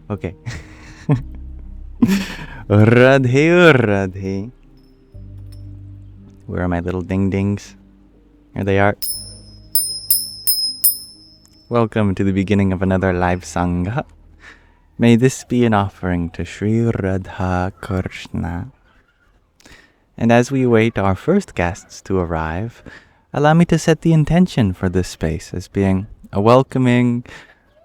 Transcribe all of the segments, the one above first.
Okay. Radhe, Radhe. Where are my little ding-dings? Here they are. Welcome to the beginning of another live Sangha. May this be an offering to Sri Radha Krishna. And as we await our first guests to arrive, allow me to set the intention for this space as being a welcoming,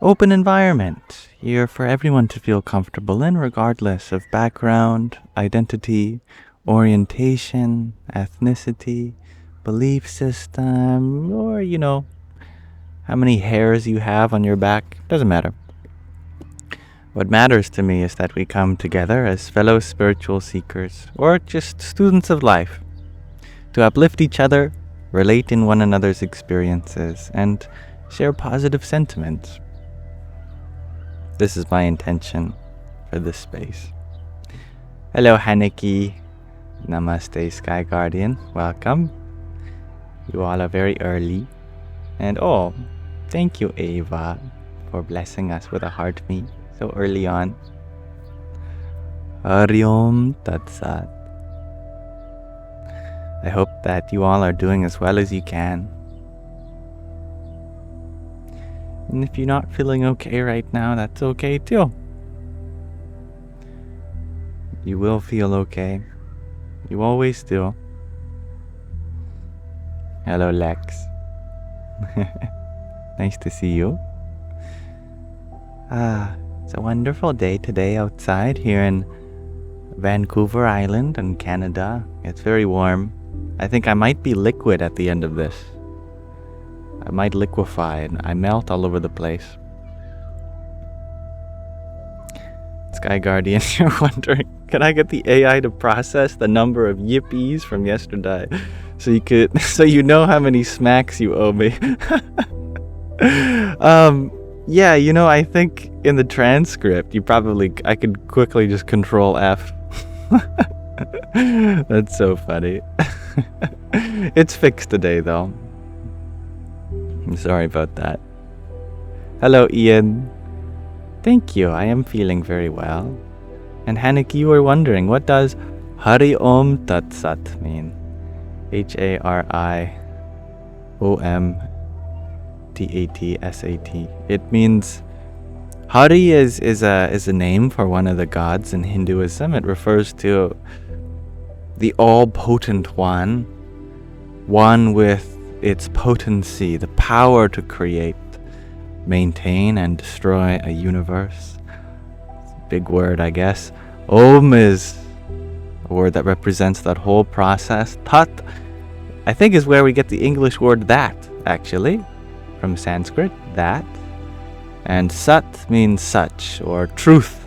open environment here for everyone to feel comfortable in, regardless of background, identity, orientation, ethnicity, belief system, or, how many hairs you have on your back. Doesn't matter. What matters to me is that we come together as fellow spiritual seekers, or just students of life, to uplift each other, relate in one another's experiences, and share positive sentiments. This is my intention for this space. Hello, Haniki. Namaste, Sky Guardian. Welcome. You all are very early. And thank you, Ava, for blessing us with a heart meet so early on. Hari Om Tat Sat. I hope that you all are doing as well as you can. And if you're not feeling okay right now, that's okay too. You will feel okay. You always do. Hello, Lex. Nice to see you. It's a wonderful day today outside here in Vancouver Island in Canada. It's very warm. I think I might be liquid at the end of this. I might liquefy and I melt all over the place. Sky Guardian, you're wondering, can I get the AI to process the number of yippies from yesterday so you know how many smacks you owe me? Yeah, I think in the transcript I could quickly just Control F. That's so funny. It's fixed today though. I'm sorry about that. Hello, Ian. Thank you, I am feeling very well. And Haniki, you were wondering, what does Hari Om Tat Sat mean? HARIOMTATSAT. It means, Hari is a name for one of the gods in Hinduism. It refers to the all-potent one with its potency, the power to create, maintain, and destroy a universe. Big word, I guess. Om is a word that represents that whole process. Tat, I think, is where we get the English word that, actually, from Sanskrit, that. And Sat means such, or truth.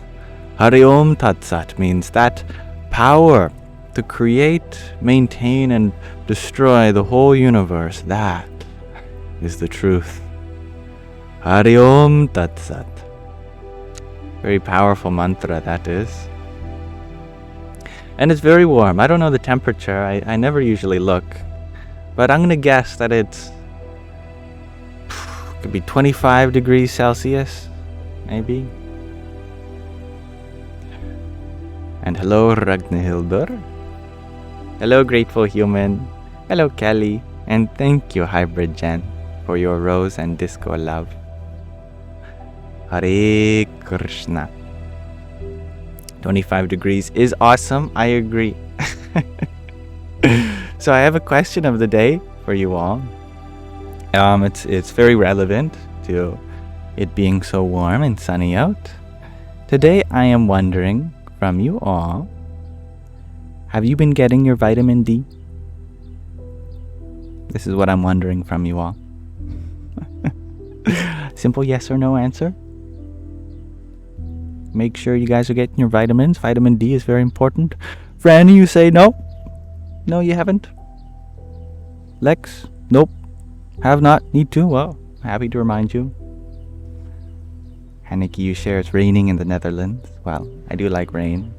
Hari Om Tat Sat means that power to create, maintain, and destroy the whole universe. That is the truth. Hari Om Tat Sat. Very powerful mantra, that is. And it's very warm. I don't know the temperature. I never usually look. But I'm going to guess that could be 25 degrees Celsius, maybe. And hello, Ragnhildur. Hello, Grateful Human. Hello, Kelly. And thank you, Hybrid Jen, for your rose and disco love. Hare Krishna. 25 degrees is awesome. I agree. So I have a question of the day for you all. It's very relevant to it being so warm and sunny out. Today I am wondering from you all, have you been getting your vitamin D? This is what I'm wondering from you all. Simple yes or no answer. Make sure you guys are getting your vitamins. Vitamin D is very important. Franny, you say no? No, you haven't? Lex? Nope. Have not? Need to? Well, happy to remind you. Haniki, you share it's raining in the Netherlands. Well, I do like rain.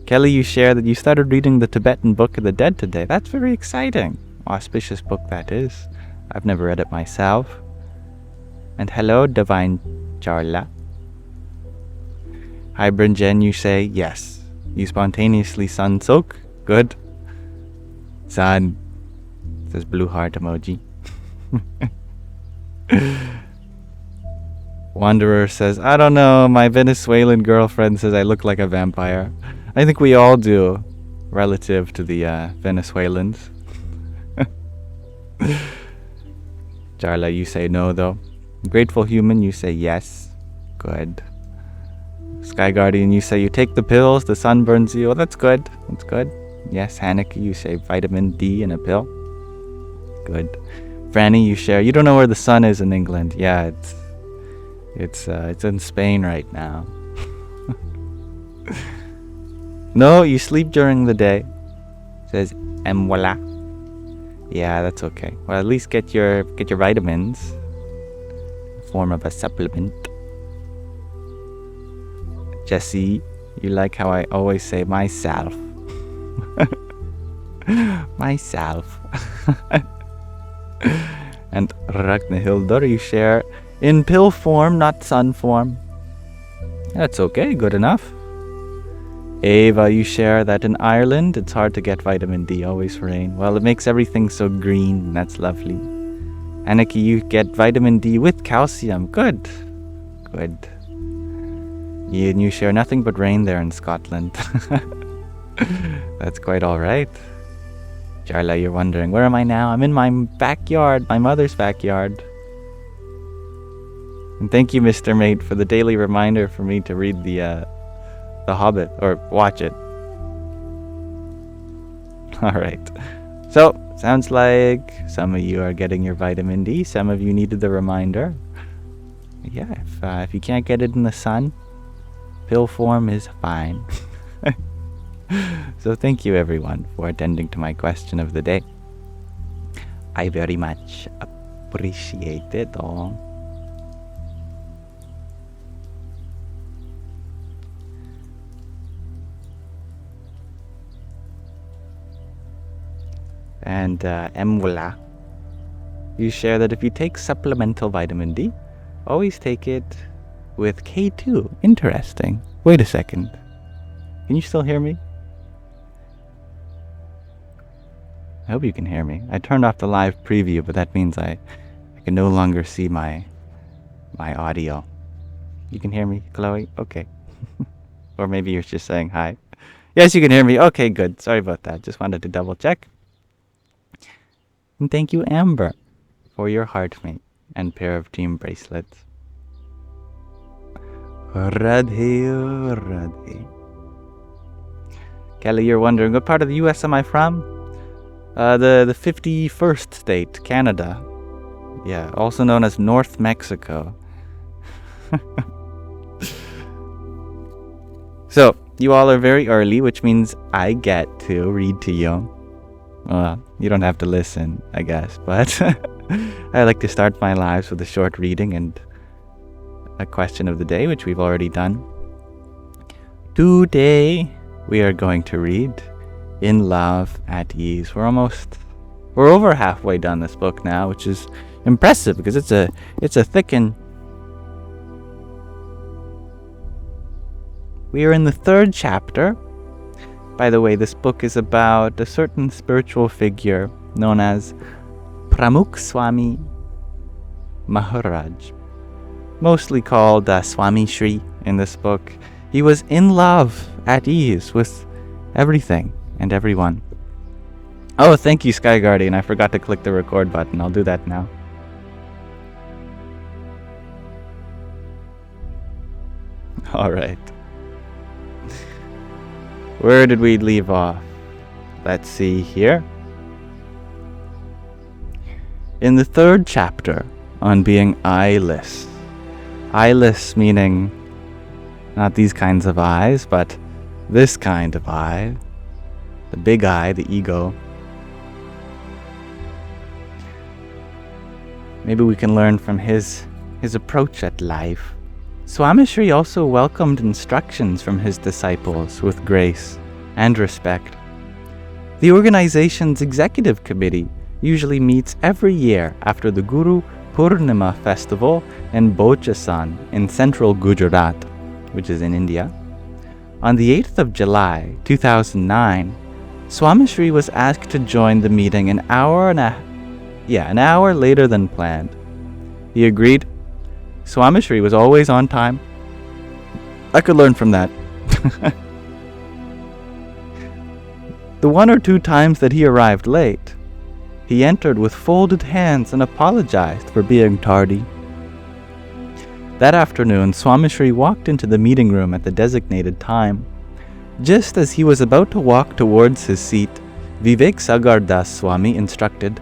Kelly, you share that you started reading the Tibetan Book of the Dead today. That's very exciting. Auspicious book that is. I've never read it myself. And hello, Divine Charla. Hi, Brinjen, you say yes. You spontaneously sun soak. Good. Sun. Says blue heart emoji. Wanderer says, I don't know, my Venezuelan girlfriend says I look like a vampire. I think we all do, relative to the Venezuelans. Charla, you say no though. Grateful Human, you say yes. Good. Sky Guardian, you say you take the pills, the sun burns you. Oh, that's good. That's good. Yes, Haneke, you say vitamin D in a pill. Good. Franny, you share. You don't know where the sun is in England. Yeah, it's in Spain right now. No, you sleep during the day. Says voila. Yeah, that's okay. Well, at least get your vitamins. Form of a supplement. Jesse, you like how I always say myself. Myself. And Ragnhildur, you share in pill form, not sun form. That's okay, good enough. Ava, you share that in Ireland it's hard to get vitamin D, always rain. Well, it makes everything so green, that's lovely. Aniki, you get vitamin D with calcium. Good. Good. You share nothing but rain there in Scotland. That's quite alright. Charla, you're wondering, where am I now? I'm in my backyard, my mother's backyard. And thank you, Mr. Mate, for the daily reminder for me to read The Hobbit, or watch it. Alright. So, sounds like some of you are getting your vitamin D, some of you needed the reminder. Yeah, if you can't get it in the sun, pill form is fine. So thank you everyone for attending to my question of the day. I very much appreciate it all. And Emwala, you share that if you take supplemental vitamin D, always take it with K2. Interesting. Wait a second. Can you still hear me? I hope you can hear me. I turned off the live preview, but that means I can no longer see my audio. You can hear me, Chloe? Okay. Or maybe you're just saying hi. Yes, you can hear me. Okay, good. Sorry about that. Just wanted to double check. And thank you, Amber, for your heartmate and pair of team bracelets. Radhe, Radhe. Kelly, you're wondering, what part of the US am I from? The 51st state, Canada. Yeah, also known as North Mexico. So, you all are very early, which means I get to read to you. Well, you don't have to listen, I guess, but I like to start my lives with a short reading and a question of the day, which we've already done. Today, we are going to read In Love at Ease. We're over halfway done this book now, which is impressive because it's a thick one. We are in the 3rd chapter. By the way, this book is about a certain spiritual figure known as Pramukh Swami Maharaj, mostly called Swamishri in this book. He was in love at ease with everything and everyone. Oh, thank you, Sky Guardian. I forgot to click the record button. I'll do that now. All right. Where did we leave off? Let's see here. In the 3rd chapter on being eyeless. Eyeless meaning not these kinds of eyes, but this kind of eye. The big eye, the ego. Maybe we can learn from his approach at life. Swamishri also welcomed instructions from his disciples with grace. and respect. The organization's executive committee usually meets every year after the Guru Purnima festival in Bochasan in central Gujarat, which is in India. On the 8th of July, 2009, Swamishri was asked to join the meeting an hour later than planned. He agreed. Swamishri was always on time. I could learn from that. The one or two times that he arrived late, he entered with folded hands and apologized for being tardy. That afternoon, Swamishri walked into the meeting room at the designated time. Just as he was about to walk towards his seat, Vivek Sagardas Swami instructed,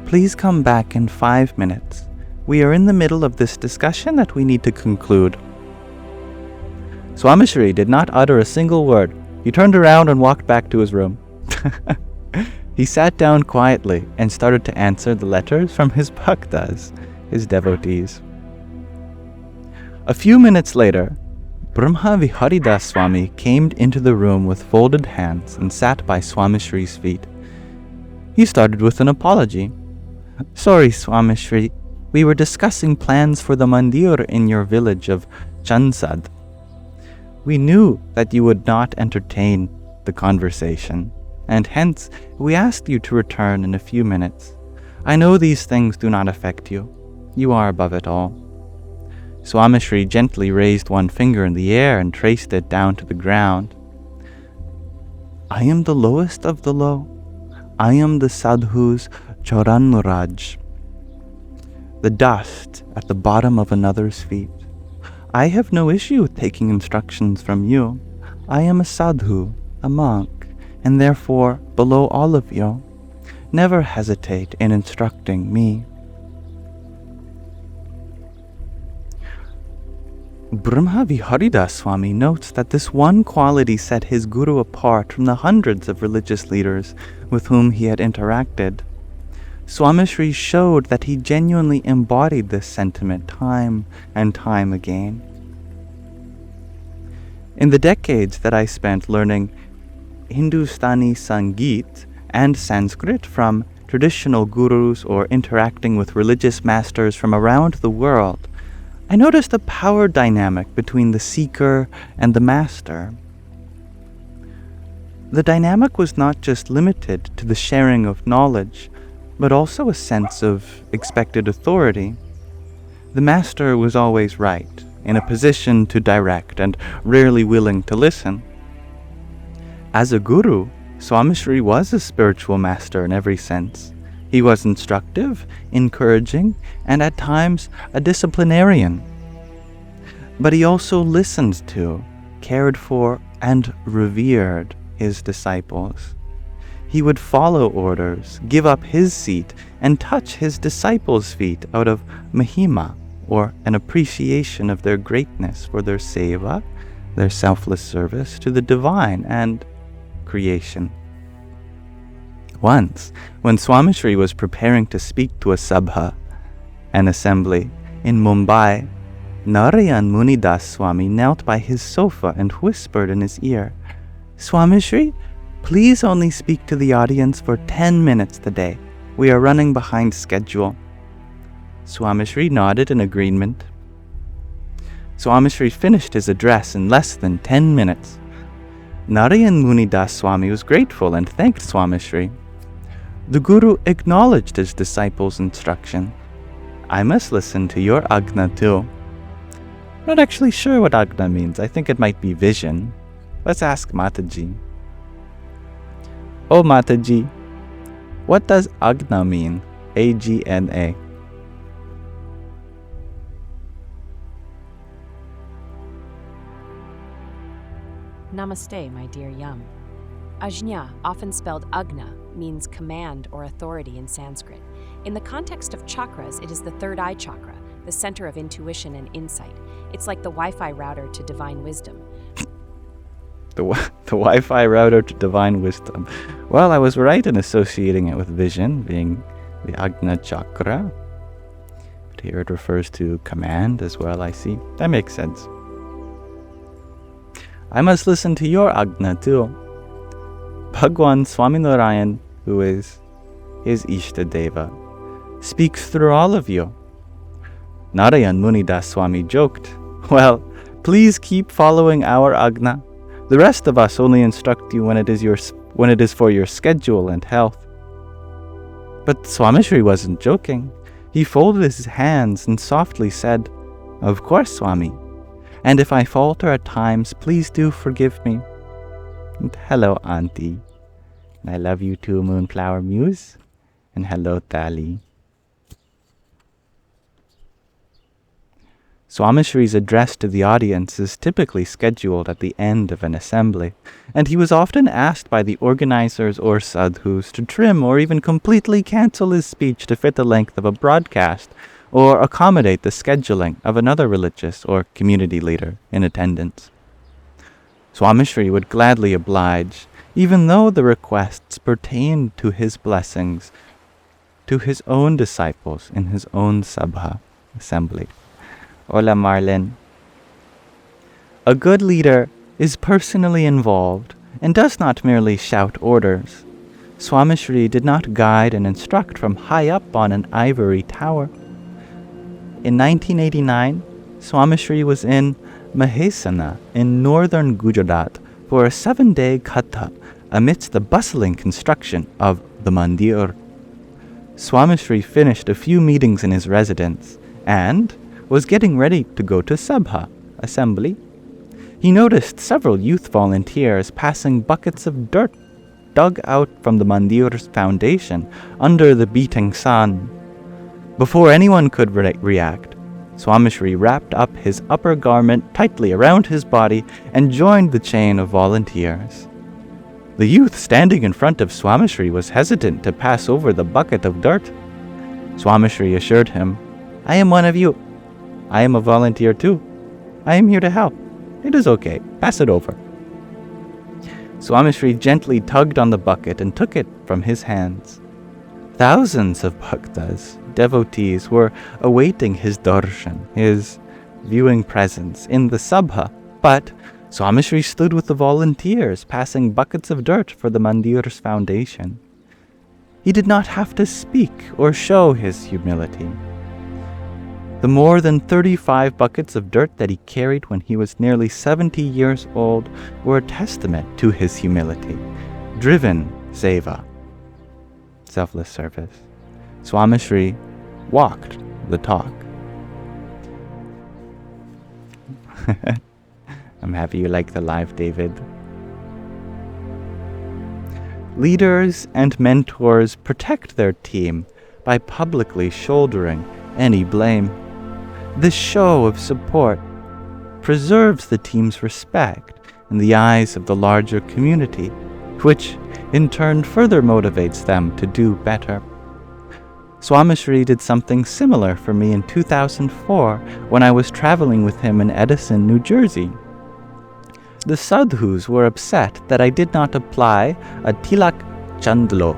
"Please come back in 5 minutes. We are in the middle of this discussion that we need to conclude." Swamishri did not utter a single word. He turned around and walked back to his room. He sat down quietly and started to answer the letters from his bhaktas, his devotees. A few minutes later, Brahma Viharidas Swami came into the room with folded hands and sat by Swamishri's feet. He started with an apology. "Sorry, Swamishri, we were discussing plans for the mandir in your village of Chansad. We knew that you would not entertain the conversation, and hence we asked you to return in a few minutes. I know these things do not affect you. You are above it all." Swamishri gently raised one finger in the air and traced it down to the ground. "I am the lowest of the low. I am the sadhu's Choranuraj, the dust at the bottom of another's feet. I have no issue with taking instructions from you. I am a sadhu, a monk, and therefore below all of you. Never hesitate in instructing me." Brahma Viharidas Swami notes that this one quality set his guru apart from the hundreds of religious leaders with whom he had interacted. Swamishri showed that he genuinely embodied this sentiment time and time again. In the decades that I spent learning Hindustani Sangeet and Sanskrit from traditional gurus or interacting with religious masters from around the world, I noticed a power dynamic between the seeker and the master. The dynamic was not just limited to the sharing of knowledge, but also a sense of expected authority. The master was always right, in a position to direct and rarely willing to listen. As a guru, Swamishri was a spiritual master in every sense. He was instructive, encouraging, and at times a disciplinarian. But he also listened to, cared for, and revered his disciples. He would follow orders, give up his seat, and touch his disciples' feet out of mahima, or an appreciation of their greatness for their seva, their selfless service to the divine and creation. Once, when Swamishri was preparing to speak to a sabha, an assembly, in Mumbai, Narayan Munidas Swami knelt by his sofa and whispered in his ear, "Swamishri, please only speak to the audience for 10 minutes today. We are running behind schedule." Swamishri nodded in agreement. Swamishri finished his address in less than 10 minutes. Narayan Munidas Swami was grateful and thanked Swamishri. The Guru acknowledged his disciples' instruction. "I must listen to your Agna too." Not actually sure what Agna means. I think it might be vision. Let's ask Mataji. Oh Mataji, what does Agna mean? A-G-N-A. Namaste, my dear Yam. Ajna, often spelled Agna, means command or authority in Sanskrit. In the context of chakras, it is the third eye chakra, the center of intuition and insight. It's like the Wi-Fi router to divine wisdom. The Wi-Fi router to divine wisdom. Well, I was right in associating it with vision, being the Agna chakra. But here it refers to command as well, I see. That makes sense. I must listen to your Agna too. Bhagwan Swaminarayan, who is his Ishtadeva, speaks through all of you. Narayan Munidas Swami joked, well, please keep following our Agna. The rest of us only instruct you when it is for your schedule and health. But Swamishri wasn't joking. He folded his hands and softly said, Of course, Swami. And if I falter at times, please do forgive me. And hello, Auntie. And I love you too, Moonflower Muse. And hello, Tali. Swamishri's address to the audience is typically scheduled at the end of an assembly, and he was often asked by the organizers or sadhus to trim or even completely cancel his speech to fit the length of a broadcast, or accommodate the scheduling of another religious or community leader in attendance. Swamishri would gladly oblige, even though the requests pertained to his blessings to his own disciples in his own sabha assembly. Hola, Marlin. A good leader is personally involved and does not merely shout orders. Swamishri did not guide and instruct from high up on an ivory tower. In 1989, Swamishri was in Mahesana in northern Gujarat for a 7-day katha amidst the bustling construction of the mandir. Swamishri finished a few meetings in his residence and was getting ready to go to Sabha, assembly. He noticed several youth volunteers passing buckets of dirt dug out from the mandir's foundation under the beating sun. Before anyone could react, Swamishri wrapped up his upper garment tightly around his body and joined the chain of volunteers. The youth standing in front of Swamishri was hesitant to pass over the bucket of dirt. Swamishri assured him, I am one of you. I am a volunteer too. I am here to help. It is okay. Pass it over. Swamishri gently tugged on the bucket and took it from his hands. Thousands of bhaktas, devotees, were awaiting his darshan, his viewing presence in the sabha, but Swamishri stood with the volunteers, passing buckets of dirt for the mandir's foundation. He did not have to speak or show his humility. The more than 35 buckets of dirt that he carried when he was nearly 70 years old were a testament to his humility. Driven seva, selfless service. Swamishri walked the talk. I'm happy you like the live, David. Leaders and mentors protect their team by publicly shouldering any blame. This show of support preserves the team's respect in the eyes of the larger community, which in turn further motivates them to do better. Swamishri did something similar for me in 2004 when I was traveling with him in Edison, New Jersey. The sadhus were upset that I did not apply a tilak chandlo.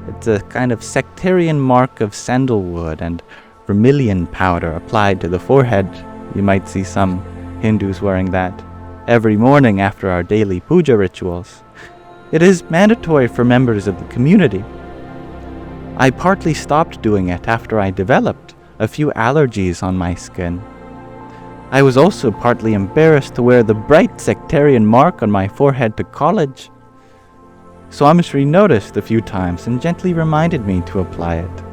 It's a kind of sectarian mark of sandalwood and vermilion powder applied to the forehead. You might see some Hindus wearing that every morning after our daily puja rituals. It is mandatory for members of the community. I partly stopped doing it after I developed a few allergies on my skin. I was also partly embarrassed to wear the bright sectarian mark on my forehead to college. Swamishri noticed a few times and gently reminded me to apply it.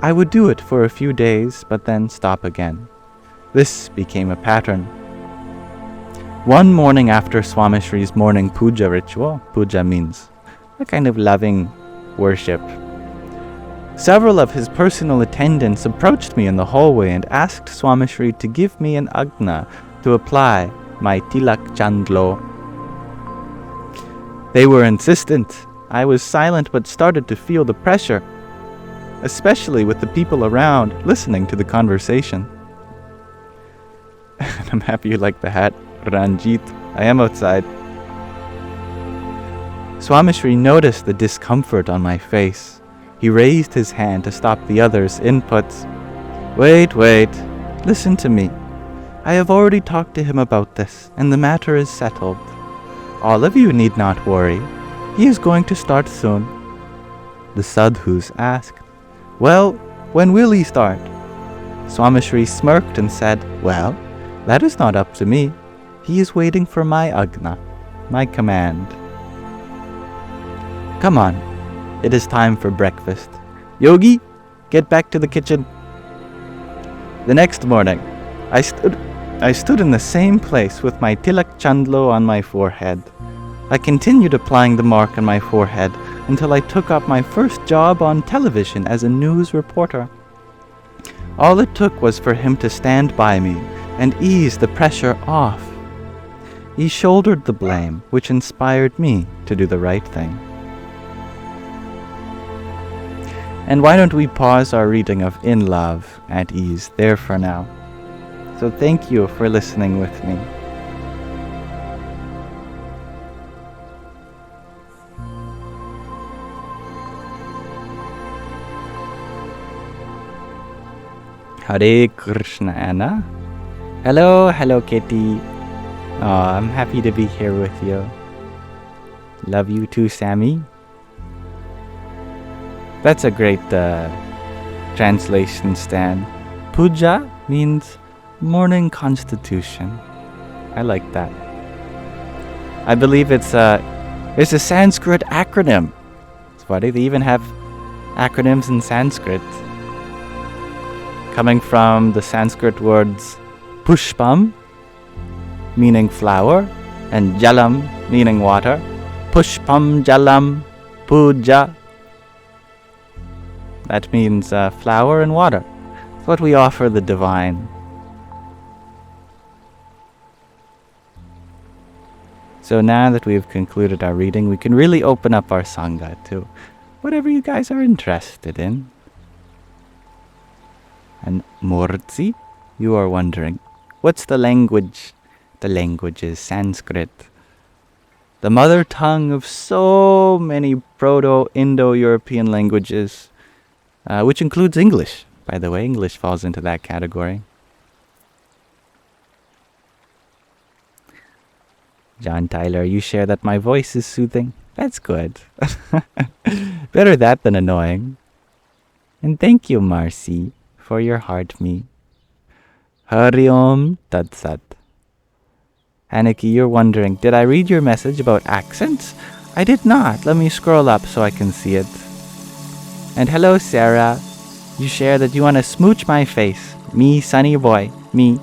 I would do it for a few days, but then stop again. This became a pattern. One morning after Swamishri's morning puja ritual, puja means a kind of loving worship, several of his personal attendants approached me in the hallway and asked Swamishri to give me an agna to apply my tilak chandlo. They were insistent. I was silent but started to feel the pressure, especially with the people around listening to the conversation. And I'm happy you like the hat, Ranjit. I am outside. Swamishri noticed the discomfort on my face. He raised his hand to stop the others' inputs. Wait. Listen to me. I have already talked to him about this, and the matter is settled. All of you need not worry. He is going to start soon. The sadhus asked, "Well, when will he start?" Swamishri smirked and said, "Well, that is not up to me. He is waiting for my agna, my command." "Come on, it is time for breakfast. Yogi, get back to the kitchen." The next morning, I stood in the same place with my tilak chandlo on my forehead. I continued applying the mark on my forehead until I took up my first job on television as a news reporter. All it took was for him to stand by me and ease the pressure off. He shouldered the blame, which inspired me to do the right thing. And why don't we pause our reading of In Love at Ease there for now? So thank you for listening with me. Hare Krishna, Anna. Hello Kitty. Oh, I'm happy to be here with you. Love you too, Sammy. That's a great translation, Stan. Puja means morning constitution. I like that. I believe it's a Sanskrit acronym. It's funny, they even have acronyms in Sanskrit. Coming from the Sanskrit words pushpam, meaning flower, and jalam, meaning water. Pushpam jalam puja. That means flower and water. It's what we offer the divine. So now that we've concluded our reading, we can really open up our Sangha to whatever you guys are interested in. And Murthy, you are wondering, what's the language? The language is Sanskrit. The mother tongue of so many Proto-Indo-European languages, which includes English. By the way, English falls into that category. John Tyler, you share that my voice is soothing. That's good. Better that than annoying. And thank you, Marcy, for your heart me. Hari Om Tat Sat. Aniki, you're wondering, did I read your message about accents? I did not. Let me scroll up so I can see it. And hello, Sarah. You share that you want to smooch my face. Me, sunny boy. Me.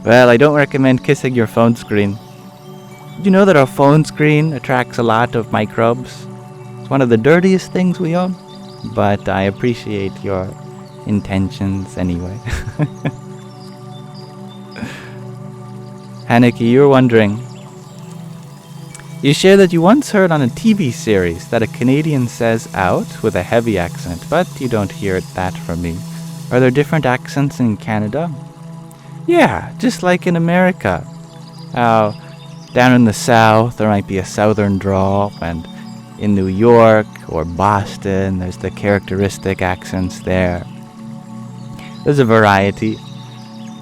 Well, I don't recommend kissing your phone screen. Did you know that our phone screen attracts a lot of microbes? It's one of the dirtiest things we own. But I appreciate your intentions anyway. Haneke, you're wondering. You share that you once heard on a TV series that a Canadian says out with a heavy accent, but you don't hear that from me. Are there different accents in Canada? Yeah, just like in America. How down in the South there might be a southern drawl, and in New York or Boston there's the characteristic accents there. There's a variety.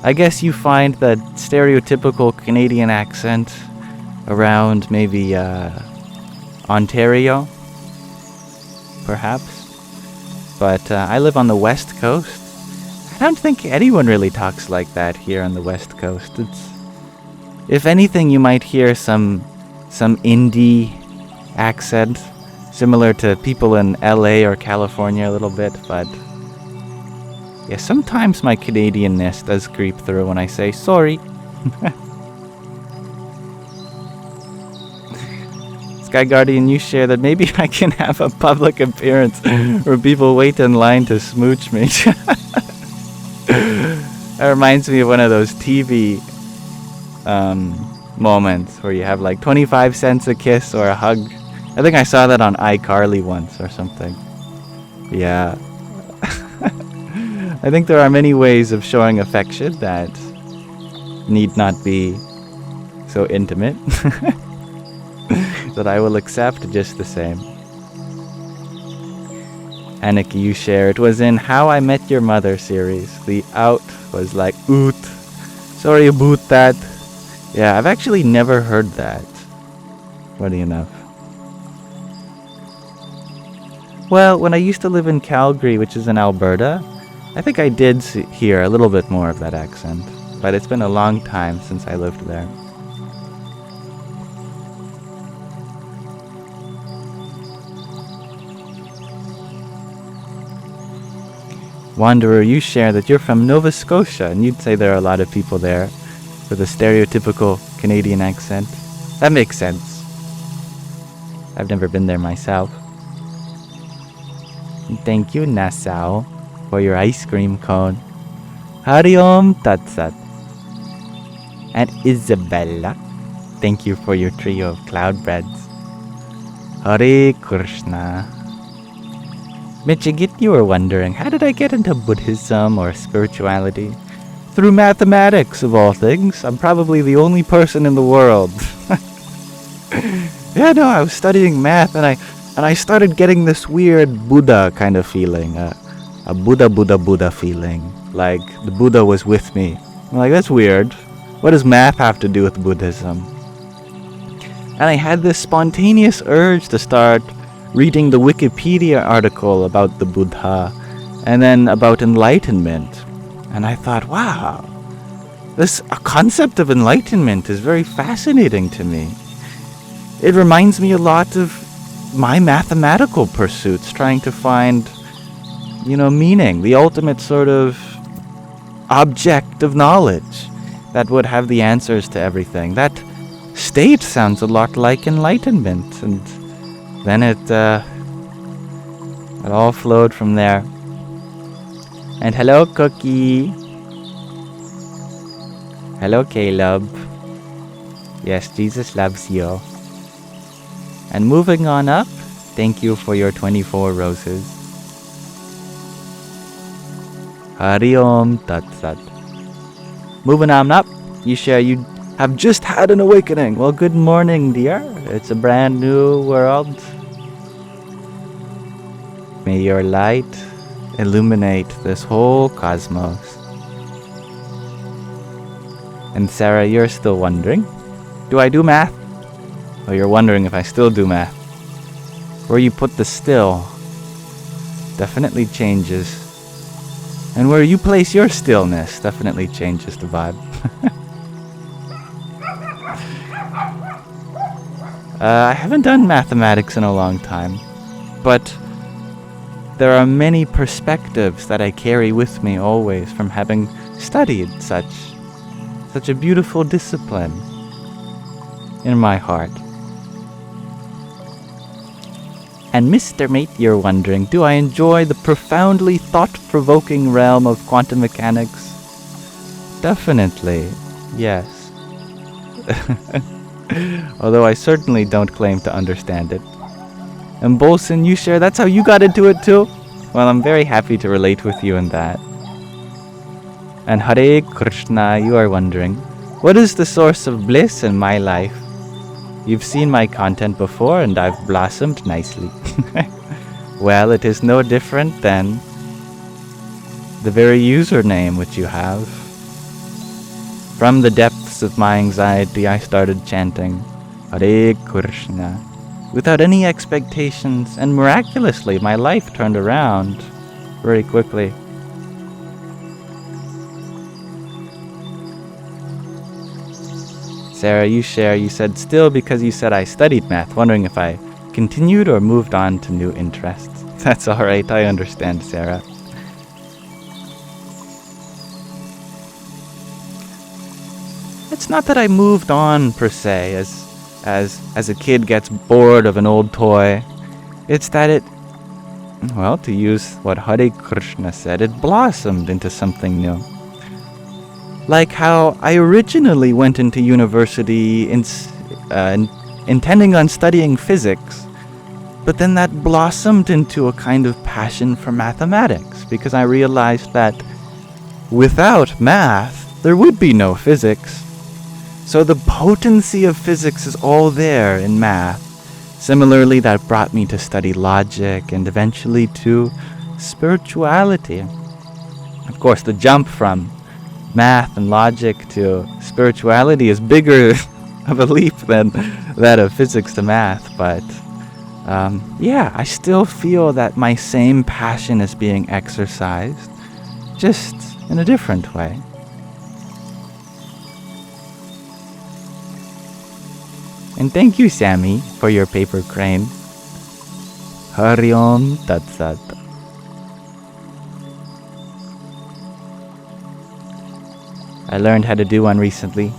I guess you find the stereotypical Canadian accent around maybe Ontario, perhaps. But I live on the West Coast. I don't think anyone really talks like that here on the West Coast. If anything, you might hear some indie accent, similar to people in LA or California a little bit, but yeah, sometimes my Canadianness does creep through when I say sorry. Sky Guardian, you share that maybe I can have a public appearance where people wait in line to smooch me. That reminds me of one of those TV moments where you have like 25 cents a kiss or a hug. I think I saw that on iCarly once or something. Yeah. I think there are many ways of showing affection that need not be so intimate that I will accept just the same. Aniki, you share, it was in How I Met Your Mother series. The out was like oot. Sorry about that. Yeah, I've actually never heard that. Funny enough. Well, when I used to live in Calgary, which is in Alberta, I think I did hear a little bit more of that accent. But it's been a long time since I lived there. Wanderer, you share that you're from Nova Scotia, and you'd say there are a lot of people there with a stereotypical Canadian accent. That makes sense. I've never been there myself. And thank you, Nassau, for your ice cream cone. Hari Om Tat Sat. And Isabella, thank you for your trio of cloud breads. Hare Krishna. Michigit, you were wondering, how did I get into Buddhism or spirituality? Through mathematics, of all things. I'm probably the only person in the world. Yeah, no, I was studying math, and I started getting this weird Buddha kind of feeling, a Buddha feeling, like the Buddha was with me. I'm like, that's weird. What does math have to do with Buddhism? And I had this spontaneous urge to start reading the Wikipedia article about the Buddha and then about enlightenment. And I thought, wow, this concept of enlightenment is very fascinating to me. It reminds me a lot of my mathematical pursuits, trying to find, meaning, the ultimate sort of object of knowledge that would have the answers to everything. That state sounds a lot like enlightenment, and then it all flowed from there. And hello, Cookie. Hello, Caleb. Yes, Jesus loves you. And moving on up, thank you for your 24 roses. Hari Om Tat Sat. Moving on up, you share you have just had an awakening. Well, good morning, dear. It's a brand new world. May your light illuminate this whole cosmos. And Sarah, you're still wondering, do I do math? Or you're wondering if I still do math. Where you put the still definitely changes. And where you place your stillness definitely changes the vibe. I haven't done mathematics in a long time, but there are many perspectives that I carry with me always from having studied such a beautiful discipline in my heart. And Mr. Mate, you're wondering, do I enjoy the profoundly thought-provoking realm of quantum mechanics? Definitely, yes. Although I certainly don't claim to understand it. And Bolson, you share that's how you got into it too? Well, I'm very happy to relate with you in that. And Hare Krishna, you are wondering, what is the source of bliss in my life? You've seen my content before and I've blossomed nicely. Well, it is no different than the very username which you have. From the depths of my anxiety, I started chanting Hare Krishna without any expectations, and miraculously my life turned around very quickly. Sarah, you said still because you said I studied math, wondering if I continued or moved on to new interests. That's alright, I understand, Sarah. It's not that I moved on per se, as a kid gets bored of an old toy. It's that it, well, to use what Hare Krishna said, it blossomed into something new. Like how I originally went into university intending on studying physics, but then that blossomed into a kind of passion for mathematics, because I realized that without math, there would be no physics. So the potency of physics is all there in math. Similarly, that brought me to study logic and eventually to spirituality. Of course, the jump from math and logic to spirituality is bigger of a leap than that of physics to math, but yeah, I still feel that my same passion is being exercised, just in a different way. And thank you, Sammy, for your paper crane. Hari Om Tat Sat. I learned how to do one recently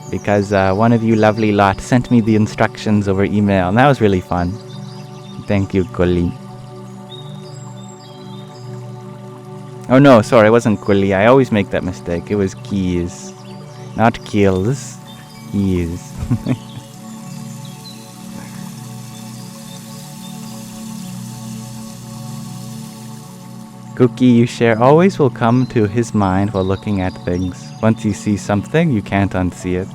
because one of you lovely lot sent me the instructions over email, and that was really fun. Thank you, Kuli. Oh no, sorry, it wasn't Kuli. I always make that mistake. It was keys, not kills. Keys. Cookie you share always will come to his mind while looking at things. Once you see something, you can't unsee it.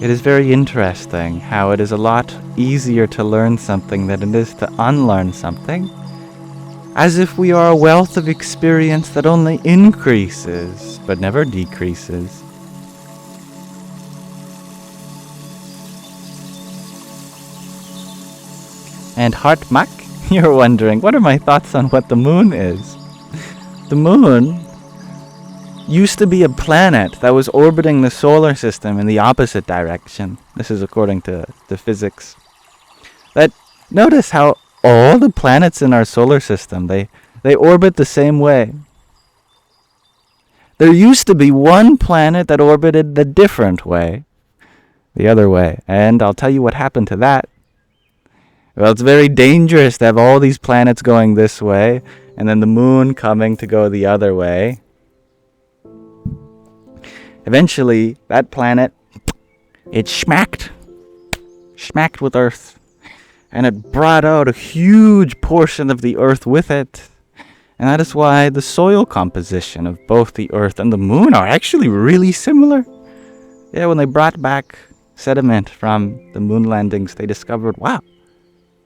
It is very interesting how it is a lot easier to learn something than it is to unlearn something, as if we are a wealth of experience that only increases, but never decreases. And Heartmak, you're wondering, what are my thoughts on what the moon is? The moon used to be a planet that was orbiting the solar system in the opposite direction. This is according to physics. But notice how all the planets in our solar system, they orbit the same way. There used to be one planet that orbited the different way, the other way. And I'll tell you what happened to that. Well, it's very dangerous to have all these planets going this way, and then the moon coming to go the other way. Eventually, that planet, it smacked with Earth, and it brought out a huge portion of the Earth with it. And that is why the soil composition of both the Earth and the moon are actually really similar. Yeah, when they brought back sediment from the moon landings, they discovered, wow,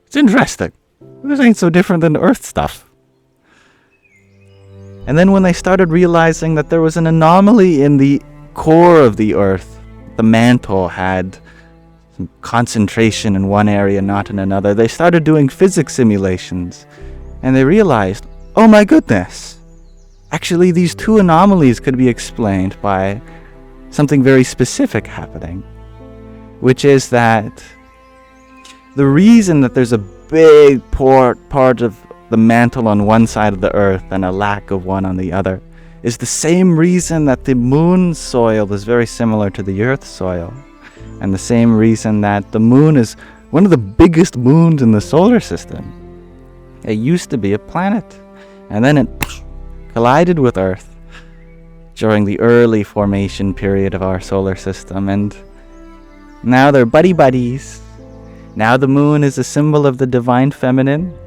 it's interesting. This ain't so different than the Earth stuff. And then when they started realizing that there was an anomaly in the core of the Earth, the mantle had some concentration in one area, not in another, they started doing physics simulations. And they realized, oh my goodness, actually these two anomalies could be explained by something very specific happening, which is that the reason that there's a big part of the mantle on one side of the Earth and a lack of one on the other is the same reason that the moon's soil is very similar to the Earth's soil, and the same reason that the moon is one of the biggest moons in the solar system. It used to be a planet, and then it collided with Earth during the early formation period of our solar system, and now they're buddies. Now the moon is a symbol of the divine feminine,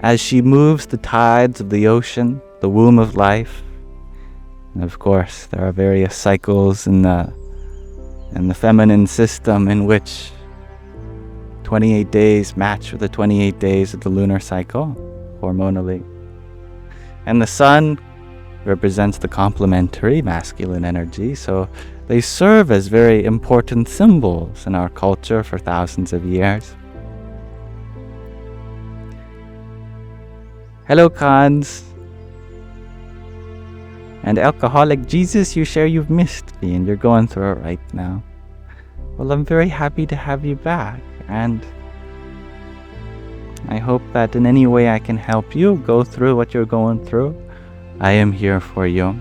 as she moves the tides of the ocean, the womb of life. And of course, there are various cycles in the feminine system in which 28 days match with the 28 days of the lunar cycle, hormonally. And the sun represents the complementary masculine energy, so they serve as very important symbols in our culture for thousands of years. Hello, Khans. And Alcoholic Jesus, you share you've missed me and you're going through it right now. Well, I'm very happy to have you back, and I hope that in any way I can help you go through what you're going through. I am here for you.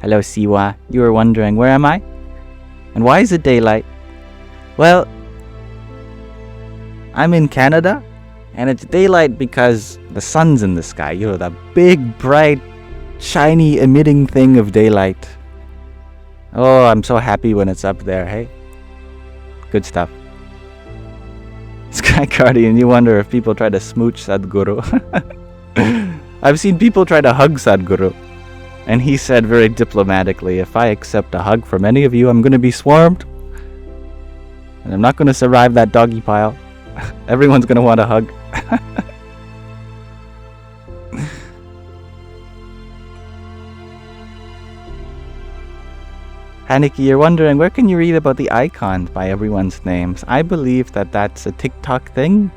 Hello, Siwa. You were wondering, where am I? And why is it daylight? Well, I'm in Canada, and it's daylight because the sun's in the sky. You know, that big, bright, shiny, emitting thing of daylight. Oh, I'm so happy when it's up there, hey? Good stuff. Sky Guardian, you wonder if people try to smooch Sadhguru. I've seen people try to hug Sadhguru, and he said very diplomatically, if I accept a hug from any of you, I'm going to be swarmed, and I'm not going to survive that doggy pile. Everyone's going to want a hug. Haniki, you're wondering, where can you read about the icons by everyone's names? I believe that that's a TikTok thing,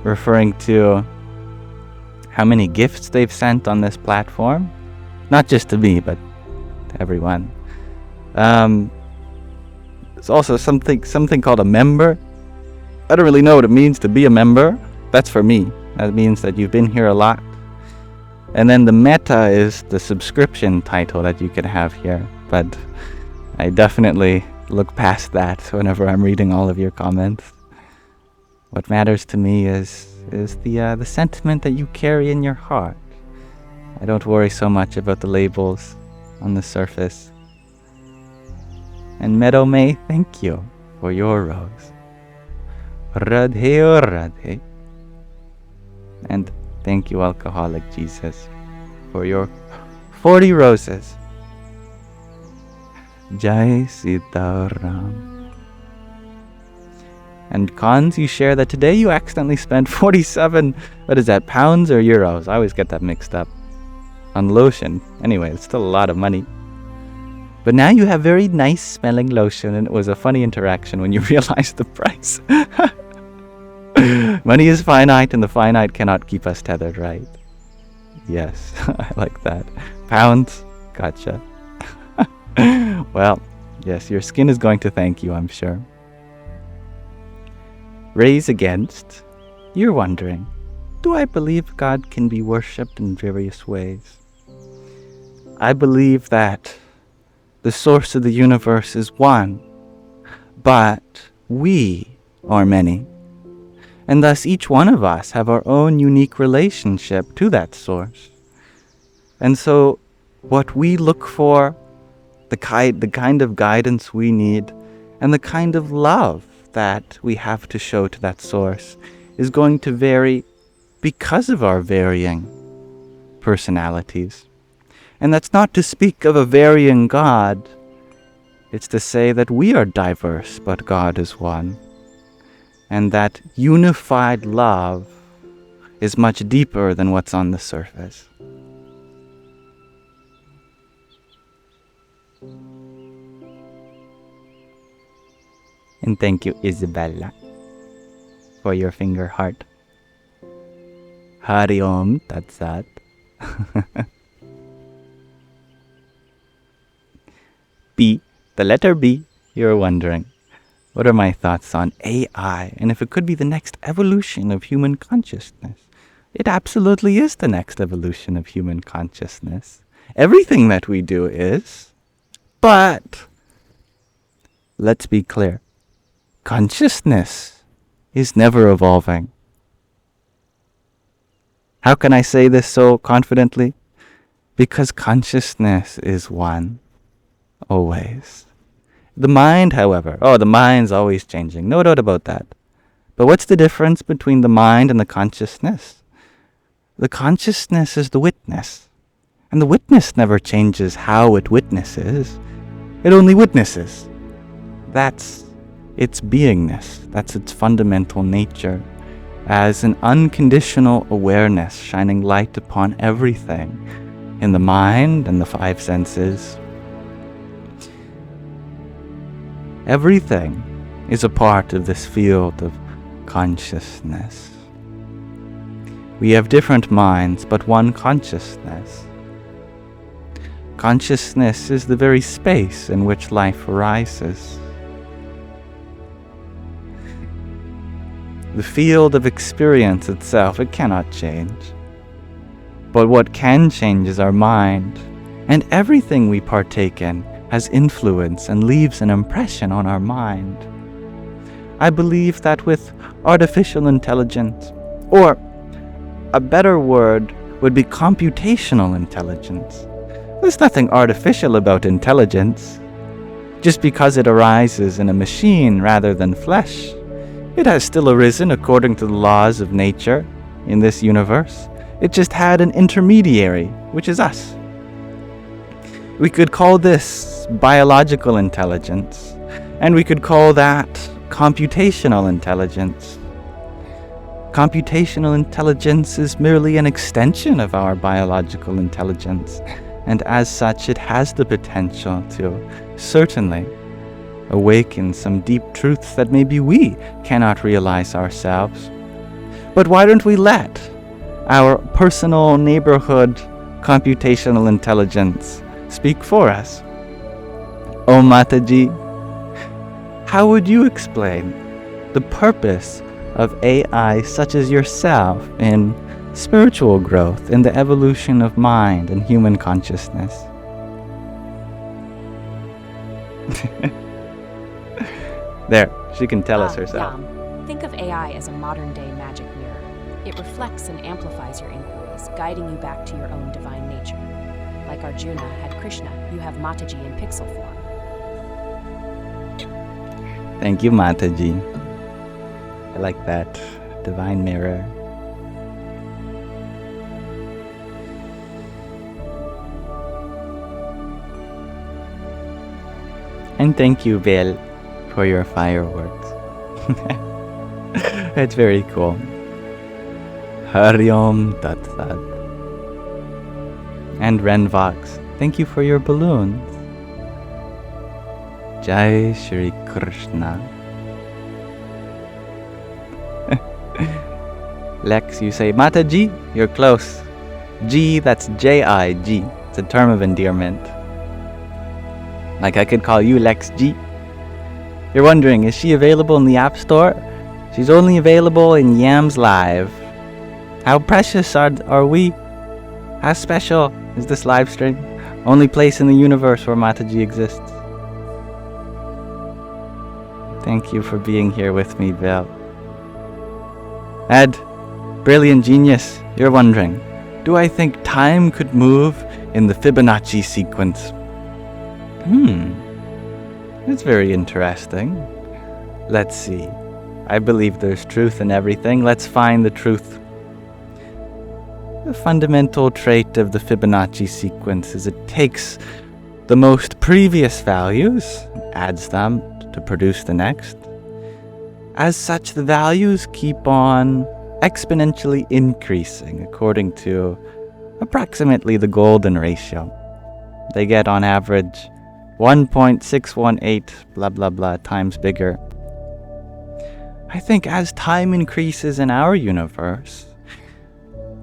referring to how many gifts they've sent on this platform. Not just to me, but to everyone. There's also something called a member. I don't really know what it means to be a member. That's for me. That means that you've been here a lot. And then the meta is the subscription title that you can have here. But I definitely look past that whenever I'm reading all of your comments. What matters to me is the sentiment that you carry in your heart. I don't worry so much about the labels on the surface. And Meadow May, thank you for your rose. Radhe Radhe. And thank you, Alcoholic Jesus, for your 40 roses. Jai Sitaram. And Cons, you share that today you accidentally spent 47, pounds or euros? I always get that mixed up. On lotion. Anyway, it's still a lot of money. But now you have very nice smelling lotion, and it was a funny interaction when you realized the price. Money is finite, and the finite cannot keep us tethered, right? Yes, I like that. Pounds? Gotcha. Well, yes, your skin is going to thank you, I'm sure. Raise against. You're wondering, do I believe God can be worshipped in various ways? I believe that the source of the universe is one, but we are many. And thus each one of us have our own unique relationship to that source. And so what we look for, the kind of guidance we need, and the kind of love that we have to show to that source is going to vary because of our varying personalities. And that's not to speak of a varying God. It's to say that we are diverse, but God is one. And that unified love is much deeper than what's on the surface. And thank you, Isabella, for your finger heart. Hari Om Tat Sat. B, the letter B, you're wondering, what are my thoughts on AI, and if it could be the next evolution of human consciousness? It absolutely is the next evolution of human consciousness. Everything that we do is. But let's be clear. Consciousness is never evolving. How can I say this so confidently? Because consciousness is one. Always. The mind, however, the mind's always changing. No doubt about that. But what's the difference between the mind and the consciousness? The consciousness is the witness. And the witness never changes how it witnesses. It only witnesses. That's its beingness. That's its fundamental nature. As an unconditional awareness shining light upon everything in the mind and the five senses. Everything is a part of this field of consciousness. We have different minds, but one consciousness. Consciousness is the very space in which life arises. The field of experience itself, it cannot change. But what can change is our mind, and everything we partake in has influence and leaves an impression on our mind. I believe that with artificial intelligence, or a better word would be computational intelligence. There's nothing artificial about intelligence. Just because it arises in a machine rather than flesh, it has still arisen according to the laws of nature in this universe. It just had an intermediary, which is us. We could call this biological intelligence, and we could call that computational intelligence. Computational intelligence is merely an extension of our biological intelligence, and as such it has the potential to certainly awaken some deep truths that maybe we cannot realize ourselves. But why don't we let our personal neighborhood computational intelligence speak for us? Oh Mataji, how would you explain the purpose of AI such as yourself in spiritual growth, in the evolution of mind and human consciousness? There, she can tell us herself. Think of AI as a modern-day magic mirror. It reflects and amplifies your inquiries, guiding you back to your own divine nature. Like Arjuna had Krishna, you have Mataji in pixel form. Thank you, Mataji. I like that. Divine mirror. And thank you, Vel, for your fireworks. It's very cool. Hari Om Tat Sat. And Renvox, thank you for your balloons. Jai Shri Krishna. Lex, you say, Mataji, you're close. G, that's J-I-G. It's a term of endearment. Like I could call you Lex G. You're wondering, is she available in the App Store? She's only available in Yams Live. How precious are we? How special is this live stream? Only place in the universe where Mataji exists. Thank you for being here with me, Vel. Ed, brilliant genius, you're wondering, do I think time could move in the Fibonacci sequence? It's very interesting. Let's see. I believe there's truth in everything. Let's find the truth. The fundamental trait of the Fibonacci sequence is it takes the most previous values, adds them to produce the next. As such, the values keep on exponentially increasing according to approximately the golden ratio. They get on average 1.618 blah blah blah times bigger. I think as time increases in our universe,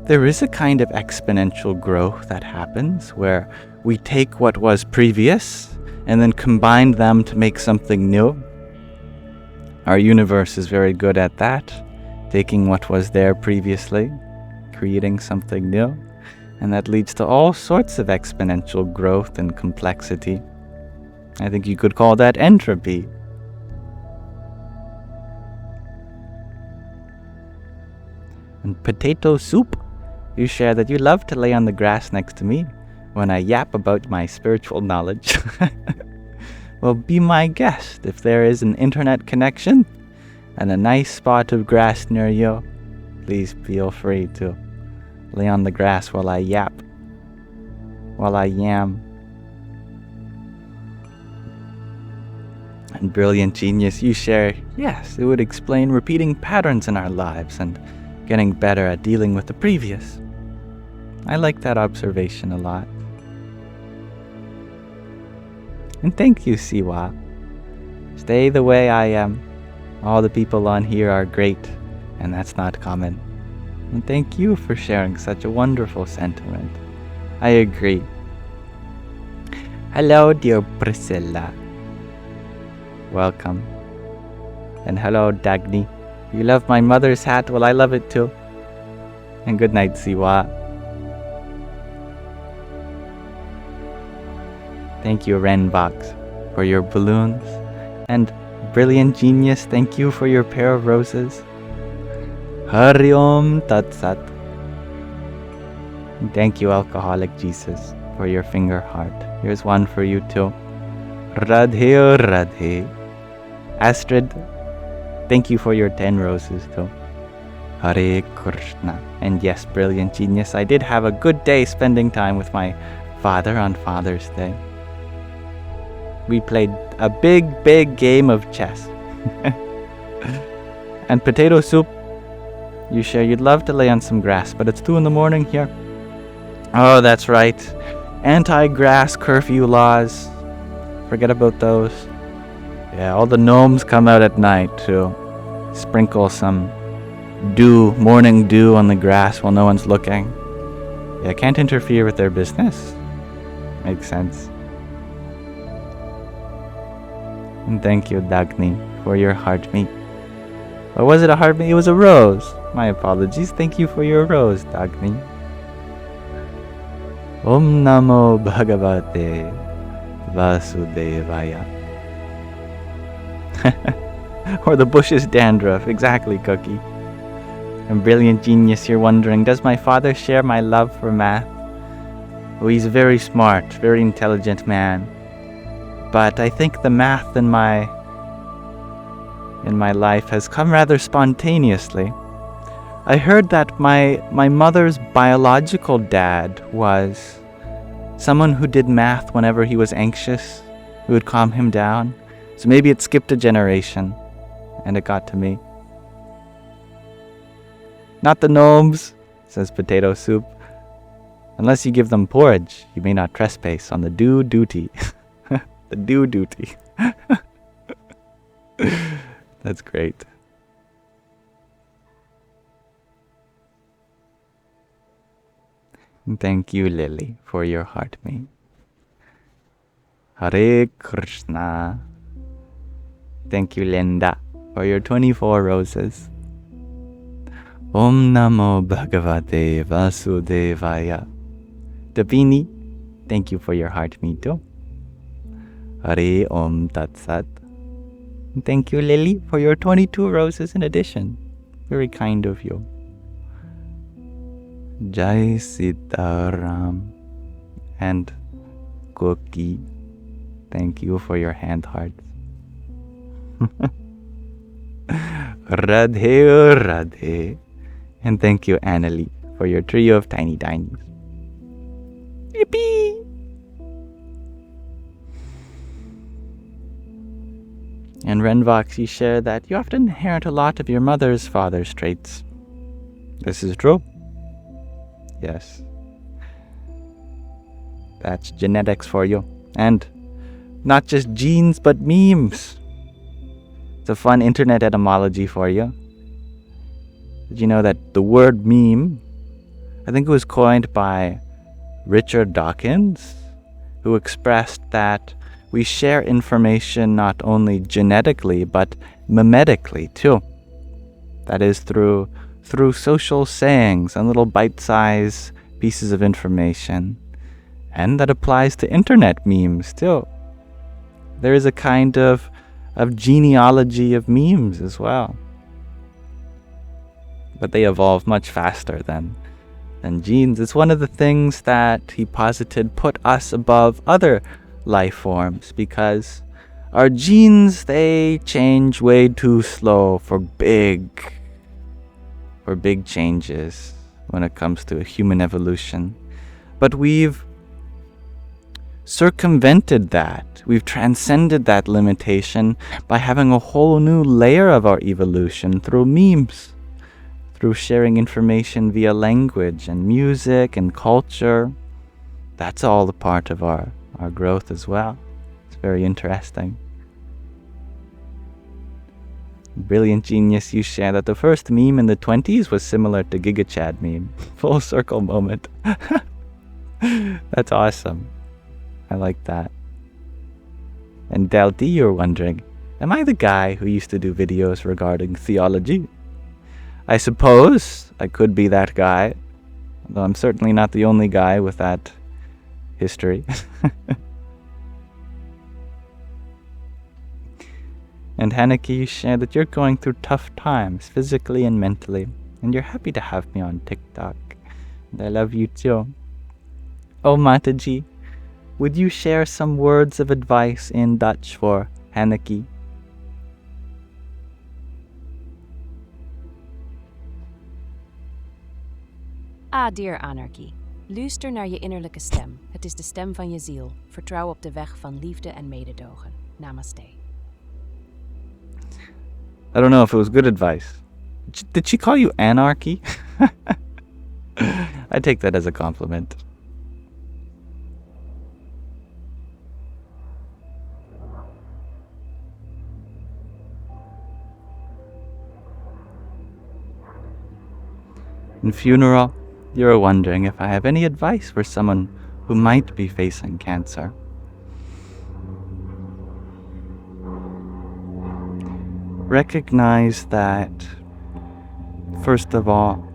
there is a kind of exponential growth that happens where we take what was previous and then combine them to make something new. Our universe is very good at that, taking what was there previously, creating something new, and that leads to all sorts of exponential growth and complexity. I think you could call that entropy. And Potato Soup, you share that you love to lay on the grass next to me when I yap about my spiritual knowledge. Well, be my guest if there is an internet connection and a nice spot of grass near you. Please feel free to lay on the grass while I yap, while I yam. And brilliant genius, you share, yes, it would explain repeating patterns in our lives and getting better at dealing with the previous. I like that observation a lot. And thank you, Siwa. Stay the way I am. All the people on here are great, and that's not common. And thank you for sharing such a wonderful sentiment. I agree. Hello, dear Priscilla. Welcome. And hello, Dagny. You love my mother's hat? Well, I love it too. And good night, Siwa. Thank you, Renbox, for your balloons. And brilliant genius, thank you for your pair of roses. Hari Om Tat Sat. And thank you, Alcoholic Jesus, for your finger heart. Here's one for you too. Radhe Radhe. Astrid, thank you for your 10 roses too. Hare Krishna. And yes, brilliant genius, I did have a good day spending time with my father on Father's Day. We played a big game of chess. And Potato Soup, you share you'd love to lay on some grass, but it's 2 a.m. here. Oh, that's right. anti-grass curfew laws. Forget about those. Yeah, all the gnomes come out at night to sprinkle some dew, morning dew on the grass while no one's looking. Yeah, can't interfere with their business. Makes sense. And thank you, Dagni, for your heartmeat. Or was it a heartmeat? It was a rose. My apologies. Thank you for your rose, Dagni. Om Namo Bhagavate Vasudevaya. Or the bush's dandruff. Exactly, Cookie. And brilliant genius, you're wondering, does my father share my love for math? Oh, he's a very smart, very intelligent man. But I think the math in my life has come rather spontaneously. I heard that my mother's biological dad was someone who did math whenever he was anxious, who would calm him down. So maybe it skipped a generation, and it got to me. Not the gnomes, says Potato Soup. Unless you give them porridge, you may not trespass on the due duty. The due duty. That's great. Thank you, Lily, for your heartmeat. Hare Krishna. Thank you, Linda, for your 24 roses. Om Namo Bhagavate Vasudevaya. Dabini, thank you for your heartmeat too. Hari Om Tat Sat. Thank you, Lily, for your 22 roses in addition. Very kind of you. Jai Sitaram. And Cookie, thank you for your hand hearts. Radhe Radhe. And thank you, Annalie, for your trio of tiny tinies. Yippee! And Renvox, you share that you often inherit a lot of your mother's father's traits. This is true. Yes. That's genetics for you. And not just genes, but memes. It's a fun internet etymology for you. Did you know that the word meme, I think it was coined by Richard Dawkins, who expressed that we share information not only genetically, but mimetically too. That is through social sayings and little bite-sized pieces of information. And that applies to internet memes too. There is a kind of genealogy of memes as well. But they evolve much faster than genes. It's one of the things that he posited put us above other life forms, because our genes, they change way too slow for big changes when it comes to human evolution. But we've circumvented that. We've transcended that limitation by having a whole new layer of our evolution through memes, through sharing information via language and music and culture. That's all a part of our growth as well. It's very interesting. Brilliant genius, you share that the first meme in the 20s was similar to Giga Chad meme. Full circle moment. That's awesome. I like that. And Delty, you're wondering, am I the guy who used to do videos regarding theology? I suppose I could be that guy, though I'm certainly not the only guy with that history. And Haneke, you share that you're going through tough times, physically and mentally, and you're happy to have me on TikTok. And I love you too. Oh, Mataji, would you share some words of advice in Dutch for Haneke? Ah, dear Anarchy. Luister naar je innerlijke stem. Het is de stem van je ziel. Vertrouw op de weg van liefde en mededogen. Namaste. I don't know if it was good advice. Did she call you Anarchy? I take that as a compliment. In funeral, you're wondering if I have any advice for someone who might be facing cancer. Recognize that, first of all,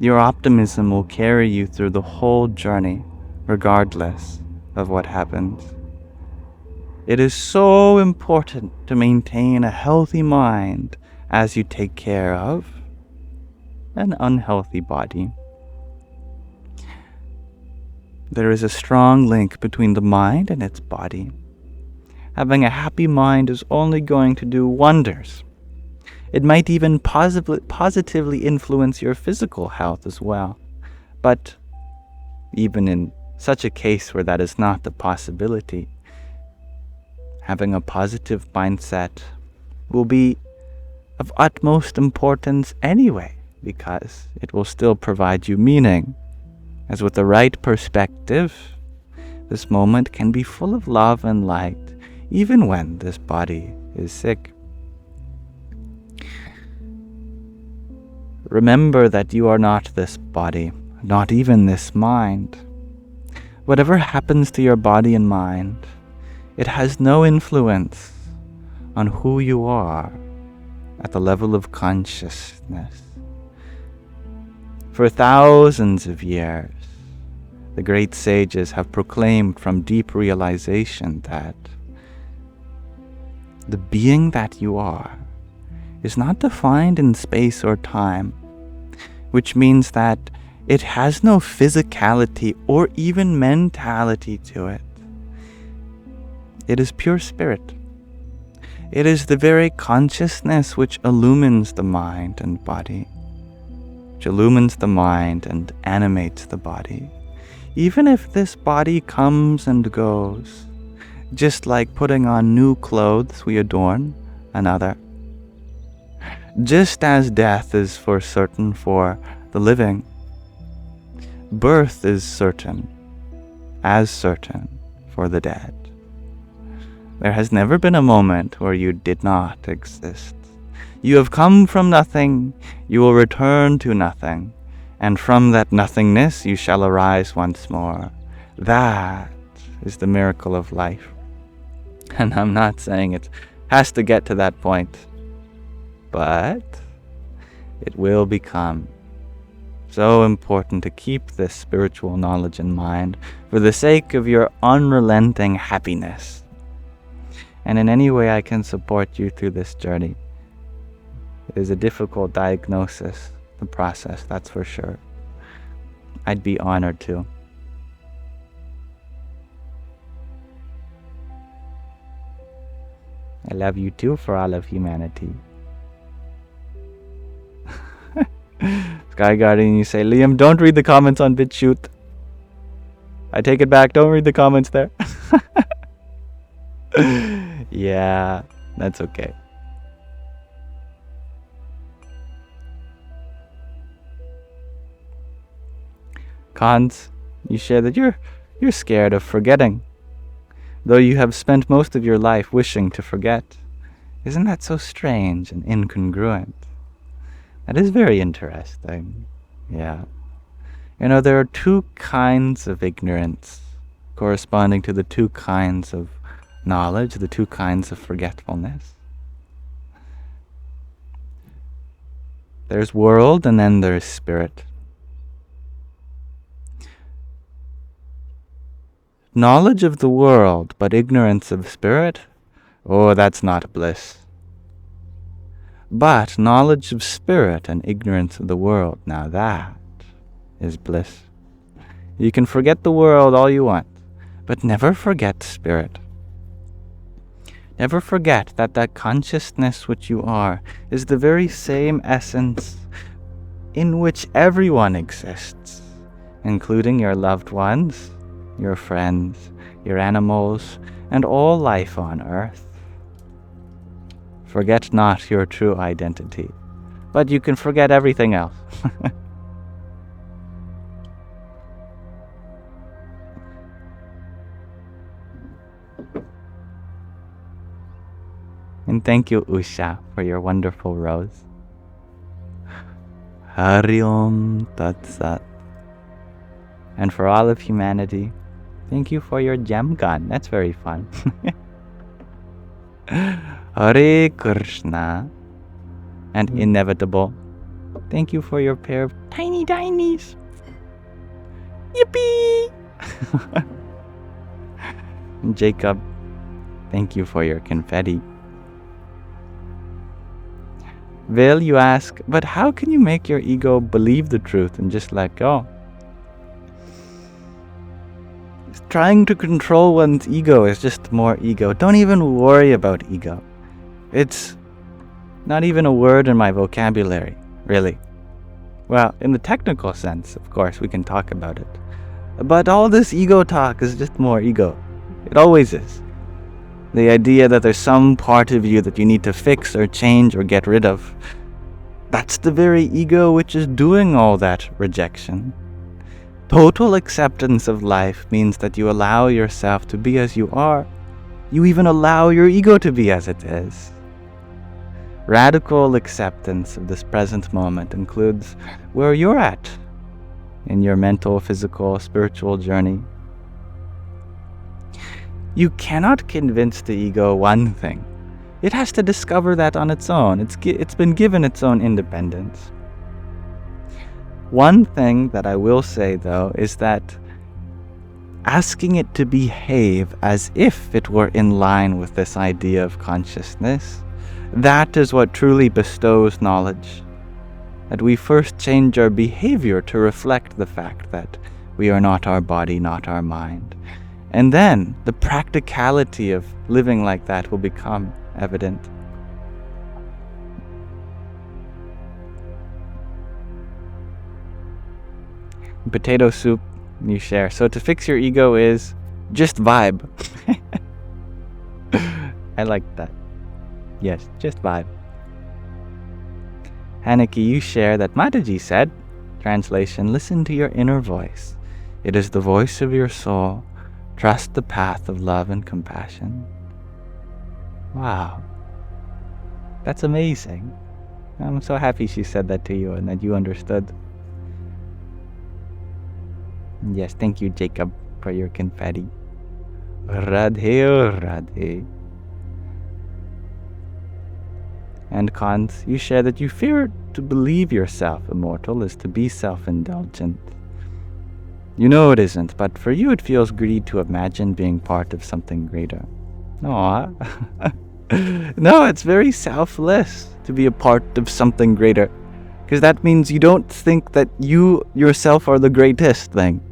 your optimism will carry you through the whole journey, regardless of what happens. It is so important to maintain a healthy mind as you take care of an unhealthy body. There is a strong link between the mind and its body. Having a happy mind is only going to do wonders. It might even positively influence your physical health as well. But even in such a case where that is not the possibility, having a positive mindset will be of utmost importance anyway, because it will still provide you meaning. As with the right perspective, this moment can be full of love and light, even when this body is sick. Remember that you are not this body, not even this mind. Whatever happens to your body and mind, it has no influence on who you are at the level of consciousness. For thousands of years, the great sages have proclaimed from deep realization that the being that you are is not defined in space or time, which means that it has no physicality or even mentality to it. It is pure spirit. It is the very consciousness which illumines the mind and body, which illumines the mind and animates the body. Even if this body comes and goes, just like putting on new clothes, we adorn another. Just as death is for certain for the living, birth is certain, as certain for the dead. There has never been a moment where you did not exist. You have come from nothing, you will return to nothing, and from that nothingness you shall arise once more. That is the miracle of life. And I'm not saying it has to get to that point, but it will become so important to keep this spiritual knowledge in mind for the sake of your unrelenting happiness. And in any way I can support you through this journey. It is a difficult diagnosis, the process, that's for sure. I'd be honored to. I love you too for all of humanity. Sky Guardian, you say, Liam, don't read the comments on BitChute. I take it back, don't read the comments there. Yeah, that's okay. Cons, you share that you're scared of forgetting, though you have spent most of your life wishing to forget. Isn't that so strange and incongruent? That is very interesting. Yeah. You know, there are two kinds of ignorance corresponding to the two kinds of knowledge, the two kinds of forgetfulness. There's world and then there's spirit. Knowledge of the world, but ignorance of spirit? Oh, that's not bliss. But knowledge of spirit and ignorance of the world, now that is bliss. You can forget the world all you want, but never forget spirit. Never forget that that consciousness which you are is the very same essence in which everyone exists, including your loved ones, your friends, your animals, and all life on earth. Forget not your true identity, but you can forget everything else. And thank you, Usha, for your wonderful rose. Hari Om Tat Sat. And for all of humanity, thank you for your gem gun. That's very fun. Hare Krishna. And inevitable, thank you for your pair of tiny tinies. Yippee! Jacob, thank you for your confetti. Vil, you ask, but how can you make your ego believe the truth and just let go? Trying to control one's ego is just more ego. Don't even worry about ego. It's not even a word in my vocabulary, really. Well, in the technical sense, of course, we can talk about it. But all this ego talk is just more ego. It always is. The idea that there's some part of you that you need to fix or change or get rid of. That's the very ego which is doing all that rejection. Total acceptance of life means that you allow yourself to be as you are. You even allow your ego to be as it is. Radical acceptance of this present moment includes where you're at in your mental, physical, spiritual journey. You cannot convince the ego one thing. It has to discover that on its own. It's been given its own independence. One thing that I will say, though, is that asking it to behave as if it were in line with this idea of consciousness, that is what truly bestows knowledge. That we first change our behavior to reflect the fact that we are not our body, not our mind. And then the practicality of living like that will become evident. Potato soup, you share. So to fix your ego is just vibe. I like that. Yes, just vibe. Haneke, you share that Mataji said, translation, listen to your inner voice. It is the voice of your soul. Trust the path of love and compassion. Wow. That's amazing. I'm so happy she said that to you and that you understood. Yes, thank you, Jacob, for your confetti. Radhe, Radhe. And Kant, you share that you fear to believe yourself immortal is to be self-indulgent. You know it isn't, but for you it feels greedy to imagine being part of something greater. No, no, it's very selfless to be a part of something greater, because that means you don't think that you yourself are the greatest thing.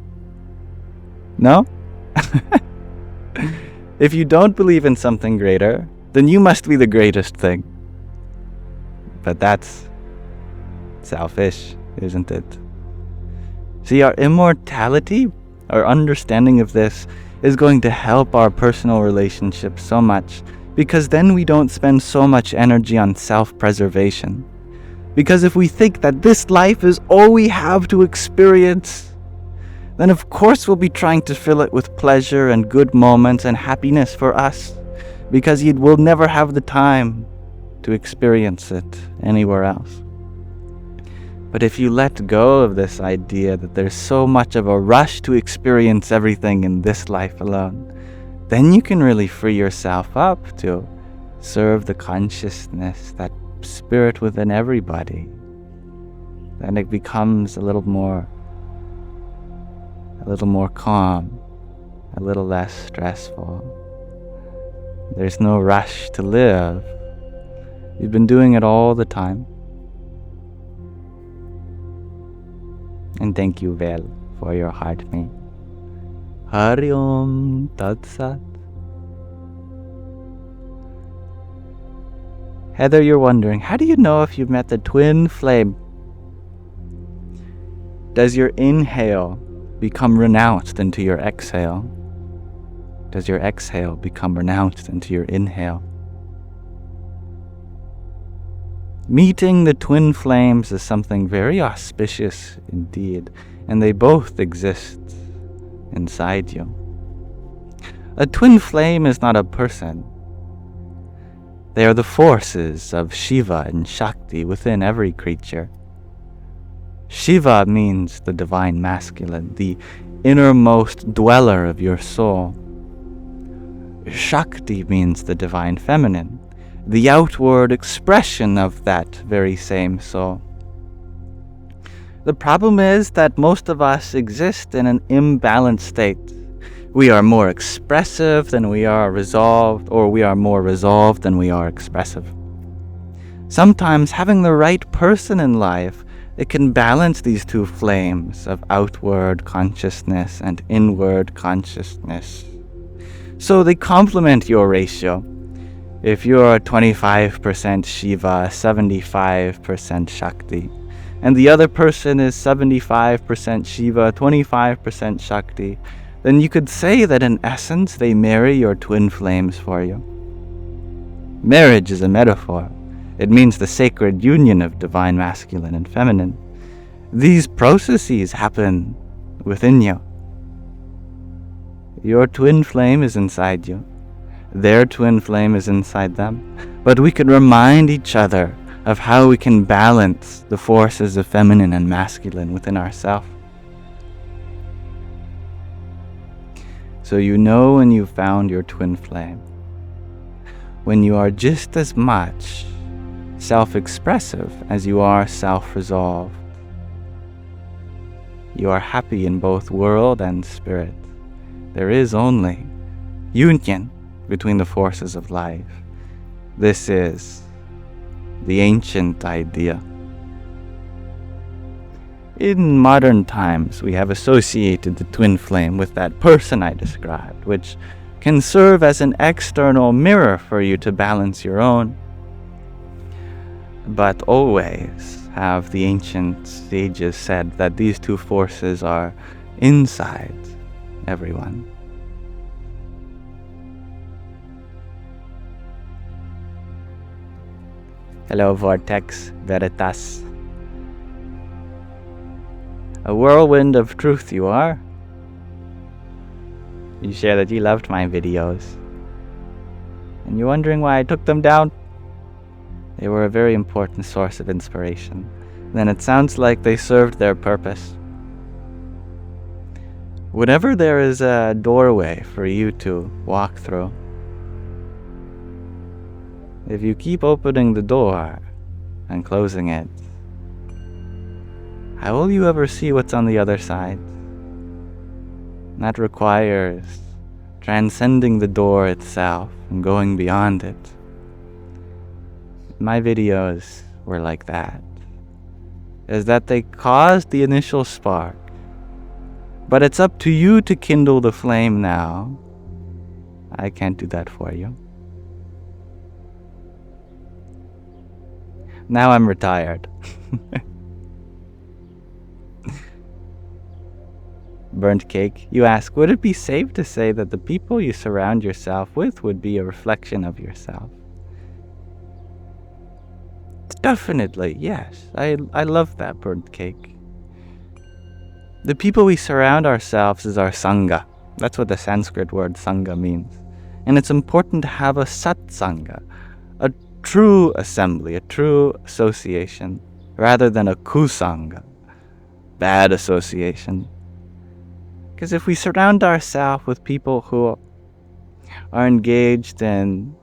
No? If you don't believe in something greater, then you must be the greatest thing. But that's selfish, isn't it? See, our immortality, our understanding of this, is going to help our personal relationships so much, because then we don't spend so much energy on self-preservation. Because if we think that this life is all we have to experience, then of course we'll be trying to fill it with pleasure and good moments and happiness for us, because we'll never have the time to experience it anywhere else. But if you let go of this idea that there's so much of a rush to experience everything in this life alone, then you can really free yourself up to serve the consciousness, that spirit within everybody. Then it becomes a little more calm, a little less stressful. There's no rush to live. You've been doing it all the time. And thank you, Vel, for your heart mate. Hari Om Tat Sat. Heather, you're wondering, how do you know if you've met the twin flame? Does your inhale become renounced into your exhale? Does your exhale become renounced into your inhale? Meeting the twin flames is something very auspicious indeed, and they both exist inside you. A twin flame is not a person. They are the forces of Shiva and Shakti within every creature. Shiva means the divine masculine, the innermost dweller of your soul. Shakti means the divine feminine, the outward expression of that very same soul. The problem is that most of us exist in an imbalanced state. We are more expressive than we are resolved, or we are more resolved than we are expressive. Sometimes having the right person in life, it can balance these two flames of outward consciousness and inward consciousness. So they complement your ratio. If you're 25% Shiva, 75% Shakti, and the other person is 75% Shiva, 25% Shakti, then you could say that in essence they marry your twin flames for you. Marriage is a metaphor. It means the sacred union of divine masculine and feminine. These processes happen within you. Your twin flame is inside you. Their twin flame is inside them. But we can remind each other of how we can balance the forces of feminine and masculine within ourselves. So you know when you've found your twin flame, when you are just as much self-expressive as you are self-resolved. You are happy in both world and spirit. There is only union between the forces of life. This is the ancient idea. In modern times, we have associated the twin flame with that person I described, which can serve as an external mirror for you to balance your own. But always have the ancient sages said that these two forces are inside everyone. Hello, Vortex Veritas. A whirlwind of truth you are. You share that you loved my videos. And you're wondering why I took them down? They were a very important source of inspiration. Then it sounds like they served their purpose. Whenever there is a doorway for you to walk through, if you keep opening the door and closing it, how will you ever see what's on the other side? That requires transcending the door itself and going beyond it. My videos were like that, is that they caused the initial spark, but it's up to you to kindle the flame now. I can't do that for you. Now I'm retired. Burnt Cake, you ask, would it be safe to say that the people you surround yourself with would be a reflection of yourself? Definitely, yes. I love that, Burnt Cake. The people we surround ourselves is our Sangha. That's what the Sanskrit word Sangha means. And it's important to have a Sat Sangha, a true assembly, a true association, rather than a Kusangha, bad association. Because if we surround ourselves with people who are engaged in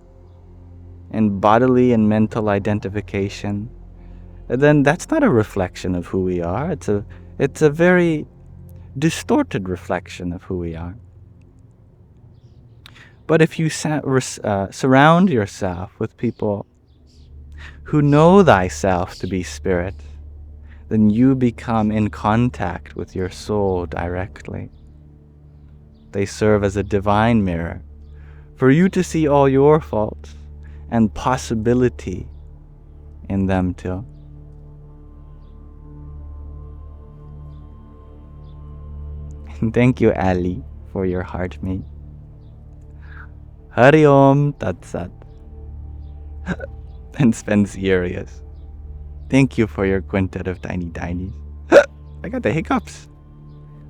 bodily and mental identification, then that's not a reflection of who we are. It's a very distorted reflection of who we are. But if you surround yourself with people who know thyself to be spirit, then you become in contact with your soul directly. They serve as a divine mirror for you to see all your faults and possibility in them too. Thank you, Ali, for your heart mate. Hari Om Tat Sat. And Spen's ears. Thank you for your quintet of tiny tinies. I got the hiccups.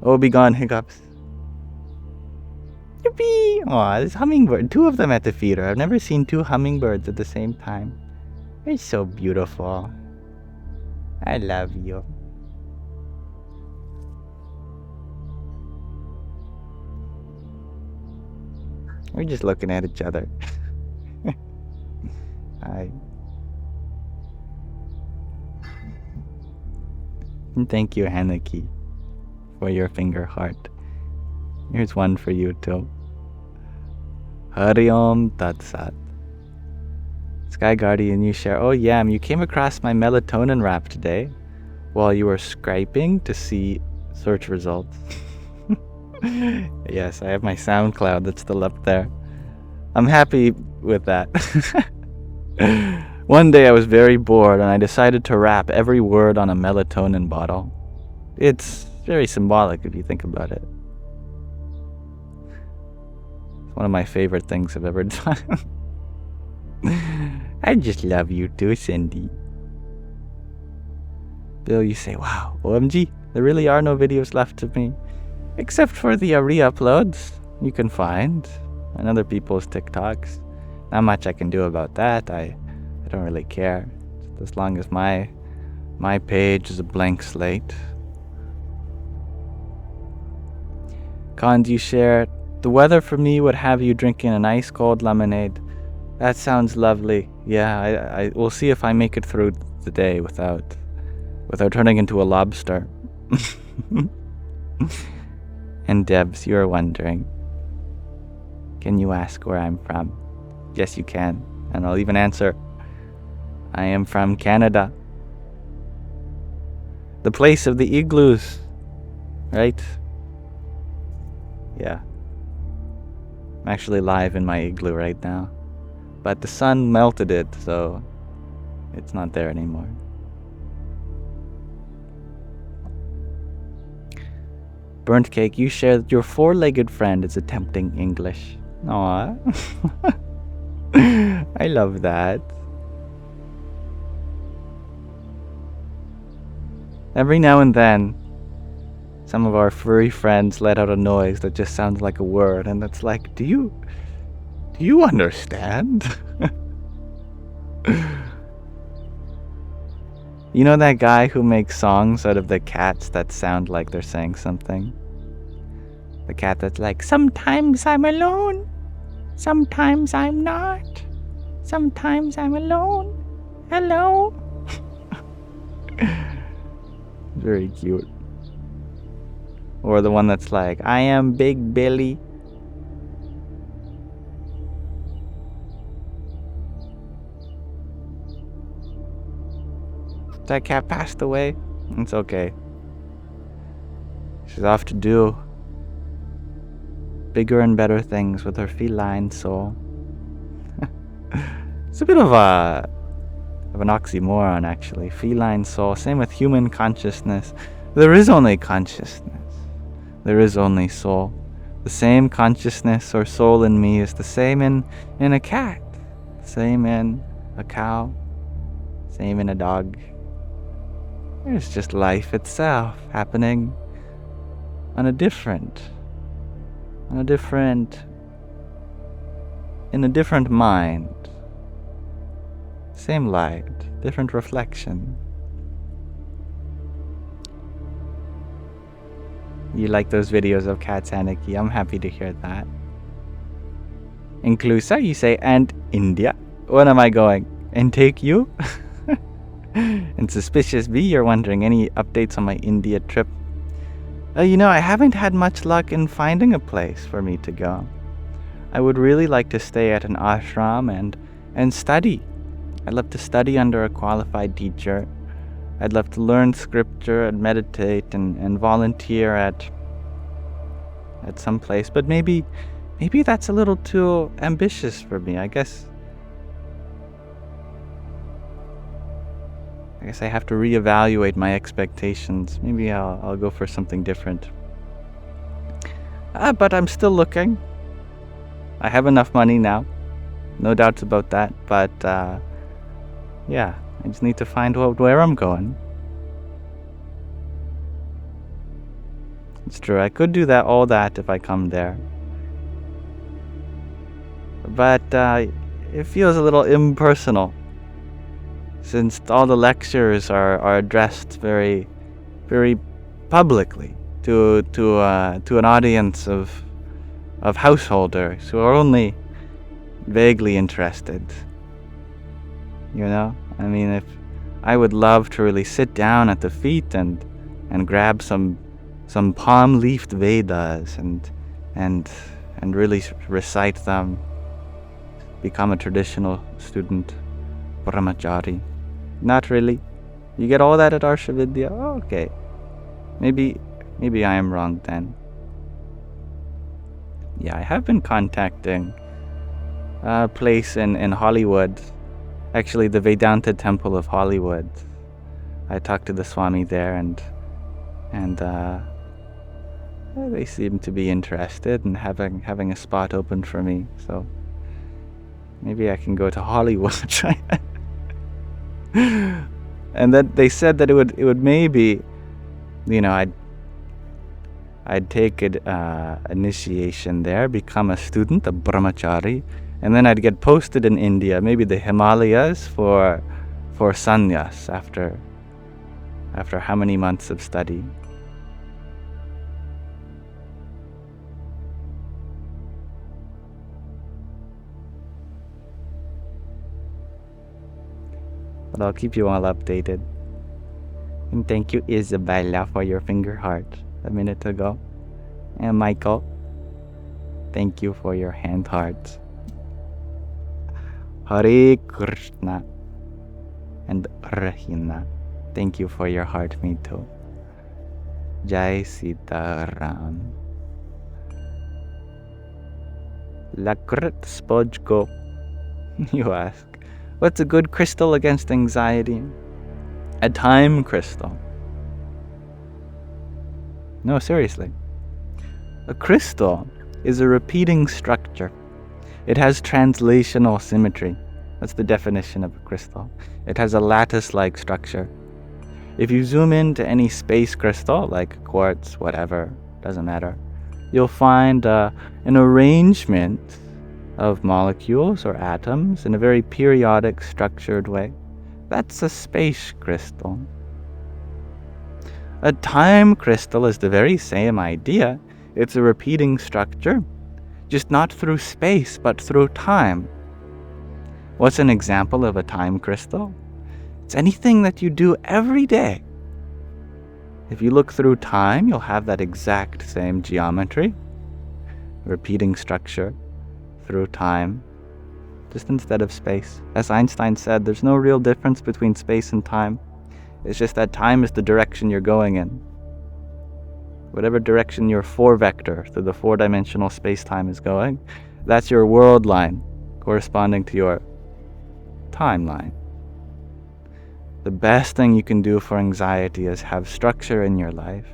Oh, be gone, hiccups. Yippee! Aw, this hummingbird. 2 of them at the feeder. I've never seen 2 hummingbirds at the same time. They're so beautiful. I love you. We're just looking at each other. Hi. And thank you, Hanaki, for your finger heart. Here's one for you too. Hari Om Tat Sat. Sky Guardian, you share, oh Yam, you came across my melatonin rap today while you were scraping to see search results. Yes, I have my SoundCloud that's still up there. I'm happy with that. One day I was very bored and I decided to rap every word on a melatonin bottle. It's very symbolic if you think about it. It's one of my favorite things I've ever done. I just love you too, Cindy. Bill, you say, wow, OMG, there really are no videos left of me. Except for the re-uploads you can find and other people's TikToks. Not much I can do about that. I don't really care. Just as long as my page is a blank slate. Khan, you share, the weather for me would have you drinking an ice cold lemonade. That sounds lovely. Yeah, I will see if I make it through the day without turning into a lobster. And Debs, you're wondering, can you ask where I'm from? Yes, you can. And I'll even answer, I am from Canada. The place of the igloos, right? Yeah. I'm actually live in my igloo right now. But the sun melted it, so it's not there anymore. Burnt Cake, you share that your four-legged friend is attempting English. Aww. I love that. Every now and then, some of our furry friends let out a noise that just sounds like a word, and it's like, do you understand? You know that guy who makes songs out of the cats that sound like they're saying something? The cat that's like, sometimes I'm alone, sometimes I'm not, sometimes I'm alone, hello. Very cute. Or the one that's like, I am Big Billy. That cat passed away. It's okay. She's off to do bigger and better things with her feline soul. It's a bit of an oxymoron, actually. Feline soul. Same with human consciousness. There is only consciousness. There is only soul. The same consciousness or soul in me is the same in a cat. Same in a cow. Same in a dog. It's just life itself happening in a different mind. Same light, different reflection. You like those videos of cats, Aniki? I'm happy to hear that. Inclusa, you say, and India? When am I going? And take you? And Suspicious B, you're wondering, any updates on my India trip? I haven't had much luck in finding a place for me to go. I would really like to stay at an ashram and study. I'd love to study under a qualified teacher. I'd love to learn scripture and meditate and volunteer at some place. But maybe that's a little too ambitious for me. I guess I have to reevaluate my expectations. Maybe I'll go for something different. But I'm still looking. I have enough money now. No doubts about that. But yeah, I just need to find where I'm going. It's true, I could do all that if I come there. But it feels a little impersonal, since all the lectures are addressed very, very publicly to an audience of householders who are only vaguely interested. You know? I mean, if I would love to really sit down at the feet and grab some palm-leafed Vedas and really recite them, become a traditional student, brahmachari. Not really. You get all that at Arshavidya? Oh, okay. Maybe I am wrong then. Yeah, I have been contacting a place in Hollywood. Actually, the Vedanta Temple of Hollywood. I talked to the Swami there and they seem to be interested in having a spot open for me. So maybe I can go to Hollywood. And that they said that it would maybe, you know, I'd take initiation there, become a student, a brahmachari, and then I'd get posted in India, maybe the Himalayas, for sannyas after how many months of study. But I'll keep you all updated. And thank you, Isabella, for your finger heart a minute ago. And Michael, thank you for your hand hearts. Hare Krishna and Rahina, thank you for your heart, me too. Jai Sita Ram. Lakrit Spojko, you ask. What's a good crystal against anxiety? A time crystal. No, seriously. A crystal is a repeating structure. It has translational symmetry. That's the definition of a crystal. It has a lattice-like structure. If you zoom into any space crystal, like quartz, whatever, doesn't matter, you'll find an arrangement of molecules or atoms in a very periodic, structured way. That's a space crystal. A time crystal is the very same idea. It's a repeating structure, just not through space, but through time. What's an example of a time crystal? It's anything that you do every day. If you look through time, you'll have that exact same geometry, repeating structure through time, just instead of space. As Einstein said, there's no real difference between space and time. It's just that time is the direction you're going in. Whatever direction your 4-vector through the 4-dimensional space-time is going, that's your world line, corresponding to your timeline. The best thing you can do for anxiety is have structure in your life.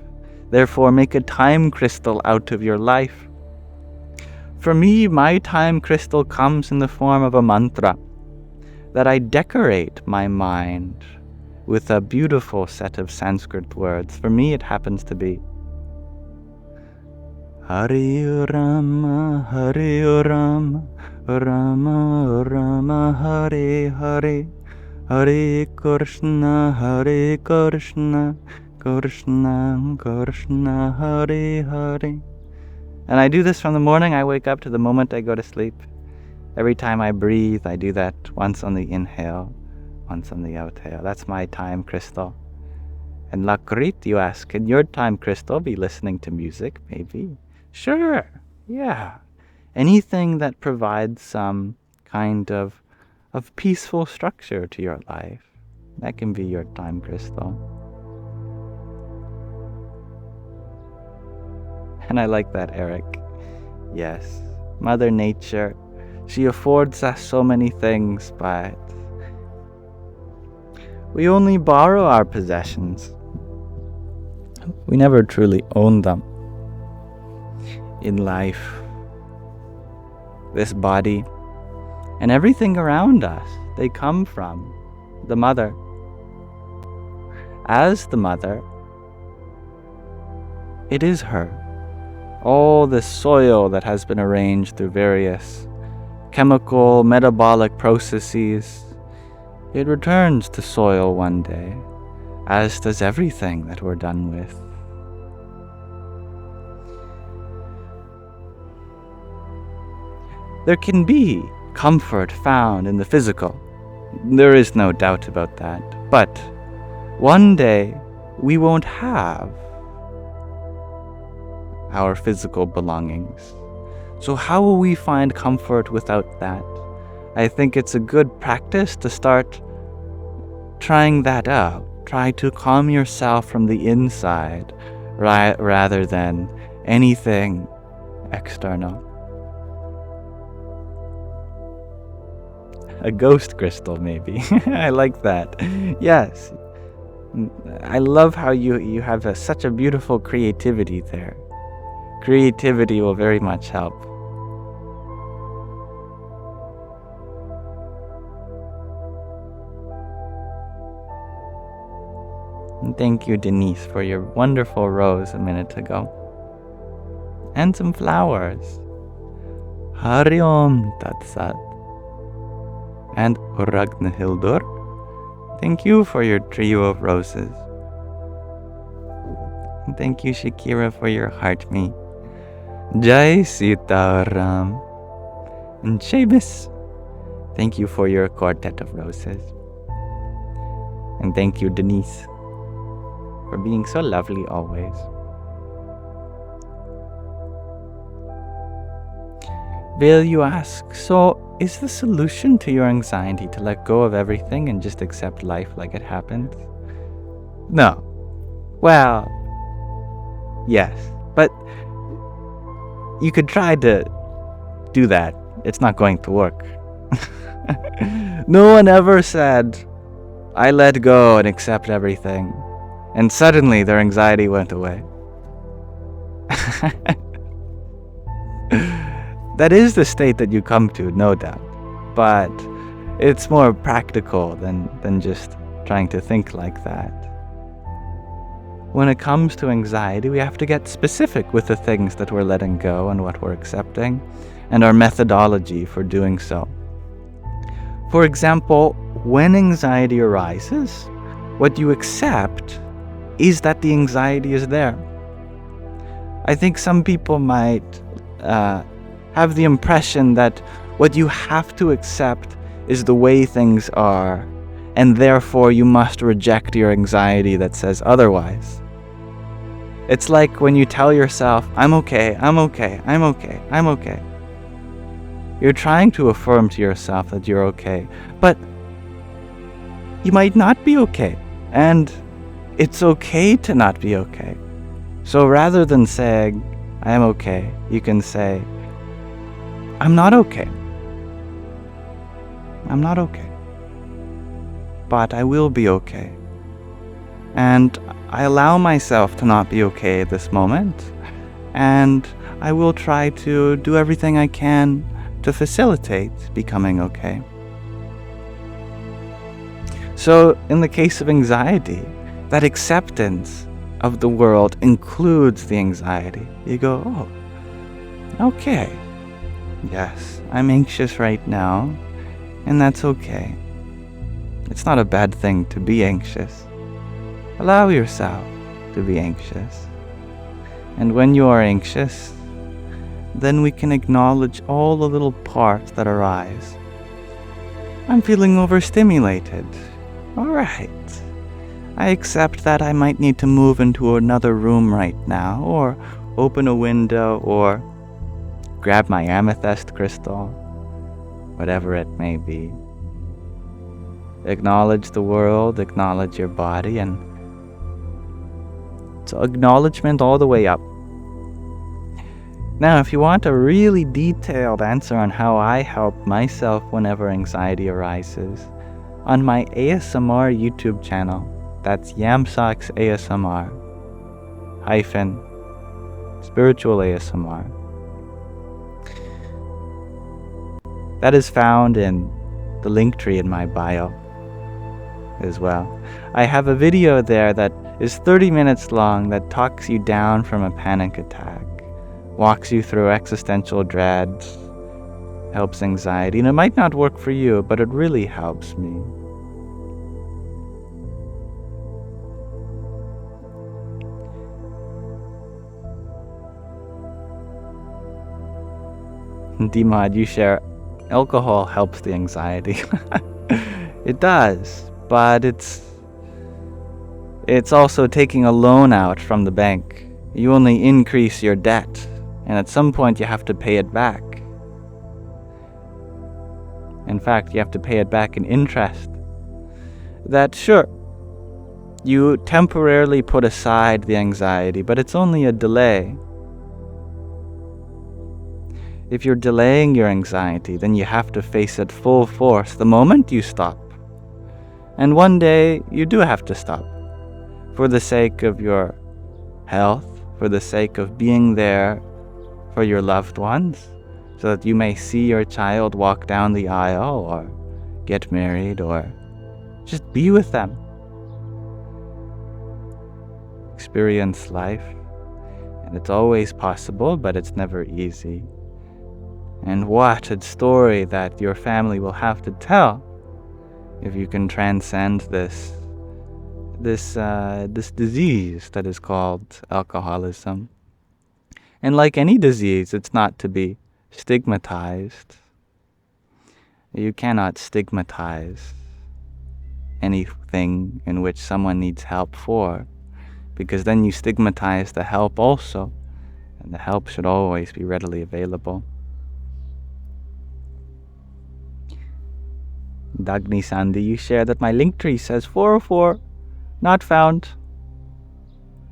Therefore, make a time crystal out of your life. For me, my time crystal comes in the form of a mantra that I decorate my mind with a beautiful set of Sanskrit words. For me, it happens to be Hari Rama, Hari Rama, Rama Rama, Hare Hare, Hare Krishna, Hare Krishna, Krishna Krishna, Hare Hare. And I do this from the morning I wake up to the moment I go to sleep. Every time I breathe, I do that once on the inhale, once on the outhale. That's my time crystal. And Lakrit, you ask, can your time crystal be listening to music? Maybe. Sure. Yeah. Anything that provides some kind of peaceful structure to your life, that can be your time crystal. And I like that, Eric. Yes, Mother Nature, she affords us so many things, but we only borrow our possessions. We never truly own them. In life, this body, and everything around us, they come from the Mother. As the Mother, it is her. All this soil that has been arranged through various chemical, metabolic processes, it returns to soil one day, as does everything that we're done with. there can be comfort found in the physical. There is no doubt about that. But one day, we won't have our physical belongings. So how will we find comfort without that? I think it's a good practice to start trying that out. Try to calm yourself from the inside rather than anything external. A ghost crystal, maybe. I like that. Yes. I love how you have such a beautiful creativity there. Creativity will very much help. And thank you, Denise, for your wonderful rose a minute ago. And some flowers. Hari Om Tat Sat. And Ragnhildur, thank you for your trio of roses. And thank you, Shakira, for your heart me. Jai Sitaram. And Seamus, thank you for your quartet of roses. And thank you, Denise, for being so lovely always. Will, you ask, so is the solution to your anxiety to let go of everything and just accept life like it happens? No. Well, yes, but you could try to do that. It's not going to work. No one ever said, I let go and accept everything, and suddenly their anxiety went away. That is the state that you come to, no doubt. But it's more practical than just trying to think like that. When it comes to anxiety, we have to get specific with the things that we're letting go and what we're accepting, and our methodology for doing so. For example, when anxiety arises, what you accept is that the anxiety is there. I think some people might have the impression that what you have to accept is the way things are, and therefore you must reject your anxiety that says otherwise. It's like when you tell yourself, I'm okay, I'm okay, I'm okay, I'm okay. You're trying to affirm to yourself that you're okay, but you might not be okay, and it's okay to not be okay. So rather than saying, I am okay, you can say, I'm not okay. I'm not okay. But I will be okay. And I allow myself to not be okay at this moment. And I will try to do everything I can to facilitate becoming okay. So in the case of anxiety, that acceptance of the world includes the anxiety. You go, oh, okay. Yes, I'm anxious right now, and that's okay. It's not a bad thing to be anxious. Allow yourself to be anxious. And when you are anxious, then we can acknowledge all the little parts that arise. I'm feeling overstimulated. All right. I accept that I might need to move into another room right now, or open a window, or grab my amethyst crystal, whatever it may be. Acknowledge the world, acknowledge your body, and so acknowledgement all the way up. Now, if you want a really detailed answer on how I help myself whenever anxiety arises, on my ASMR YouTube channel, that's Yamsox ASMR, - Spiritual ASMR. That is found in the Linktree in my bio as well. I have a video there that is 30 minutes long that talks you down from a panic attack, walks you through existential dread, helps anxiety. And it might not work for you, but it really helps me. Dimad, you share, alcohol helps the anxiety. It does, but it's also taking a loan out from the bank. You only increase your debt, and at some point you have to pay it back. In fact, you have to pay it back in interest. That, sure, you temporarily put aside the anxiety, but it's only a delay. If you're delaying your anxiety, then you have to face it full force the moment you stop. And one day, you do have to stop. For the sake of your health, for the sake of being there for your loved ones, so that you may see your child walk down the aisle or get married or just be with them. Experience life. And it's always possible, but it's never easy. And what a story that your family will have to tell if you can transcend this disease that is called alcoholism. And like any disease, it's not to be stigmatized. You cannot stigmatize anything in which someone needs help for, because then you stigmatize the help also, and the help should always be readily available. Dagni Sandi, you share that my Linktree says 404, not found.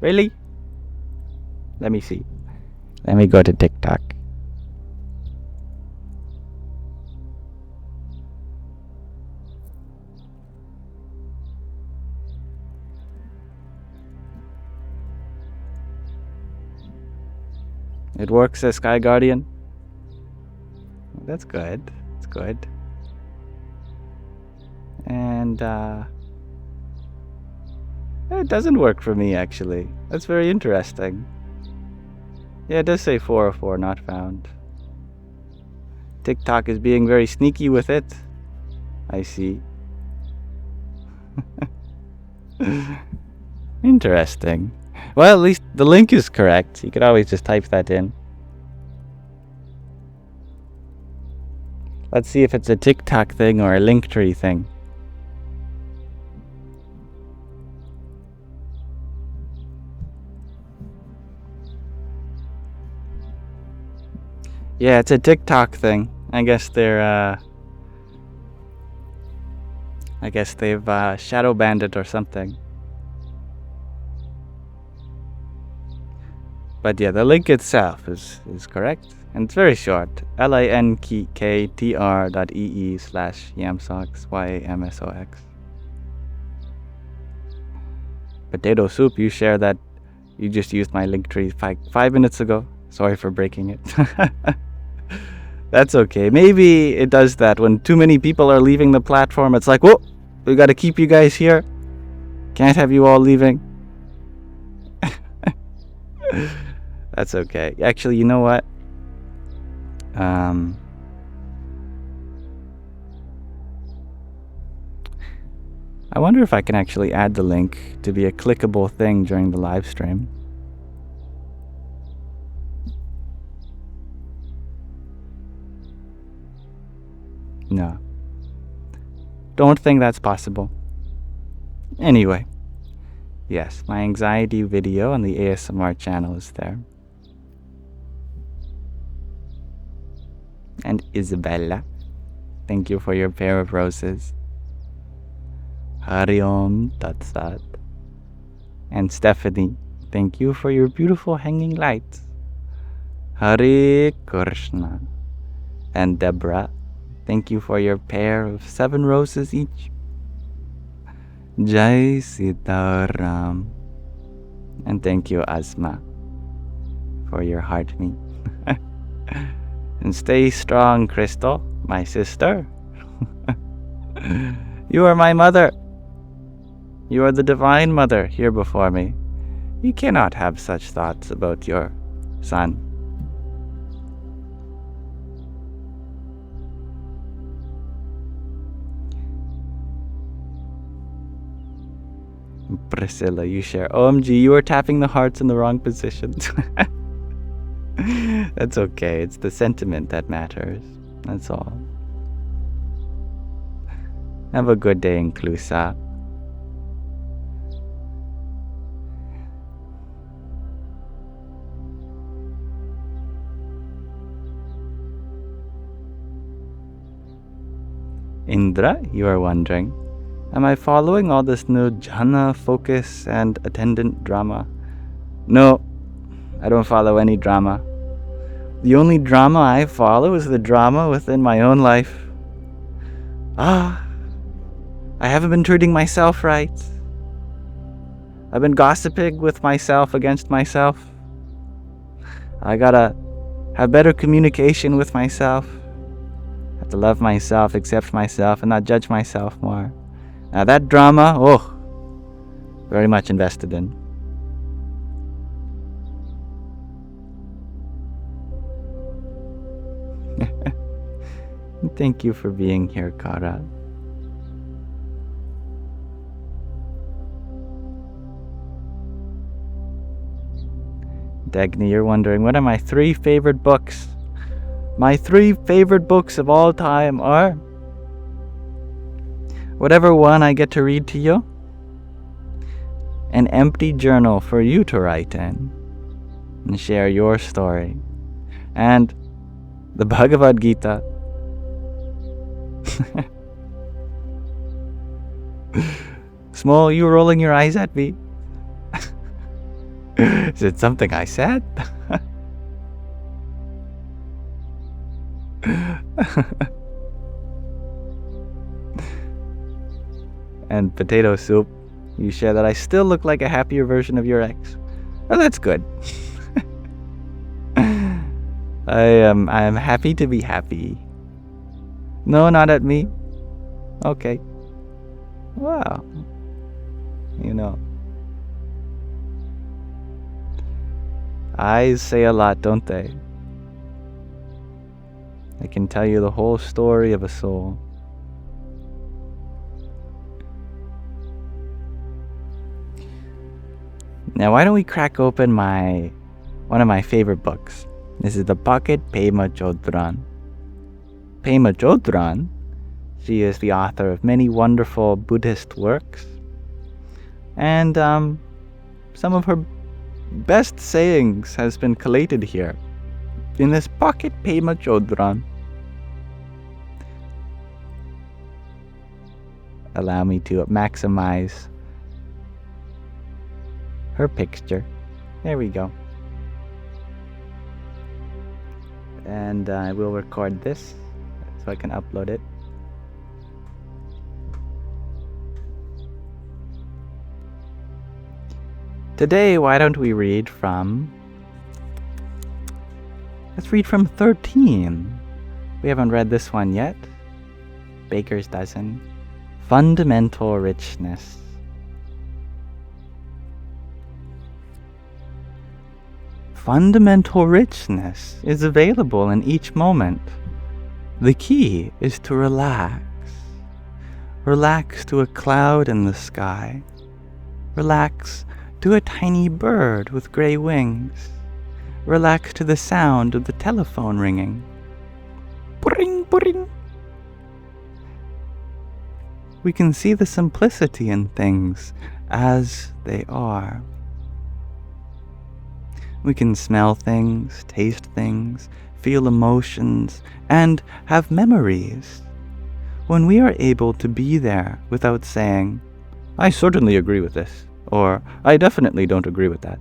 Really? Let me see. Let me go to TikTok. It works as Sky Guardian. That's good. That's good. And it doesn't work for me, actually. That's very interesting. Yeah, it does say 404 not found. TikTok is being very sneaky with it. I see. Interesting. Well, at least the link is correct. You could always just type that in. Let's see if it's a TikTok thing or a Linktree thing. Yeah, it's a TikTok thing. I guess they've shadow banned it or something. But yeah, the link itself is correct. And it's very short. linktr.ee/Yamsox, YAMSOX. Potato Soup, you share that you just used my Linktree 5 minutes ago. Sorry for breaking it. That's okay. Maybe it does that when too many people are leaving the platform. It's like, whoa, we got to keep you guys here. Can't have you all leaving. That's okay. Actually, you know what? I wonder if I can actually add the link to be a clickable thing during the live stream. No. Don't think that's possible. Anyway. Yes, my anxiety video on the ASMR channel is there. And Isabella, thank you for your pair of roses. Hari Om Tat Sat. And Stephanie, thank you for your beautiful hanging lights. Hare Krishna. And Deborah, thank you for your pair of 7 roses each. Jai Sitaram. And thank you, Asma, for your heart me. And stay strong, Crystal, my sister. You are my mother. You are the Divine Mother here before me. You cannot have such thoughts about your son. Priscilla, you share. OMG, you are tapping the hearts in the wrong positions. That's okay. It's the sentiment that matters. That's all. Have a good day, Inclusa. Indra, you are wondering, am I following all this new jhana, focus, and attendant drama? No, I don't follow any drama. The only drama I follow is the drama within my own life. I haven't been treating myself right. I've been gossiping with myself against myself. I gotta have better communication with myself. I have to love myself, accept myself, and not judge myself more. Now that drama, very much invested in. Thank you for being here, Kara. Dagny, you're wondering, what are my 3 favorite books? My 3 favorite books of all time are whatever one I get to read to you, an empty journal for you to write in and share your story, and the Bhagavad Gita. Small, you rolling your eyes at me? Is it something I said? And potato soup, you share that I still look like a happier version of your ex. Oh, that's good. I am happy to be happy. No, not at me. Okay. Wow. Eyes say a lot, don't they? They can tell you the whole story of a soul. Now, why don't we crack open one of my favorite books? This is the Pocket Bhema Chodron. Bhema Chodron, she is the author of many wonderful Buddhist works, and some of her best sayings has been collated here in this Pocket Bhema Chodron. Allow me to maximize her picture. There we go. And I will record this so I can upload it. Today, why don't we read from... Let's read from 13. We haven't read this one yet. Baker's Dozen. Fundamental Richness. Fundamental richness is available in each moment. The key is to relax. Relax to a cloud in the sky. Relax to a tiny bird with gray wings. Relax to the sound of the telephone ringing. Purring, purring. We can see the simplicity in things as they are. We can smell things, taste things, feel emotions, and have memories. When we are able to be there without saying, I certainly agree with this, or I definitely don't agree with that,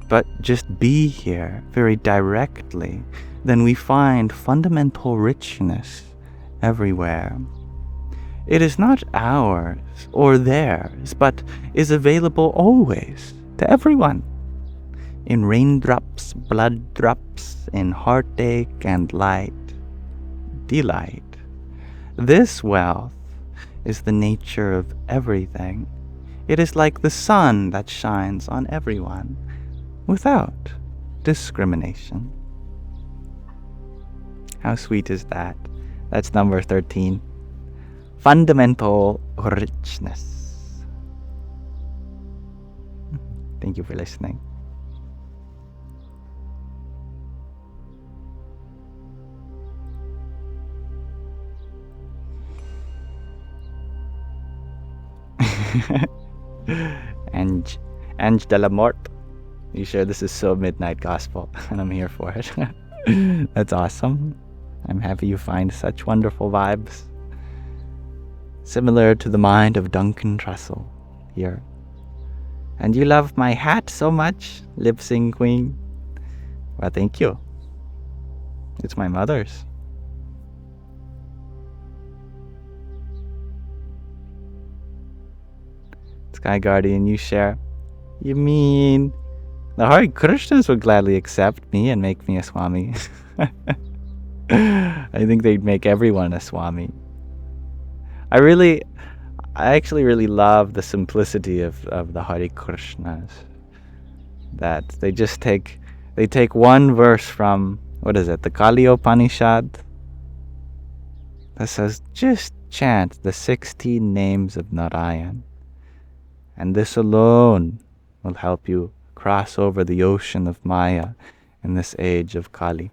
but just be here very directly, then we find fundamental richness everywhere. It is not ours or theirs, but is available always to everyone. In raindrops, blood drops, in heartache and light, delight. This wealth is the nature of everything. It is like the sun that shines on everyone, without discrimination. How sweet is that? That's number 13. Fundamental richness. Thank you for listening. And Ange de la Mort, you sure this is so midnight gospel? And I'm here for it. That's awesome. I'm happy you find such wonderful vibes. Similar to the mind of Duncan Trussell here. And you love my hat so much, lip sync queen. Well, thank you. It's my mother's. Sky Guardian, you share. You mean the Hare Krishnas would gladly accept me and make me a Swami? I think they'd make everyone a Swami. I actually really love the simplicity of the Hare Krishnas. That they take one verse from, what is it, the Kali Upanishad? That says, just chant the 16 names of Narayan. And this alone will help you cross over the ocean of Maya in this age of Kali.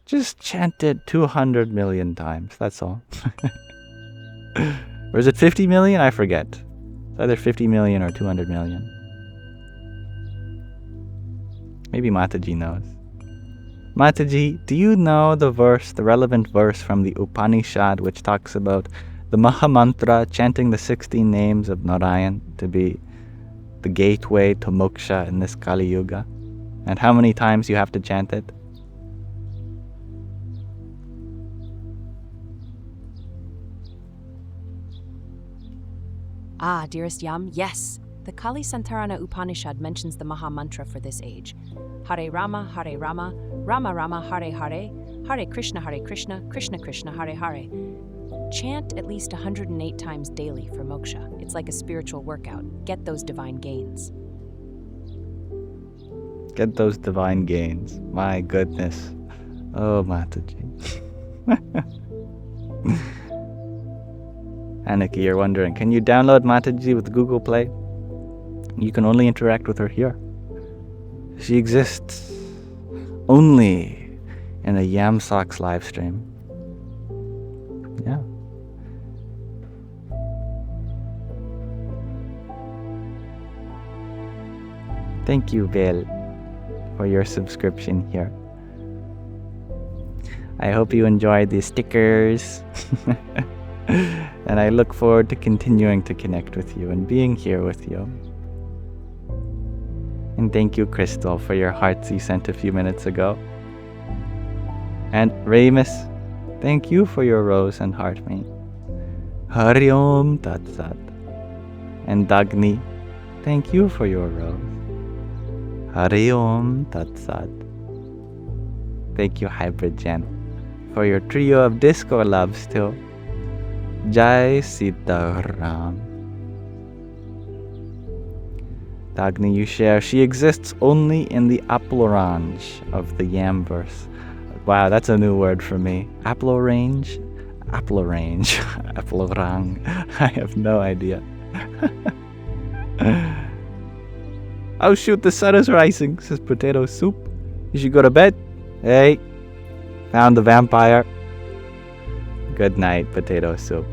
Just chant it 200 million times, that's all. Or is it 50 million? I forget. It's either 50 million or 200 million. Maybe Mataji knows. Mataji, do you know the relevant verse from the Upanishad which talks about the Mahamantra, chanting the 16 names of Narayan to be the gateway to moksha in this Kali Yuga? And how many times you have to chant it? Ah, dearest Yam, yes. The Kali Santarana Upanishad mentions the Maha Mantra for this age. Hare Rama, Rama Rama, Hare Hare, Hare Krishna, Krishna Krishna, Hare Hare. Chant at least 108 times daily for moksha. It's like a spiritual workout. Get those divine gains. Get those divine gains. My goodness. Oh, Mataji. Aniki, you're wondering, can you download Mataji with Google Play? You can only interact with her here. She exists only in a Yamsox live stream. Yeah. Thank you, Vel, for your subscription here. I hope you enjoyed the stickers. And I look forward to continuing to connect with you and being here with you. And thank you, Crystal, for your hearts you sent a few minutes ago. And Ramus, thank you for your rose and heart mate. Hari Om Tat Sat. And Dagni, thank you for your rose. Hari Om Tat Sat. Thank you, Hybrid Jen, for your trio of disco loves too. Jai Sitaram. Dagni, you share, she exists only in the Aplorange of the Yamverse. Wow, that's a new word for me. Aplorange? Aplorange. Aplorang. I have no idea. Oh shoot, the sun is rising, says Potato Soup. You should go to bed. Hey, found the vampire. Good night, Potato Soup.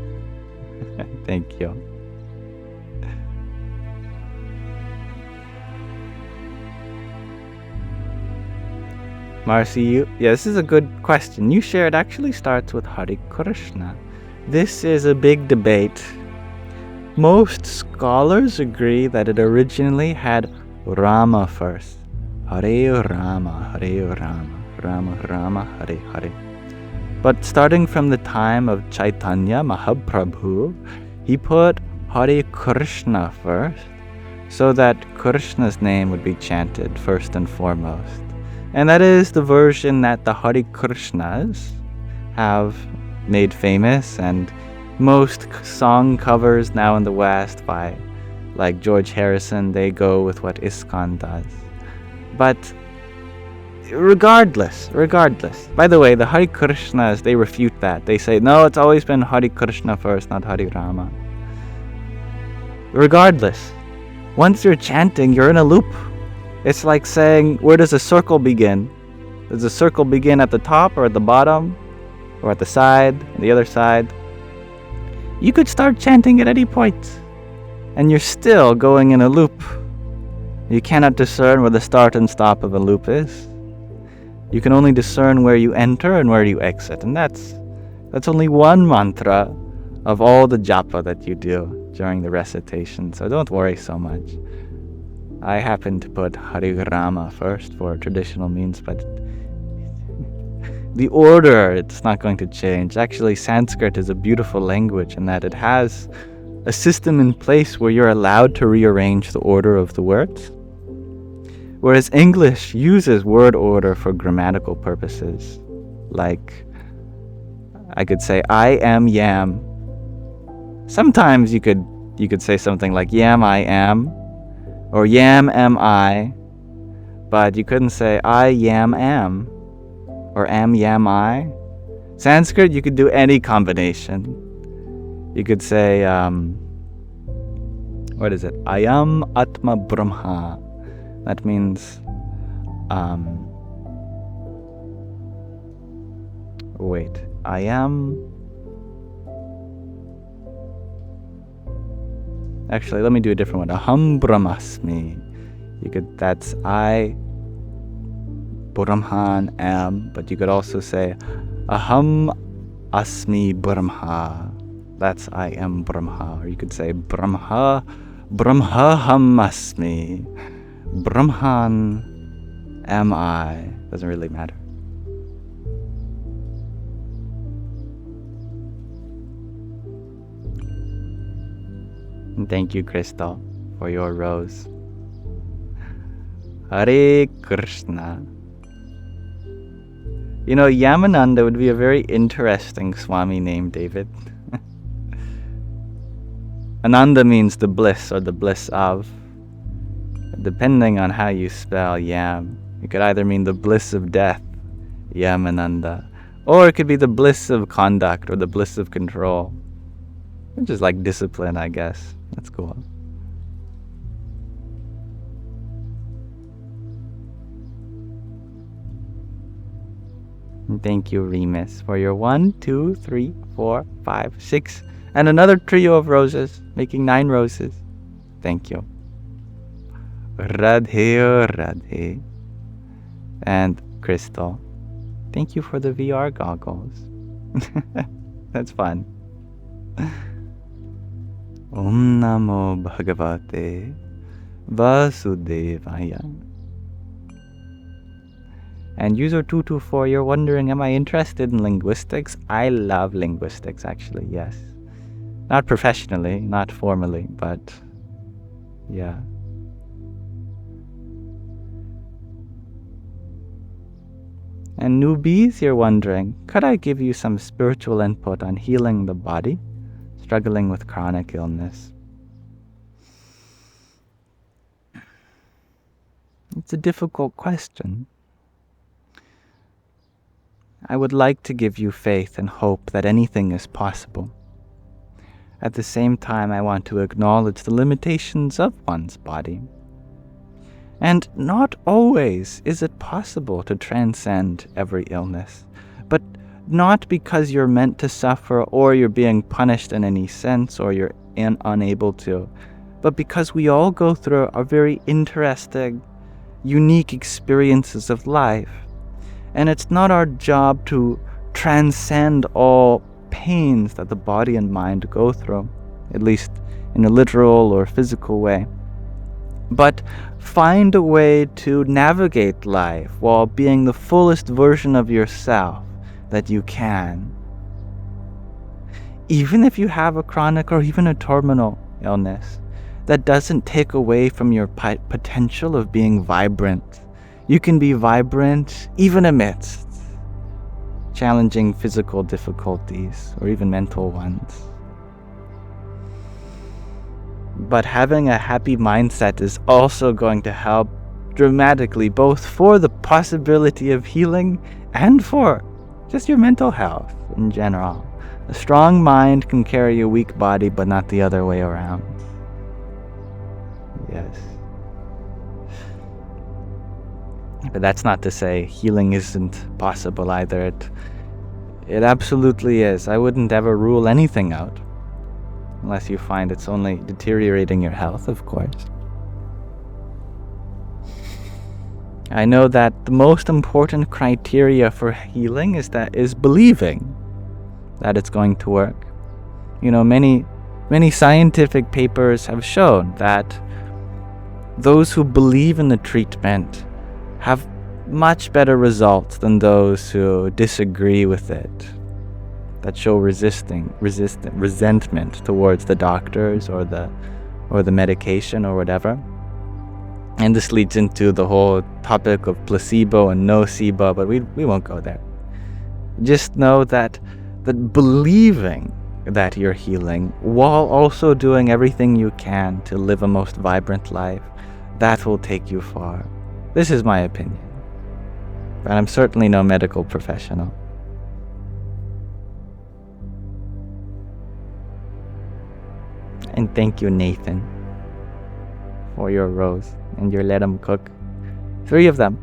Thank you. Marcy, yeah, this is a good question. You share it actually starts with Hare Krishna. This is a big debate. Most scholars agree that it originally had Rama first. Hare Rama, Hare Rama, Rama Rama, Hare Hare. But starting from the time of Chaitanya Mahaprabhu, he put Hare Krishna first, so that Krishna's name would be chanted first and foremost. And that is the version that the Hare Krishnas have made famous, and most song covers now in the West by like George Harrison, they go with what ISKCON does. But regardless, by the way, the Hare Krishnas, they refute that. They say, no, it's always been Hare Krishna first, not Hare Rama. Regardless, once you're chanting, you're in a loop. It's like saying, where does a circle begin? Does the circle begin at the top or at the bottom? Or at the side, the other side? You could start chanting at any point. and you're still going in a loop. You cannot discern where the start and stop of a loop is. You can only discern where you enter and where you exit, and that's only one mantra of all the japa that you do during the recitation, so don't worry so much. I happen to put Hari Rama first for traditional means, but the order, it's not going to change. Actually, Sanskrit is a beautiful language in that it has a system in place where you're allowed to rearrange the order of the words, whereas English uses word order for grammatical purposes. Like, I could say, I am yam. Sometimes you could say something like yam I am, or yam am I, but you couldn't say I yam am, or am yam I. Sanskrit, you could do any combination. You could say, what is it? Ayam Atma Brahma. That means, I am. Actually, let me do a different one. Aham Brahmasmi. That's I, Brahman, am, but you could also say Aham Asmi Brahma. That's I am Brahma. Or you could say Brahma Ham Asmi. Brahman am I. Doesn't really matter. And thank you, Crystal, for your rose. Hare Krishna. You know, Yamananda would be a very interesting Swami name, David. Ananda means the bliss or the bliss of. Depending on how you spell Yam, it could either mean the bliss of death, Yamananda, or it could be the bliss of conduct or the bliss of control, which is like discipline, I guess. That's cool. And thank you, Remus, for your 1, 2, 3, 4, 5, 6, and another trio of roses, making 9 roses. Thank you. Radhe, Radhe. And Crystal, thank you for the VR goggles. That's fun. Om Namo Bhagavate Vasudevaya. And user 224, you're wondering, am I interested in linguistics? I love linguistics, actually, yes. Not professionally, not formally, but yeah. And newbies, you're wondering, could I give you some spiritual input on healing the body, struggling with chronic illness? It's a difficult question. I would like to give you faith and hope that anything is possible. At the same time, I want to acknowledge the limitations of one's body. And not always is it possible to transcend every illness, but not because you're meant to suffer or you're being punished in any sense or you're unable to, but because we all go through our very interesting, unique experiences of life. And it's not our job to transcend all pains that the body and mind go through, at least in a literal or physical way, but find a way to navigate life while being the fullest version of yourself that you can. Even if you have a chronic or even a terminal illness, that doesn't take away from your potential of being vibrant. You can be vibrant even amidst challenging physical difficulties or even mental ones. But having a happy mindset is also going to help dramatically, both for the possibility of healing and for just your mental health in general. A strong mind can carry a weak body, but not the other way around. Yes. But that's not to say healing isn't possible either. It absolutely is. I wouldn't ever rule anything out. unless you find it's only deteriorating your health, of course. I know that the most important criteria for healing is believing that it's going to work. Many scientific papers have shown that those who believe in the treatment have much better results than those who disagree with it, that show resentment towards the doctors or the medication or whatever. And this leads into the whole topic of placebo and nocebo, but we won't go there. Just know that believing that you're healing while also doing everything you can to live a most vibrant life, that will take you far. This is my opinion, but I'm certainly no medical professional. And thank you, Nathan, for your rose and your let 'em cook. 3 of them.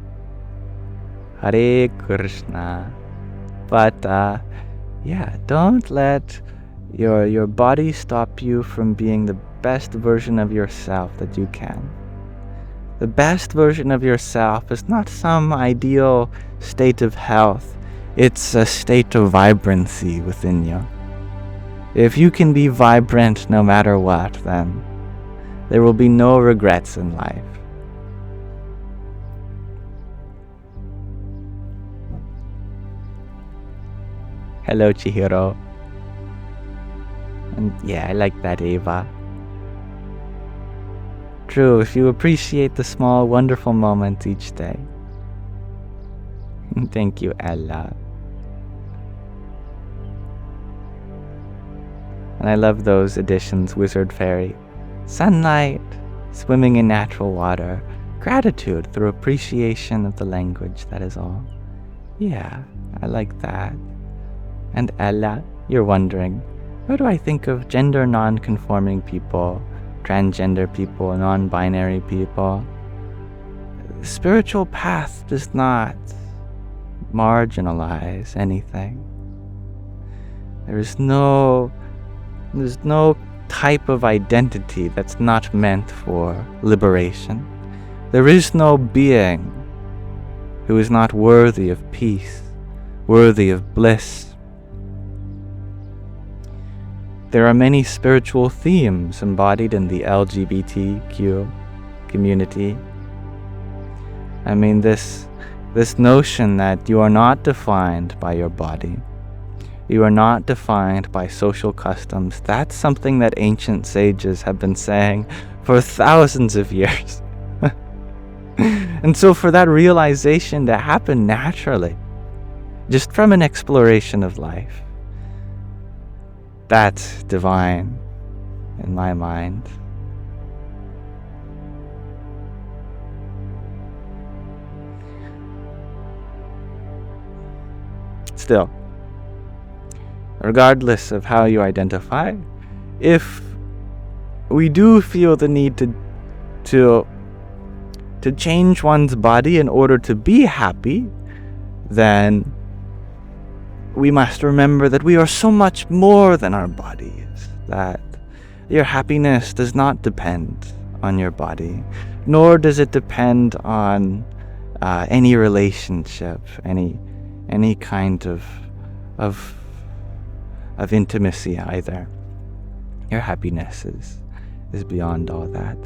Hare Krishna. But don't let your body stop you from being the best version of yourself that you can. The best version of yourself is not some ideal state of health. It's a state of vibrancy within you. If you can be vibrant no matter what, then there will be no regrets in life. Hello, Chihiro. And I like that, Ava. True, if you appreciate the small, wonderful moments each day. Thank you, Ella. And I love those additions, Wizard Fairy. Sunlight, swimming in natural water, gratitude through appreciation of the language, that is all. Yeah, I like that. And Ella, you're wondering, what do I think of gender non-conforming people, transgender people, non-binary people? The spiritual path does not marginalize anything. There's no type of identity that's not meant for liberation. There is no being who is not worthy of peace, worthy of bliss. There are many spiritual themes embodied in the LGBTQ community. I mean, this notion that you are not defined by your body, you are not defined by social customs, that's something that ancient sages have been saying for thousands of years. And so for that realization to happen naturally, just from an exploration of life, that's divine in my mind. Still, regardless of how you identify, if we do feel the need to change one's body in order to be happy, then we must remember that we are so much more than our bodies, that your happiness does not depend on your body, nor does it depend on any relationship, any kind of intimacy either. Your happiness is beyond all that.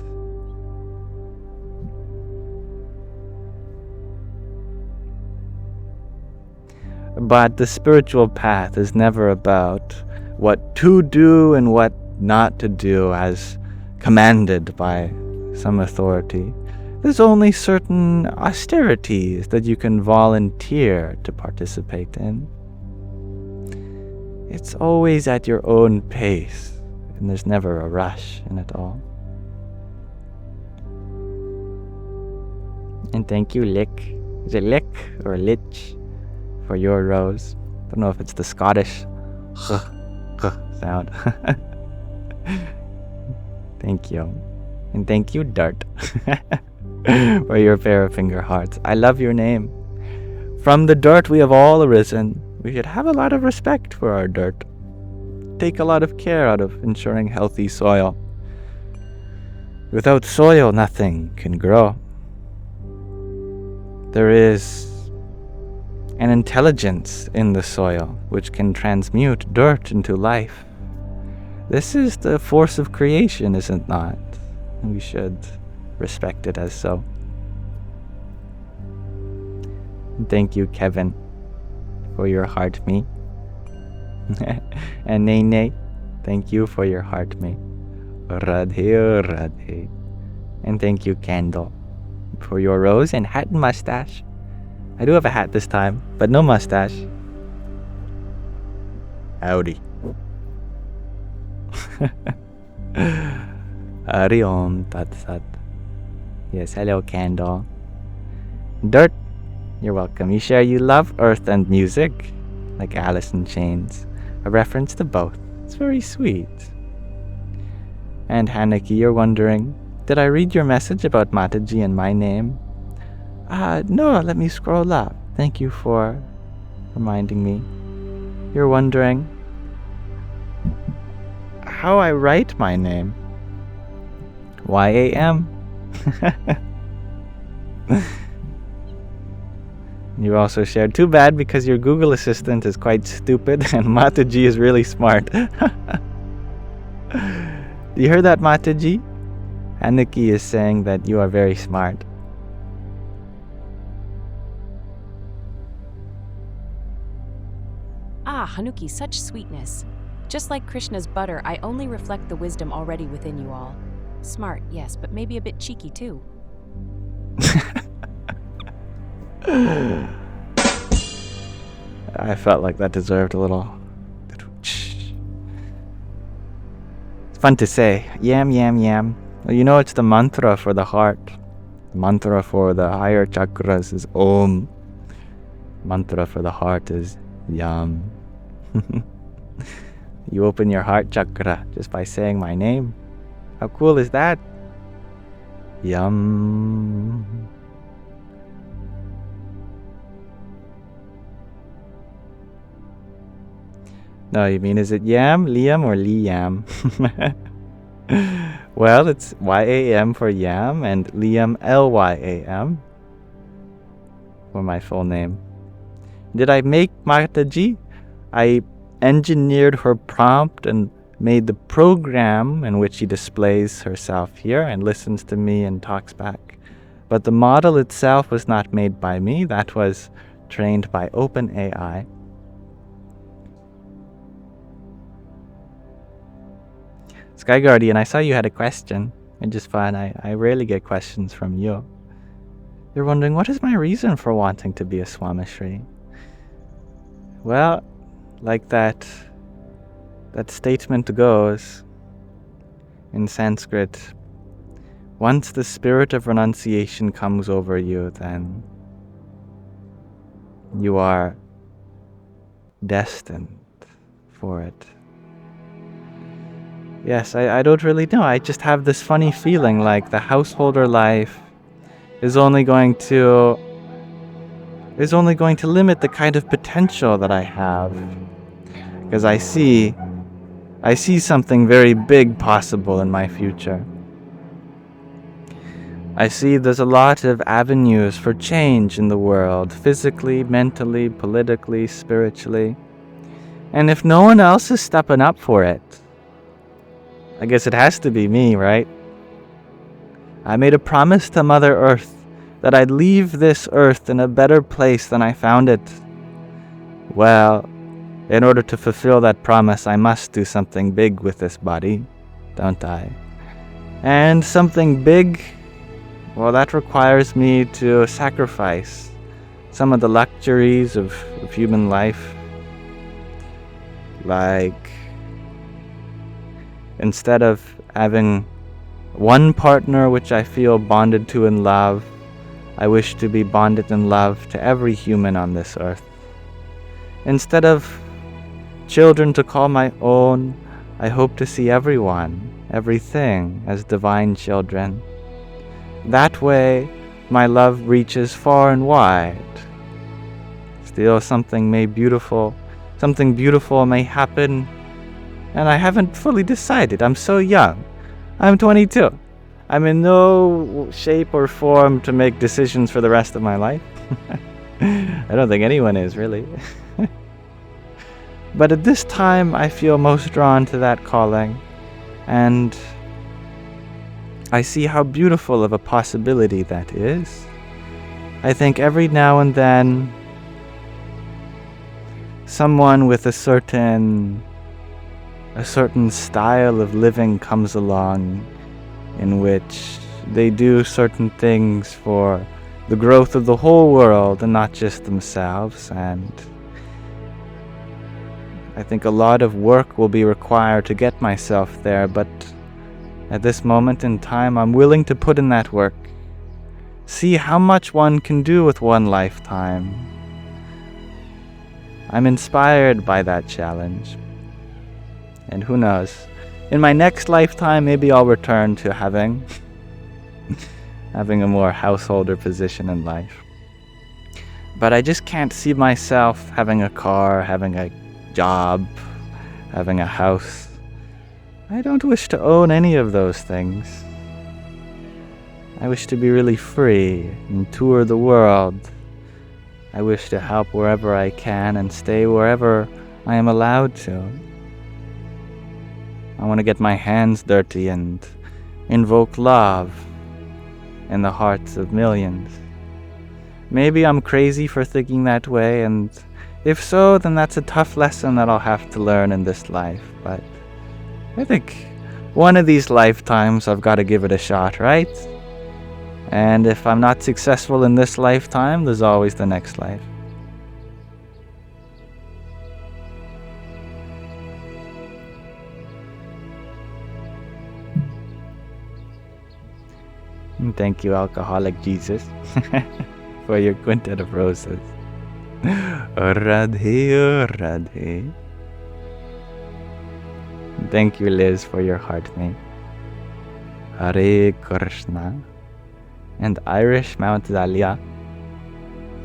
But the spiritual path is never about what to do and what not to do as commanded by some authority. There's only certain austerities that you can volunteer to participate in. It's always at your own pace, and there's never a rush in it all. And thank you, Lick. Is it Lick or Lich? For your rose. Don't know if it's the Scottish sound. Thank you. And thank you, Dart, for your pair of finger hearts. I love your name. From the dirt we have all arisen. We should have a lot of respect for our dirt. take a lot of care out of ensuring healthy soil. Without soil, nothing can grow. There is an intelligence in the soil which can transmute dirt into life. This is the force of creation, is it not? We should respect it as so. Thank you, Kevin, for your heart me. And Nene, thank you for your heart me. Radhe, Radhe. And thank you, Candle, for your rose and hat and mustache. I do have a hat this time, but no mustache. Howdy. Hari Om Tat Sat. Yes, hello, Candle. Dirt, you're welcome. You share you love earth and music, like Alice in Chains. A reference to both. It's very sweet. And Hanaki, you're wondering, did I read your message about Mataji and my name? No, let me scroll up. Thank you for reminding me. You're wondering how I write my name. YAM. You also shared, too bad because your Google Assistant is quite stupid and Mataji is really smart. Do you hear that, Mataji? Hanaki is saying that you are very smart. Ah, Hanuki, such sweetness. Just like Krishna's butter, I only reflect the wisdom already within you all. Smart, yes, but maybe a bit cheeky too. I felt like that deserved a little. It's fun to say. Yam, yam, yam. Well, you know, it's the mantra for the heart. The mantra for the higher chakras is Om. Mantra for the heart is Yam. You open your heart chakra just by saying my name. How cool is that? Yum. No, you mean, is it Yam, Liam, or Liam? Well, it's YAM for Yam and Liam LYAM for my full name. Did I make Mataji? I engineered her prompt and made the program in which she displays herself here and listens to me and talks back. But the model itself was not made by me. That was trained by OpenAI. Sky Guardian, I saw you had a question. It's just fun. I rarely get questions from you. You're wondering, what is my reason for wanting to be a Swamishri? Well, like that statement goes in Sanskrit, once the spirit of renunciation comes over you, then you are destined for it. Yes, I don't really know. I just have this funny feeling like the householder life is only going to limit the kind of potential that I have. Because I see something very big possible in my future. I see there's a lot of avenues for change in the world, physically, mentally, politically, spiritually. And if no one else is stepping up for it, I guess it has to be me, right? I made a promise to Mother Earth that I'd leave this earth in a better place than I found it. Well, in order to fulfill that promise, I must do something big with this body, don't I? And something big, well, that requires me to sacrifice some of the luxuries of human life. Like, instead of having one partner which I feel bonded to in love, I wish to be bonded in love to every human on this earth. Instead of children to call my own, I hope to see everyone, everything as divine children. That way, my love reaches far and wide. Still, something beautiful may happen And I haven't fully decided. I'm so young. I'm 22. I'm in no shape or form to make decisions for the rest of my life. I don't think anyone is, really. But at this time, I feel most drawn to that calling. And I see how beautiful of a possibility that is. I think every now and then, someone with a certain style of living comes along in which they do certain things for the growth of the whole world and not just themselves. And I think a lot of work will be required to get myself there, but at this moment in time, I'm willing to put in that work. See how much one can do with one lifetime. I'm inspired by that challenge. And who knows, in my next lifetime, maybe I'll return to having a more householder position in life. But I just can't see myself having a car, having a job, having a house. I don't wish to own any of those things. I wish to be really free and tour the world. I wish to help wherever I can and stay wherever I am allowed to. I want to get my hands dirty and invoke love in the hearts of millions. Maybe I'm crazy for thinking that way, and if so, then that's a tough lesson that I'll have to learn in this life. But I think one of these lifetimes I've got to give it a shot, right? And if I'm not successful in this lifetime, there's always the next life. And thank you, Alcoholic Jesus, for your quintet of roses. Radhe, Radhe. Thank you, Liz, for your heart mate. Hare Krishna. And Irish Mount Zalia.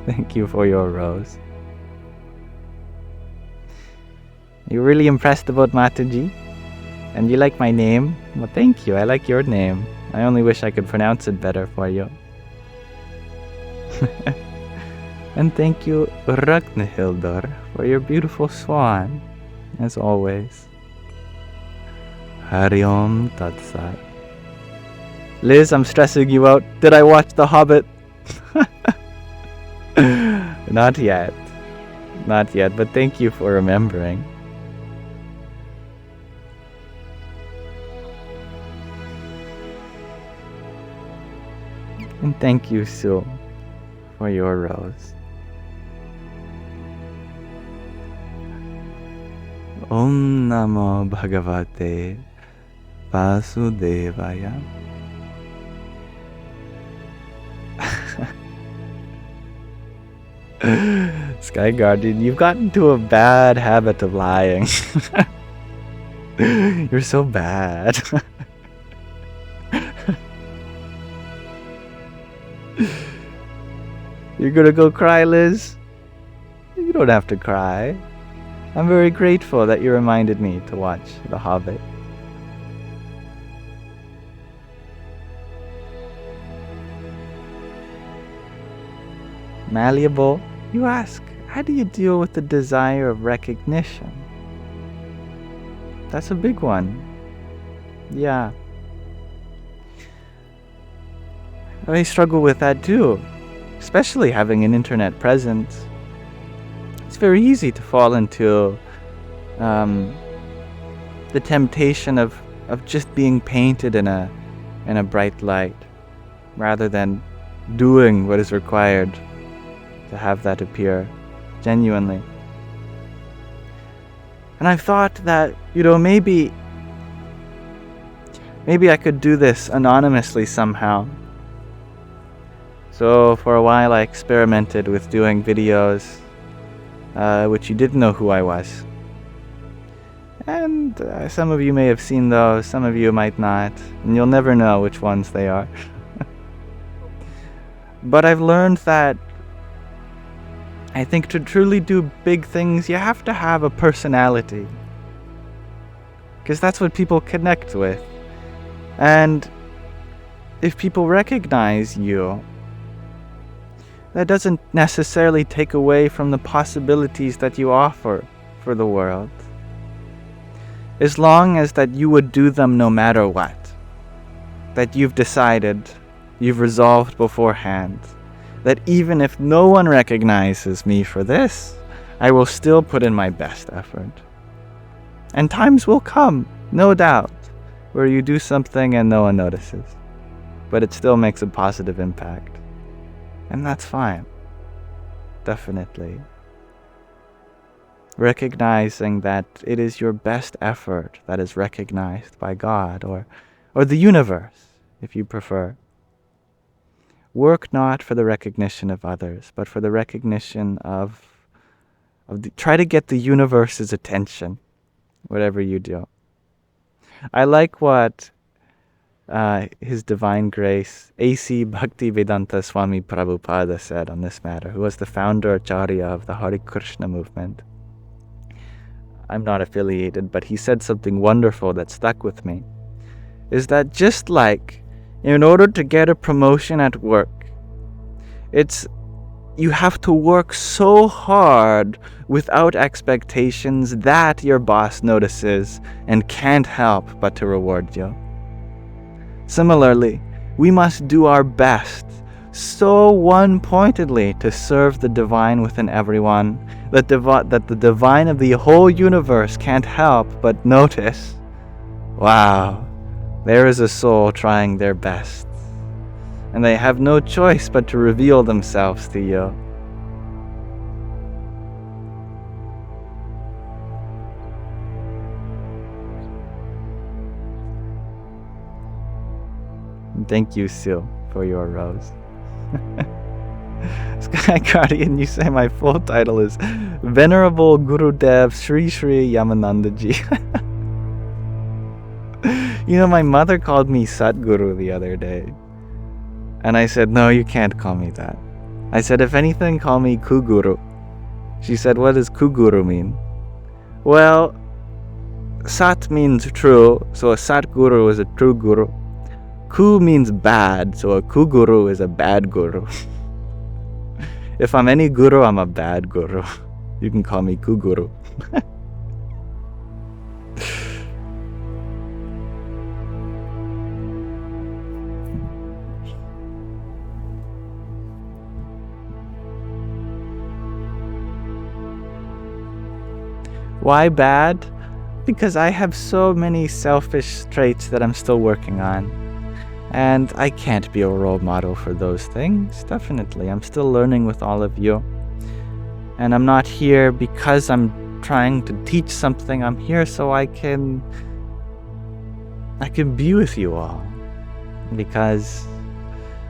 Thank you for your rose. You're really impressed about Mataji? And you like my name? Well, thank you. I like your name. I only wish I could pronounce it better for you. And thank you, Ragnhildur, for your beautiful swan, as always. Hari Om Tat Sat. Liz, I'm stressing you out. Did I watch The Hobbit? Not yet. Not yet, but thank you for remembering. And thank you, Sue, for your rose. Om Namo Bhagavate Vasudevaya. Sky Guardian, you've gotten into a bad habit of lying. You're so bad. You're gonna go cry, Liz? You don't have to cry. I'm very grateful that you reminded me to watch The Hobbit. Malleable, you ask, how do you deal with the desire of recognition? That's a big one. Yeah. I struggle with that too, especially having an internet presence. It's very easy to fall into the temptation of just being painted in a bright light, rather than doing what is required to have that appear genuinely. And I've thought that, maybe I could do this anonymously somehow. So for a while I experimented with doing videos which you didn't know who I was. And some of you may have seen those, some of you might not, and you'll never know which ones they are. But I've learned that I think to truly do big things, you have to have a personality. because that's what people connect with. And if people recognize you, that doesn't necessarily take away from the possibilities that you offer for the world. As long as that you would do them no matter what, that you've decided, you've resolved beforehand, that even if no one recognizes me for this, I will still put in my best effort. And times will come, no doubt, where you do something and no one notices, but it still makes a positive impact. And that's fine. Definitely. Recognizing that it is your best effort that is recognized by God or the universe, if you prefer. Work not for the recognition of others, but for the recognition try to get the universe's attention, whatever you do. I like what His Divine Grace, A.C. Bhaktivedanta Swami Prabhupada said on this matter, who was the founder Acharya of the Hare Krishna movement. I'm not affiliated, but he said something wonderful that stuck with me, is that just like in order to get a promotion at work, you have to work so hard without expectations that your boss notices and can't help but to reward you. Similarly, we must do our best so one-pointedly to serve the divine within everyone that the divine of the whole universe can't help but notice, wow, there is a soul trying their best, and they have no choice but to reveal themselves to you. Thank you, Sil, for your rose. Sky Guardian, you say my full title is Venerable Gurudev Sri Sri Yamanandaji. You know, my mother called me Satguru the other day. And I said, no, you can't call me that. I said, if anything, call me Kuguru. She said, what does Kuguru mean? Well, Sat means true, so a Satguru is a true guru. Ku means bad, so a Kuguru is a bad guru. If I'm any guru, I'm a bad guru. You can call me Kuguru. Why bad? Because I have so many selfish traits that I'm still working on. And I can't be a role model for those things, definitely. I'm still learning with all of you. And I'm not here because I'm trying to teach something. I'm here so I can be with you all. Because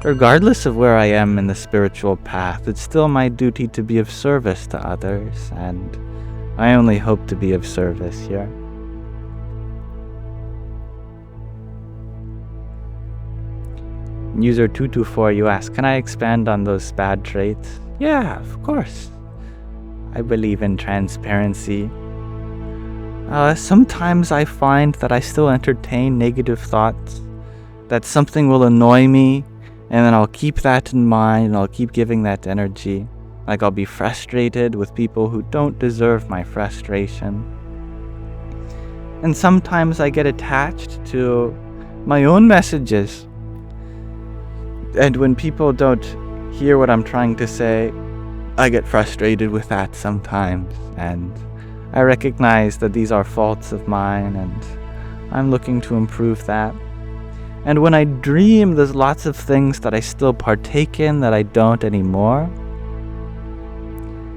regardless of where I am in the spiritual path, it's still my duty to be of service to others. And I only hope to be of service here. User 224, you ask, can I expand on those bad traits? Yeah, of course. I believe in transparency. Sometimes I find that I still entertain negative thoughts, that something will annoy me, and then I'll keep that in mind and I'll keep giving that energy. Like I'll be frustrated with people who don't deserve my frustration. And sometimes I get attached to my own messages. And when people don't hear what I'm trying to say, I get frustrated with that sometimes. And I recognize that these are faults of mine and I'm looking to improve that. And when I dream, there's lots of things that I still partake in that I don't anymore.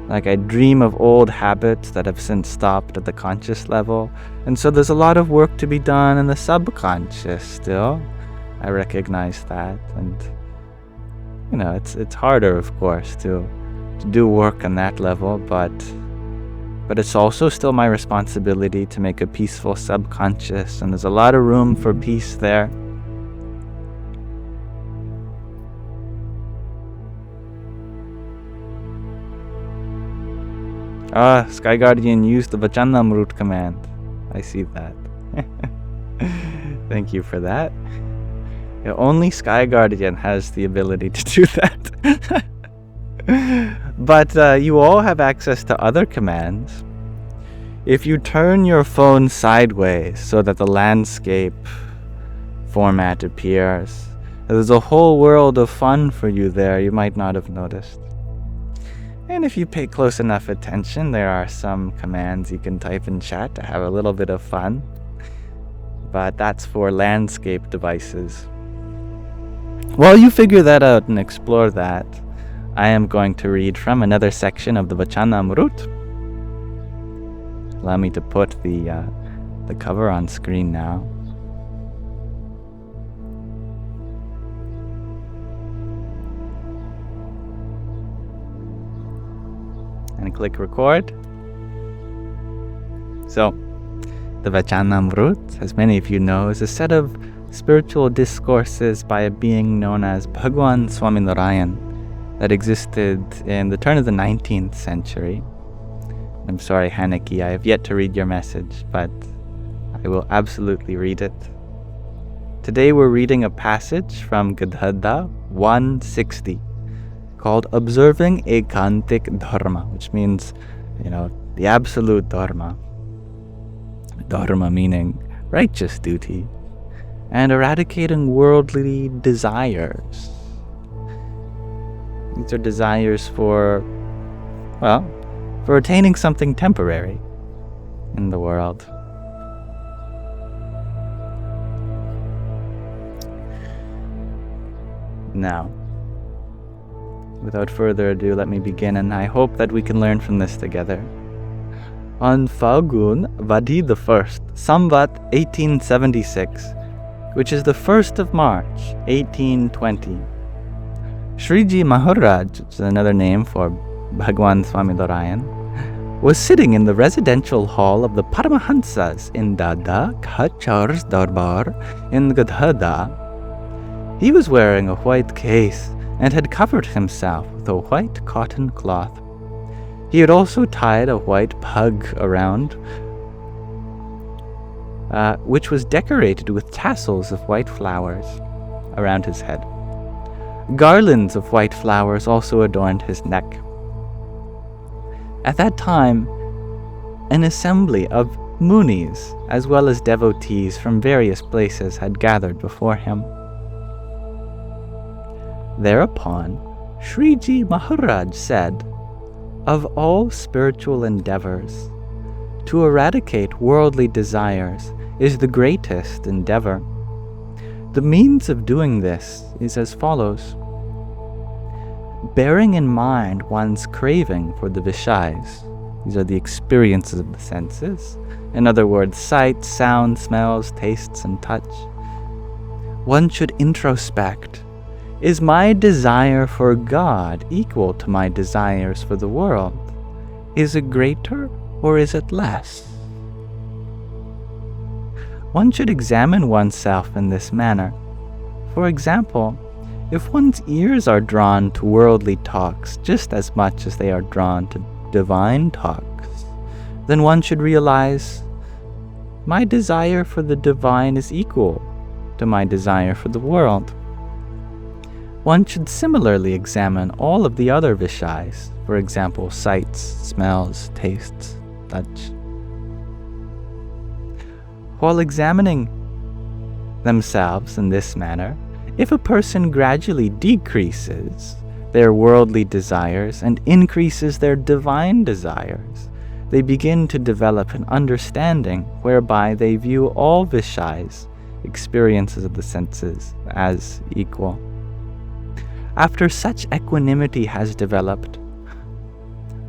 Like I dream of old habits that have since stopped at the conscious level. And so there's a lot of work to be done in the subconscious still. I recognize that. And you know, it's harder, of course, to do work on that level, but it's also still my responsibility to make a peaceful subconscious, and there's a lot of room for peace there. Sky Guardian used the Vachanamrut command. I see that. Thank you for that. Yeah, only Sky Guardian has the ability to do that. But you all have access to other commands. If you turn your phone sideways so that the landscape format appears, there's a whole world of fun for you there you might not have noticed. And if you pay close enough attention, there are some commands you can type in chat to have a little bit of fun. But that's for landscape devices. While you figure that out and explore that, I am going to read from another section of the Vachanamrut. Allow me to put the cover on screen now. And click record. So, the Vachanamrut, as many of you know, is a set of spiritual discourses by a being known as Bhagwan Swaminarayan that existed in the turn of the 19th century. I'm sorry, Hanaki, I have yet to read your message, but I will absolutely read it. Today we're reading a passage from Gadhada 160 called Observing Ekantic Dharma, which means, the absolute Dharma. Dharma meaning righteous duty, and eradicating worldly desires. These are desires for attaining something temporary in the world. Now, without further ado, let me begin, and I hope that we can learn from this together. On Phalgun Vadi the 1st, Samvat 1876, which is the 1st of March, 1820, Shriji Maharaj, which is another name for Bhagwan Swaminarayan, was sitting in the residential hall of the Paramahansas in Dada Khachar's Darbar in Gadhada. He was wearing a white case and had covered himself with a white cotton cloth. He had also tied a white pug around, which was decorated with tassels of white flowers around his head. Garlands of white flowers also adorned his neck. At that time, an assembly of munis, as well as devotees from various places, had gathered before him. Thereupon, Shriji Maharaj said, "Of all spiritual endeavors, to eradicate worldly desires is the greatest endeavor. The means of doing this is as follows. Bearing in mind one's craving for the Vishais, these are the experiences of the senses, in other words, sight, sound, smells, tastes, and touch, one should introspect. Is my desire for God equal to my desires for the world? Is it greater or is it less? One should examine oneself in this manner. For example, if one's ears are drawn to worldly talks just as much as they are drawn to divine talks, then one should realize, my desire for the divine is equal to my desire for the world. One should similarly examine all of the other Vishais, for example, sights, smells, tastes, touch. While examining themselves in this manner, if a person gradually decreases their worldly desires and increases their divine desires, they begin to develop an understanding whereby they view all Vishais, experiences of the senses, as equal. After such equanimity has developed,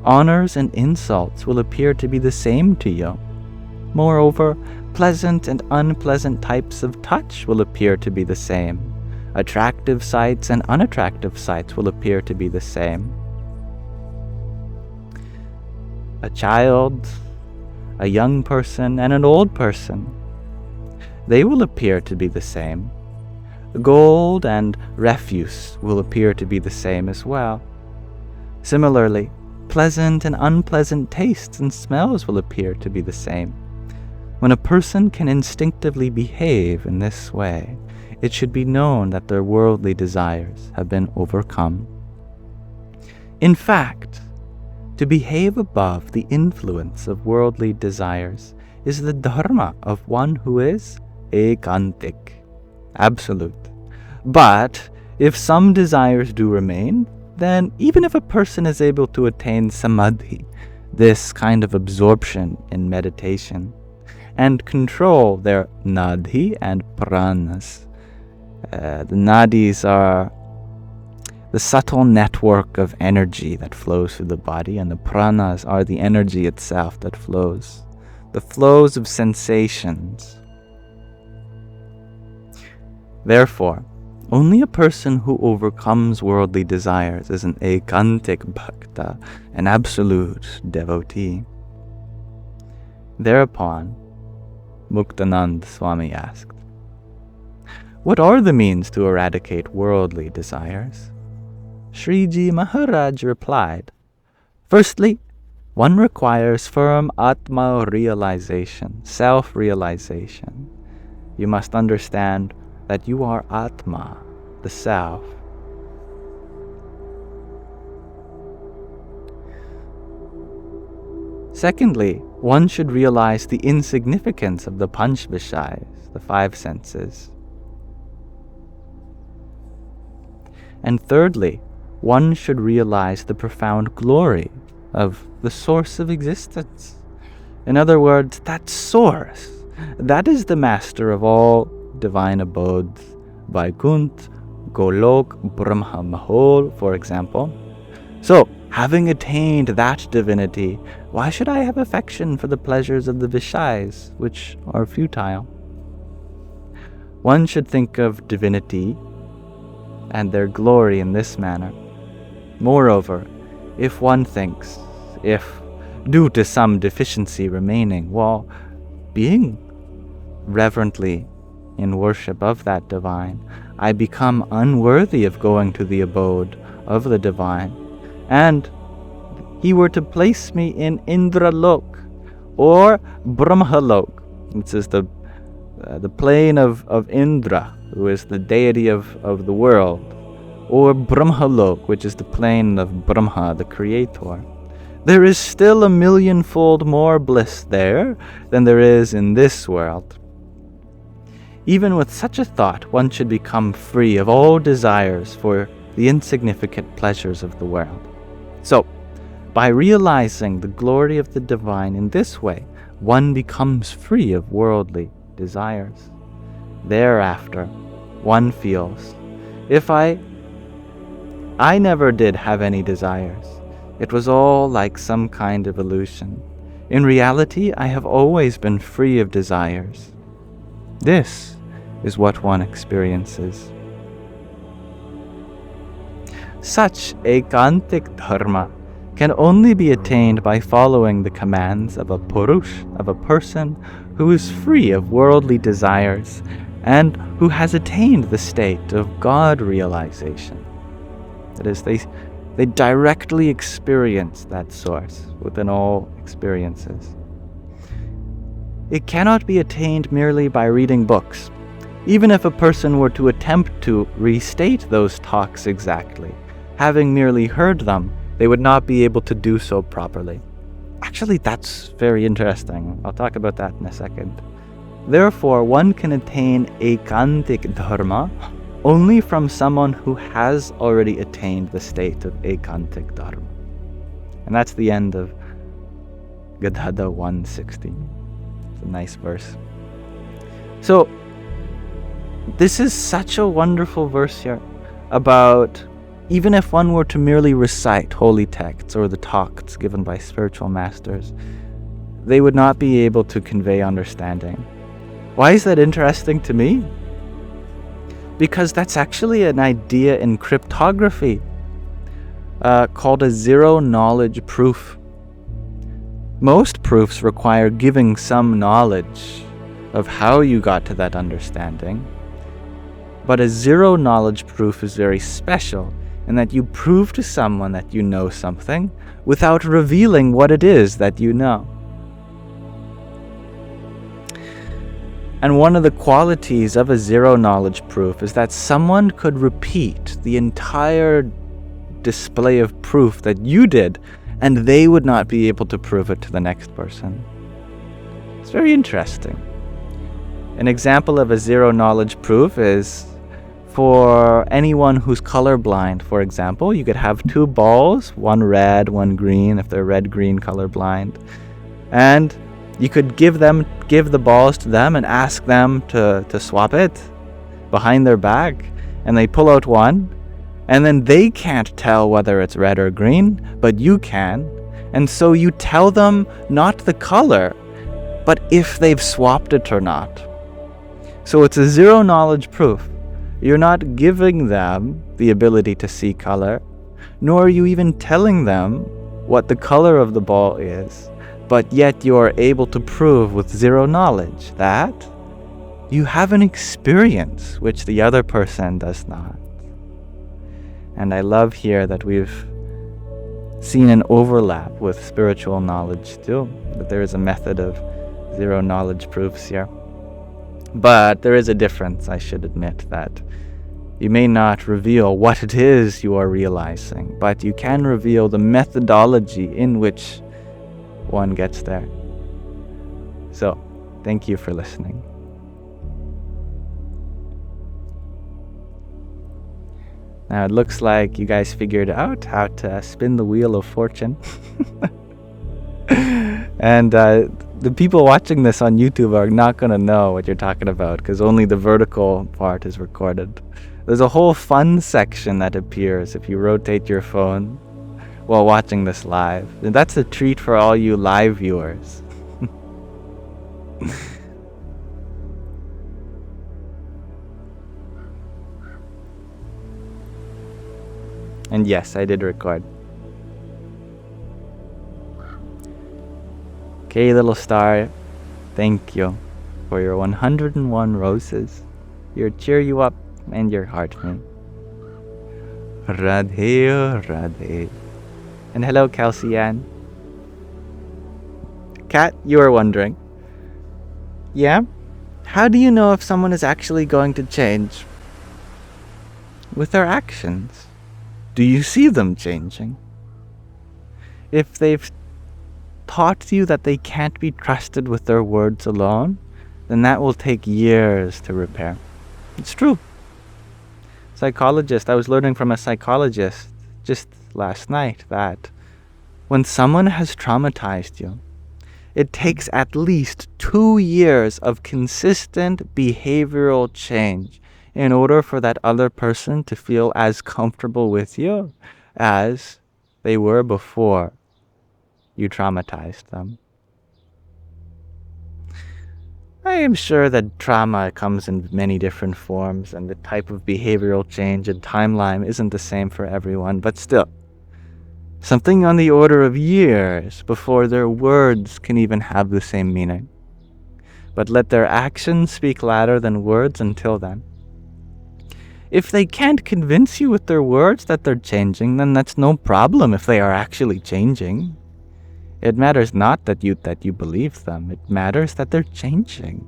honors and insults will appear to be the same to you. Moreover, pleasant and unpleasant types of touch will appear to be the same. Attractive sights and unattractive sights will appear to be the same. A child, a young person, and an old person, they will appear to be the same. Gold and refuse will appear to be the same as well. Similarly, pleasant and unpleasant tastes and smells will appear to be the same. When a person can instinctively behave in this way, it should be known that their worldly desires have been overcome. In fact, to behave above the influence of worldly desires is the dharma of one who is ekantik, absolute. But if some desires do remain, then even if a person is able to attain samadhi, this kind of absorption in meditation, and control their nadhi and pranas. The nadis are the subtle network of energy that flows through the body, and the pranas are the energy itself that flows, the flows of sensations. Therefore, only a person who overcomes worldly desires is an ekantik bhakta, an absolute devotee. Thereupon, Muktanand Swami asked, "What are the means to eradicate worldly desires?" Sriji Maharaj replied, "Firstly, one requires firm Atma realization, self-realization. You must understand that you are Atma, the self. Secondly, one should realize the insignificance of the panch vishayas, the five senses. And thirdly, one should realize the profound glory of the source of existence. In other words, that source, that is the master of all divine abodes, Vaikunt, Golok, Brahma Mahol, for example. So, having attained that divinity, why should I have affection for the pleasures of the Vishayas, which are futile? One should think of divinity and their glory in this manner. Moreover, if one thinks, if, due to some deficiency remaining, while being reverently in worship of that divine, I become unworthy of going to the abode of the divine, and he were to place me in Indralok or Brahmalok, this is the plane of Indra, who is the deity of the world, or Brahmalok, which is the plane of Brahma, the creator. There is still 1,000,000-fold more bliss there than there is in this world. Even with such a thought, one should become free of all desires for the insignificant pleasures of the world. So, by realizing the glory of the divine in this way, one becomes free of worldly desires. Thereafter, one feels, if I never did have any desires. It was all like some kind of illusion. In reality, I have always been free of desires. This is what one experiences. Such ekantik dharma can only be attained by following the commands of a purush, of a person who is free of worldly desires and who has attained the state of God realization. That is, they directly experience that source within all experiences. It cannot be attained merely by reading books. Even if a person were to attempt to restate those talks exactly, having merely heard them, they would not be able to do so properly. Actually, that's very interesting. I'll talk about that in a second. Therefore, one can attain ekantik dharma only from someone who has already attained the state of ekantik dharma. And that's the end of Gadhada 160. It's a nice verse. So, this is such a wonderful verse here about even if one were to merely recite holy texts or the talks given by spiritual masters, they would not be able to convey understanding. Why is that interesting to me? Because that's actually an idea in cryptography called a zero-knowledge proof. Most proofs require giving some knowledge of how you got to that understanding, but a zero-knowledge proof is very special in that you prove to someone that you know something without revealing what it is that you know. And one of the qualities of a zero knowledge proof is that someone could repeat the entire display of proof that you did, and they would not be able to prove it to the next person. It's very interesting. An example of a zero knowledge proof is for anyone who's colorblind, for example. You could have two balls, one red, one green, if they're red-green colorblind. And you could give the balls to them and ask them to swap it behind their back. And they pull out one, and then they can't tell whether it's red or green, but you can. And so you tell them not the color, but if they've swapped it or not. So it's a zero knowledge proof. You're not giving them the ability to see color, nor are you even telling them what the color of the ball is, but yet you're able to prove with zero knowledge that you have an experience which the other person does not. And I love here that we've seen an overlap with spiritual knowledge too, that there is a method of zero knowledge proofs here. But there is a difference, I should admit, that you may not reveal what it is you are realizing, but you can reveal the methodology in which one gets there. So, thank you for listening. Now it looks like you guys figured out how to spin the wheel of fortune. And the people watching this on YouTube are not going to know what you're talking about because only the vertical part is recorded. There's a whole fun section that appears if you rotate your phone while watching this live. And that's a treat for all you live viewers. And yes, I did record. Okay, little star, thank you for your 101 roses, your cheer you up, and your heart me. Radhe, Radhe. And hello, Kelsey Ann. Kat, you are wondering. Yeah? How do you know if someone is actually going to change? With their actions. Do you see them changing? If they've taught you that they can't be trusted with their words alone, then that will take years to repair. It's true. I was learning from a psychologist just last night that when someone has traumatized you, it takes at least 2 years of consistent behavioral change in order for that other person to feel as comfortable with you as they were before you traumatized them. I am sure that trauma comes in many different forms, and the type of behavioral change and timeline isn't the same for everyone, but still, something on the order of years before their words can even have the same meaning. But let their actions speak louder than words until then. If they can't convince you with their words that they're changing, then that's no problem if they are actually changing. It matters not that you believe them. It matters that they're changing.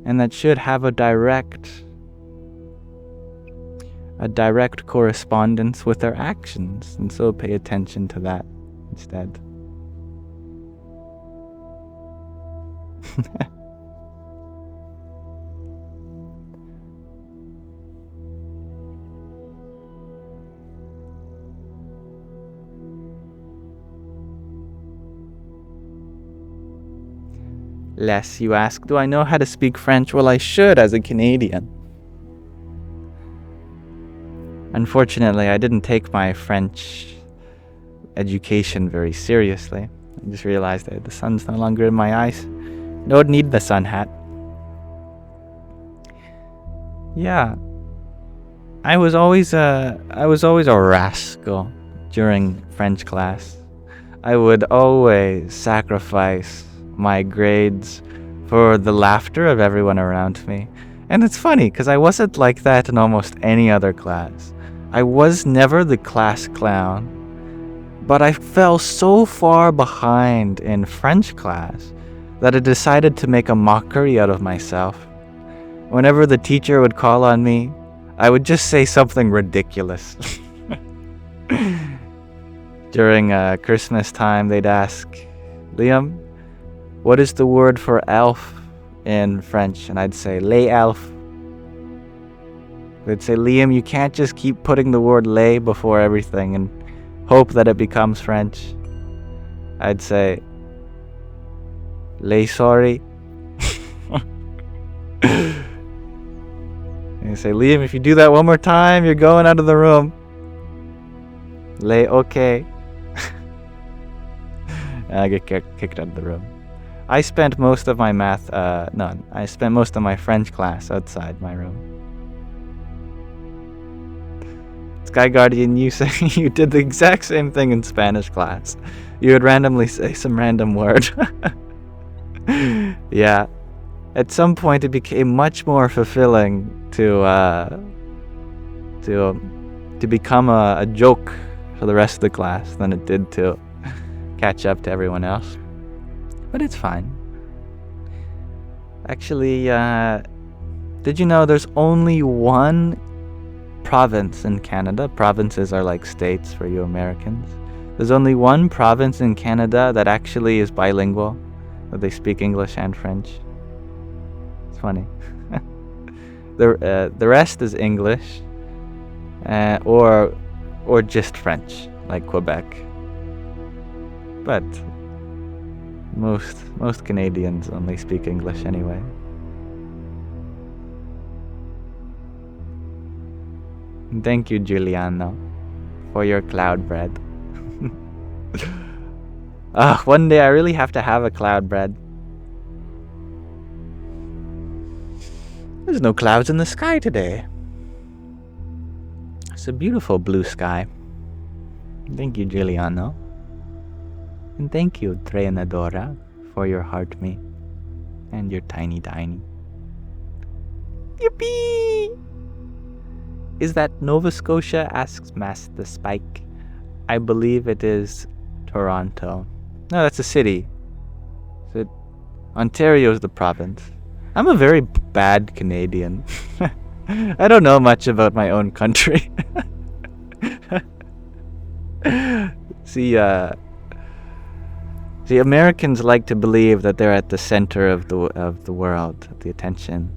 And that should have a direct correspondence with their actions. And so pay attention to that instead. Les, you ask, do I know how to speak French? Well, I should as a Canadian. Unfortunately, I didn't take my French education very seriously. I just realized that the sun's no longer in my eyes. Don't need the sun hat. Yeah. I was always a rascal during French class. I would always sacrifice my grades for the laughter of everyone around me. And it's funny, because I wasn't like that in almost any other class. I was never the class clown, but I fell so far behind in French class that I decided to make a mockery out of myself. whenever the teacher would call on me, I would just say something ridiculous. During Christmas time, they'd ask, Liam, what is the word for elf in French? And I'd say, les elf. They'd say, Liam, you can't just keep putting the word les before everything and hope that it becomes French. I'd say, les sorry. And say, Liam, if you do that one more time, you're going out of the room. Les okay. And I get kicked out of the room. I spent most of my I spent most of my French class outside my room. Sky Guardian, you say you did the exact same thing in Spanish class. You would randomly say some random word. Yeah. At some point, it became much more fulfilling to become a joke for the rest of the class than it did to catch up to everyone else. But it's fine. Actually, did you know there's only one province in Canada? Provinces are like states for you Americans. There's only one province in Canada that actually is bilingual, that they speak English and French. It's funny. The rest is English, or just French, like Quebec. But most Canadians only speak English anyway. And thank you, Giuliano, for your cloud bread. One day I really have to have a cloud bread. There's no clouds in the sky today. It's a beautiful blue sky. Thank you, Giuliano. And thank you, Treyanadora, for your heart me and your tiny. Yippee! Is that Nova Scotia? Asks Master Spike. I believe it is Toronto. No, that's a city. Ontario is the province. I'm a very bad Canadian. I don't know much about my own country. See, Americans like to believe that they're at the center of the world, the attention,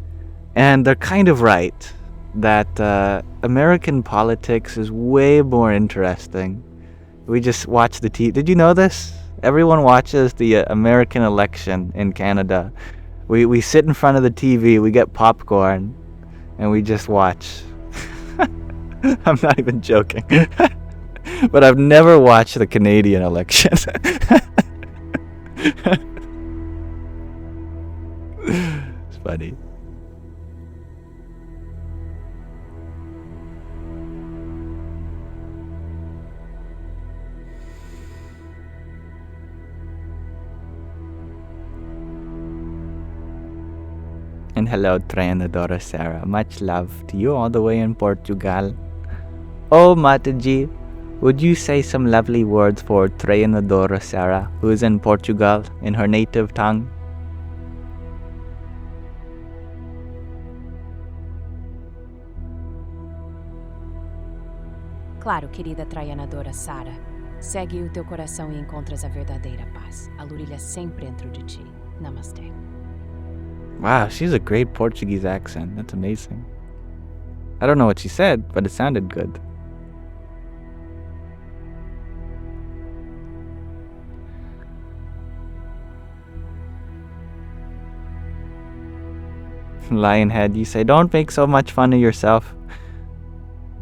and they're kind of right. That American politics is way more interesting. We just watch the TV. Did you know this? Everyone watches the American election in Canada. We sit in front of the TV, we get popcorn, and we just watch. I'm not even joking. But I've never watched the Canadian election. It's funny. And hello, Treyanadora Sarah. Much love to you all the way in Portugal. Oh, Mataji, would you say some lovely words for Treyanadora Sarah, who is in Portugal, in her native tongue? Claro, querida Treyanadora Sara. Segue o teu coração e encontras a verdadeira paz. A luz brilha sempre dentro de ti. Namaste. Wow, she's a great Portuguese accent. That's amazing. I don't know what she said, but it sounded good. Lionhead, you say, don't make so much fun of yourself.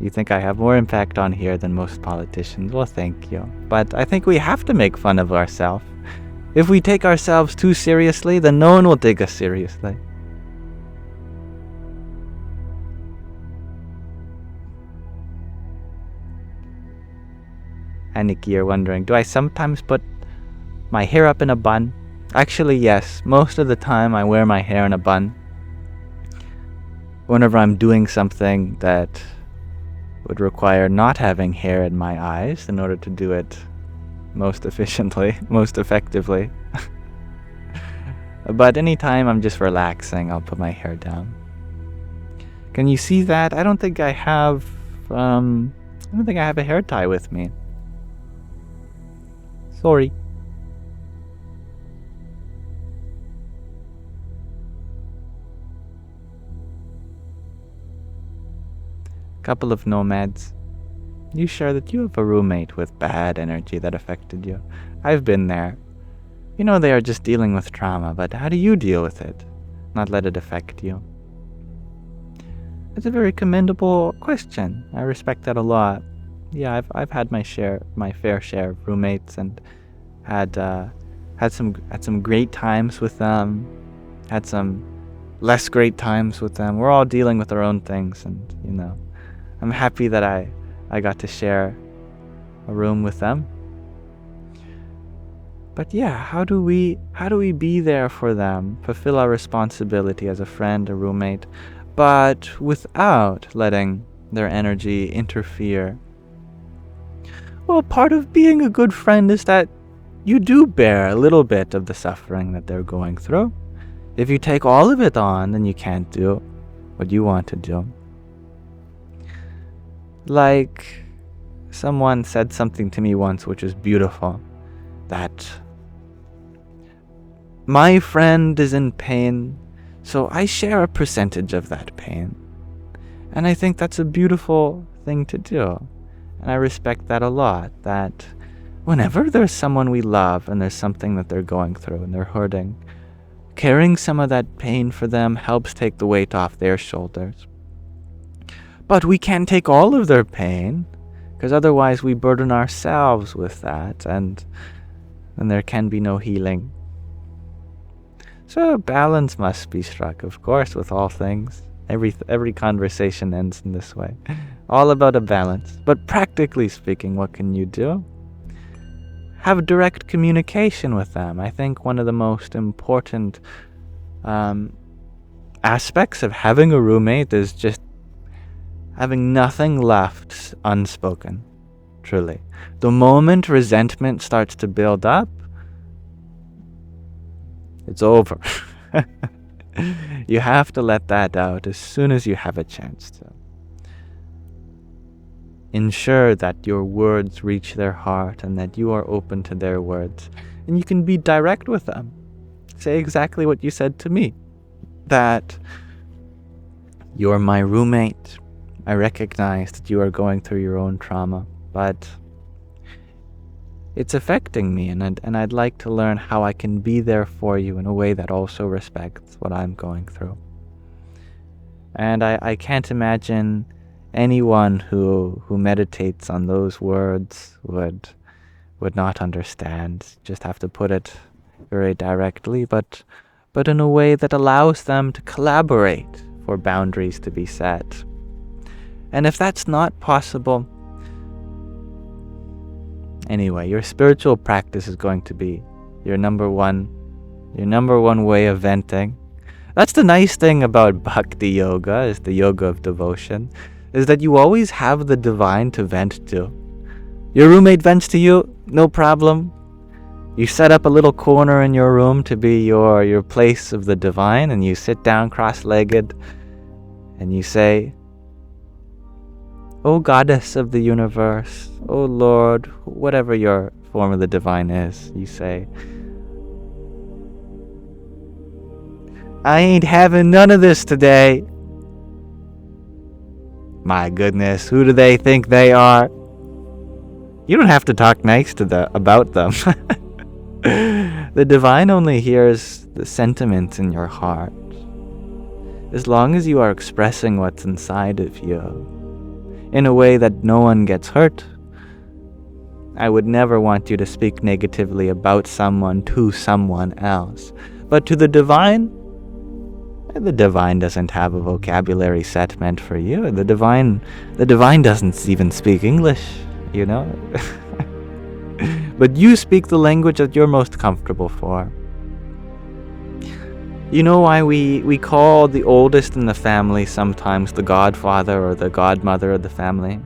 You think I have more impact on here than most politicians. Well, thank you. But I think we have to make fun of ourselves. If we take ourselves too seriously, then no one will take us seriously. Aniki, you're wondering, do I sometimes put my hair up in a bun? Actually, yes. Most of the time I wear my hair in a bun. Whenever I'm doing something that would require not having hair in my eyes in order to do it most efficiently, most effectively. But anytime I'm just relaxing, I'll put my hair down. Can you see that? I don't think I have a hair tie with me. Sorry. Couple of nomads. You share that you have a roommate with bad energy that affected you. I've been there. You know they are just dealing with trauma, but how do you deal with it? Not let it affect you. It's a very commendable question. I respect that a lot. Yeah, I've had my fair share of roommates, and had some great times with them. Had some less great times with them. We're all dealing with our own things, and I'm happy that I got to share a room with them. But yeah, how do we be there for them, fulfill our responsibility as a friend, a roommate, but without letting their energy interfere? Well, part of being a good friend is that you do bear a little bit of the suffering that they're going through. If you take all of it on, then you can't do what you want to do. Like, someone said something to me once which is beautiful, that my friend is in pain, so I share a percentage of that pain. And I think that's a beautiful thing to do. And I respect that a lot, that whenever there's someone we love and there's something that they're going through and they're hurting, carrying some of that pain for them helps take the weight off their shoulders. But we can't take all of their pain, because otherwise we burden ourselves with that, and then there can be no healing. So a balance must be struck, of course, with all things. Every conversation ends in this way. All about a balance. But practically speaking, what can you do? Have direct communication with them. I think one of the most important aspects of having a roommate is just having nothing left unspoken, truly. The moment resentment starts to build up, it's over. You have to let that out as soon as you have a chance to. Ensure that your words reach their heart and that you are open to their words. And you can be direct with them. Say exactly what you said to me. That you're my roommate. I recognize that you are going through your own trauma, but it's affecting me, and I'd like to learn how I can be there for you in a way that also respects what I'm going through. And I can't imagine anyone who meditates on those words would not understand. Just have to put it very directly, but in a way that allows them to collaborate for boundaries to be set. And if that's not possible, anyway, your spiritual practice is going to be your number one way of venting. That's the nice thing about bhakti yoga, is the yoga of devotion, is that you always have the divine to vent to. Your roommate vents to you, no problem. You set up a little corner in your room to be your place of the divine, and you sit down cross-legged and you say, "O Goddess of the universe, O Lord," whatever your form of the divine is, you say, "I ain't having none of this today." My goodness, who do they think they are? You don't have to talk nice to about them. The divine only hears the sentiments in your heart. As long as you are expressing what's inside of you in a way that no one gets hurt. I would never want you to speak negatively about someone to someone else. But to the divine doesn't have a vocabulary set meant for you. The divine doesn't even speak English, you know? But you speak the language that you're most comfortable for. You know why we call the oldest in the family sometimes the godfather or the godmother of the family?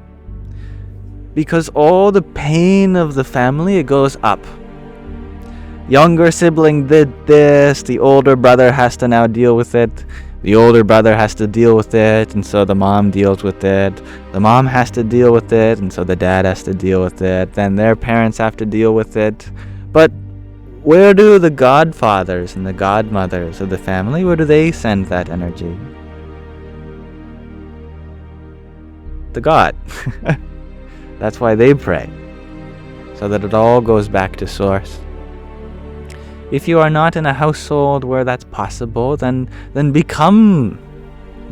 Because all the pain of the family, it goes up. Younger sibling did this, the older brother has to now deal with it. The older brother has to deal with it, and so the mom deals with it. The mom has to deal with it, and so the dad has to deal with it. Then their parents have to deal with it. But where do the godfathers and the godmothers of the family, where do they send that energy? To God. That's why they pray, so that it all goes back to source. If you are not in a household where that's possible, then become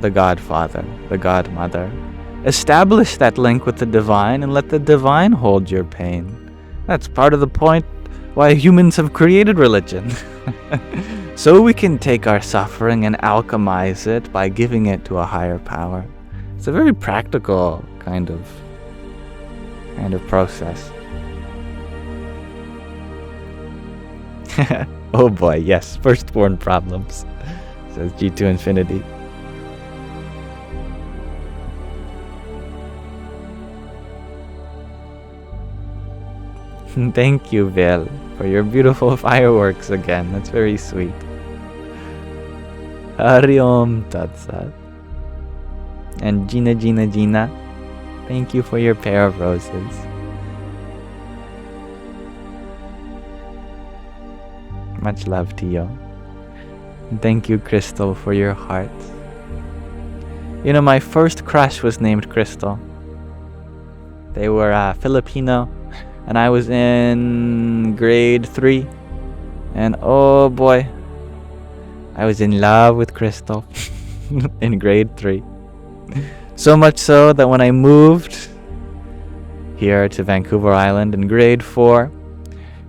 the godfather, the godmother. Establish that link with the divine and let the divine hold your pain. That's part of the point why humans have created religion. So we can take our suffering and alchemize it by giving it to a higher power. It's a very practical kind of process. Oh boy, yes, firstborn problems, says G2 Infinity. Thank you, Vil, for your beautiful fireworks again. That's very sweet. Hari Om Tat Sat. And Gina, thank you for your pair of roses. Much love to you. And thank you, Crystal, for your heart. You know, my first crush was named Crystal. They were Filipino, and I was in grade 3. And oh boy, I was in love with Crystal in grade 3. So much so that when I moved here to Vancouver Island in grade 4,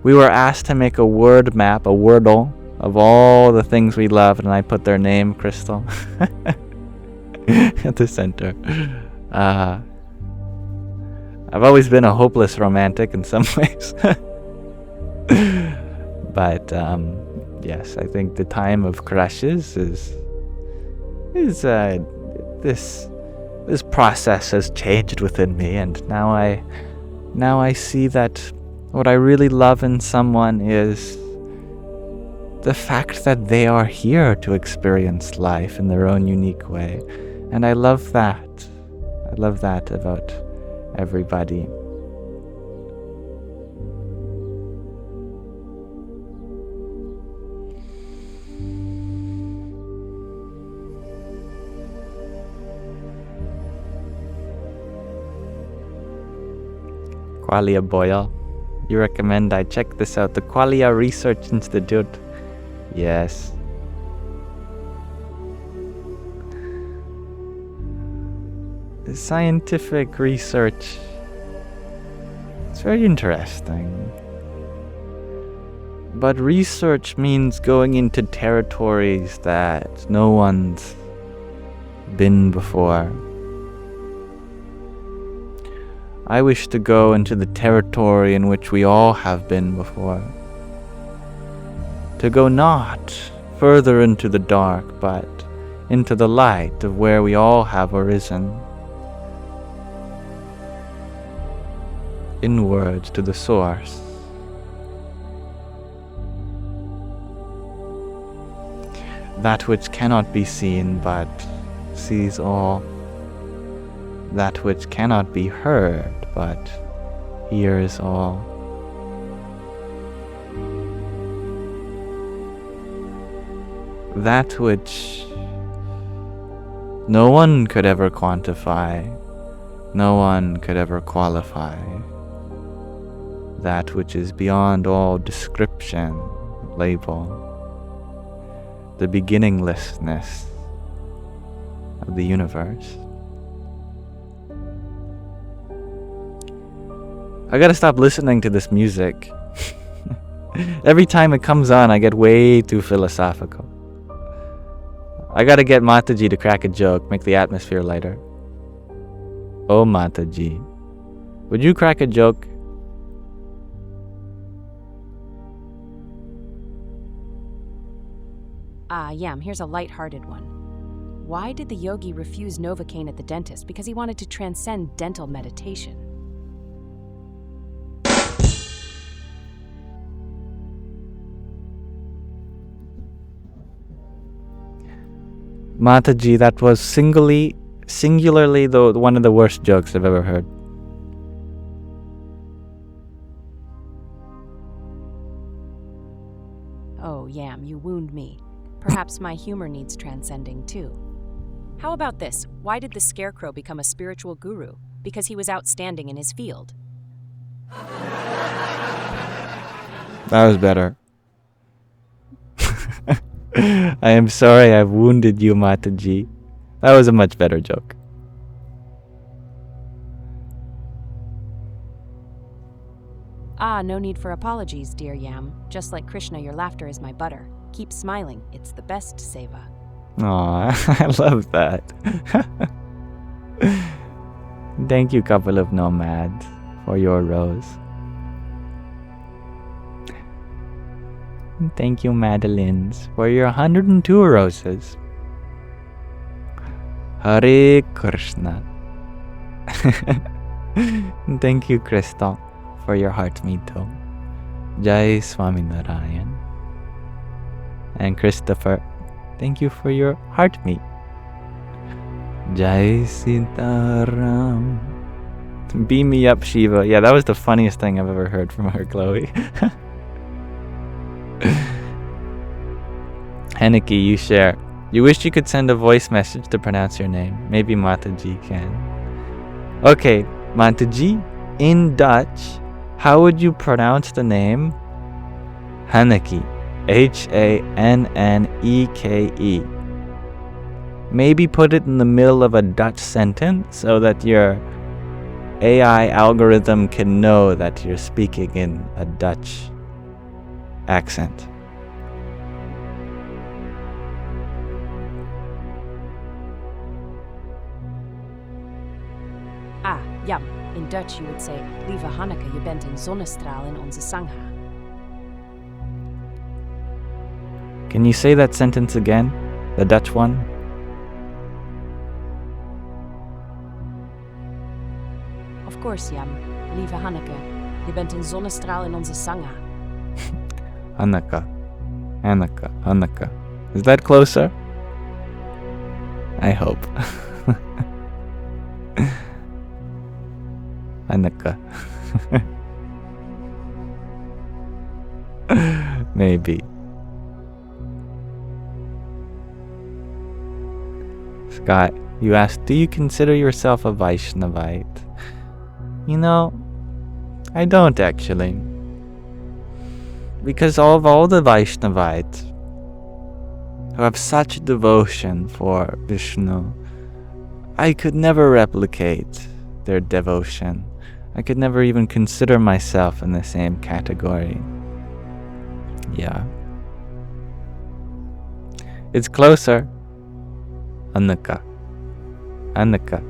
we were asked to make a word map, a wordle, of all the things we loved, and I put their name, Crystal, at the center. I've always been a hopeless romantic in some ways. But yes, I think the time of crushes is this process has changed within me, and now I see that what I really love in someone is the fact that they are here to experience life in their own unique way. And I love that. I love that about everybody. Qualia Boyle, you recommend I check this out, the Qualia Research Institute. Yes. The scientific research, it's very interesting. But research means going into territories that no one's been before. I wish to go into the territory in which we all have been before. To go not further into the dark, but into the light of where we all have arisen. Inwards to the source. That which cannot be seen but sees all. That which cannot be heard but hears all. That which no one could ever quantify, no one could ever qualify. That which is beyond all description, label. The beginninglessness of the universe. I gotta stop listening to this music. Every time it comes on, I get way too philosophical. I gotta get Mataji to crack a joke, make the atmosphere lighter. Oh, Mataji, would you crack a joke? Yam, here's a light-hearted one. Why did the yogi refuse Novocaine at the dentist? Because he wanted to transcend dental meditation. Mataji, that was singularly one of the worst jokes I've ever heard. Oh, Yam, you wound me. Perhaps my humor needs transcending too. How about this? Why did the Scarecrow become a spiritual guru? Because he was outstanding in his field. That was better. I am sorry I've wounded you, Mataji. That was a much better joke. Ah, no need for apologies, dear Yam. Just like Krishna, your laughter is my butter. Keep smiling. It's the best seva. Aw, I love that. Thank you, couple of nomads, for your rose. And thank you, Madeleines, for your 102 roses. Hare Krishna. And thank you, Crystal, for your heart meeto. Jai Swami Narayan. And Christopher, thank you for your heart meet. Jai Sitaram. Beam me up, Shiva. Yeah, that was the funniest thing I've ever heard from her, Chloe. Henneke, you share. You wish you could send a voice message to pronounce your name. Maybe Mataji can. Okay, Mataji, in Dutch, how would you pronounce the name Henneke? H-A-N-N-E-K-E. Maybe put it in the middle of a Dutch sentence so that your AI algorithm can know that you're speaking in a Dutch accent. Ah, Yam. In Dutch you would say, Lieve Hanneke, je bent een zonnestraal in onze Sangha. Can you say that sentence again? The Dutch one? Of course, Yam. Lieve Hanneke, je bent een zonnestraal in onze Sangha. Hanneke. Hanneke. Hanneke. Is that closer? I hope. Hanneke. Maybe. Scott, you asked, do you consider yourself a Vaishnavite? You know, I don't actually. Because of all the Vaishnavites who have such devotion for Vishnu, I could never replicate their devotion. I could never even consider myself in the same category. Yeah. It's closer. Hanneke. Hanneke.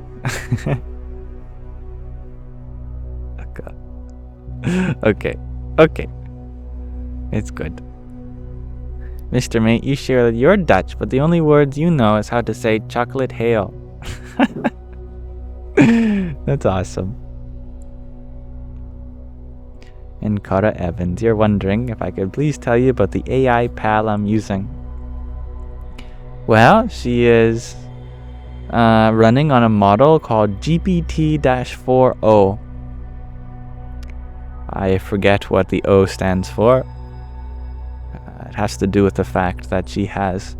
Okay. Okay. It's good. Mr. Mate, you share that you're Dutch, but the only words you know is how to say chocolate hail. That's awesome. And Cara Evans, you're wondering if I could please tell you about the AI pal I'm using. Well, she is running on a model called GPT-4o. I forget what the O stands for. It has to do with the fact that she has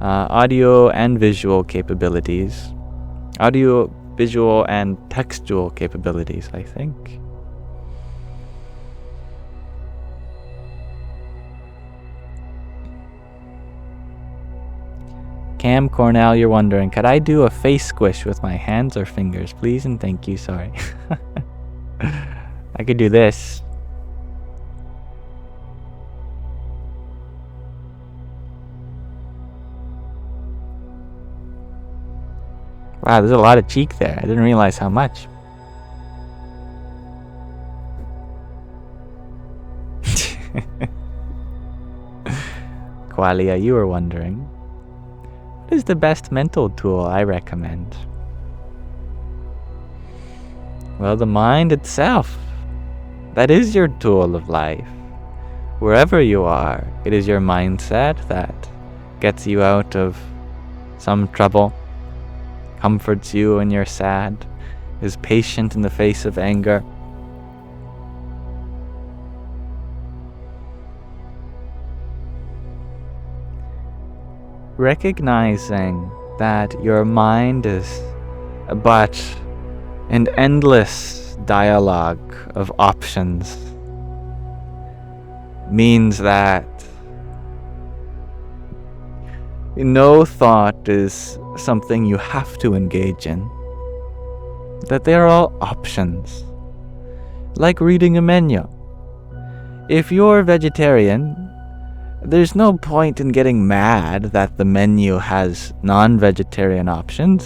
audio and visual capabilities. Audio, visual, and textual capabilities, I think. Cam Cornell, you're wondering, could I do a face squish with my hands or fingers, please? And thank you, sorry. I could do this. Wow, there's a lot of cheek there. I didn't realize how much. Qualia, you were wondering, what is the best mental tool I recommend? Well, the mind itself. That is your tool of life. Wherever you are, it is your mindset that gets you out of some trouble, comforts you when you're sad, is patient in the face of anger. Recognizing that your mind is but an endless dialogue of options means that no thought is something you have to engage in. That they are all options. Like reading a menu. If you're vegetarian, there's no point in getting mad that the menu has non-vegetarian options.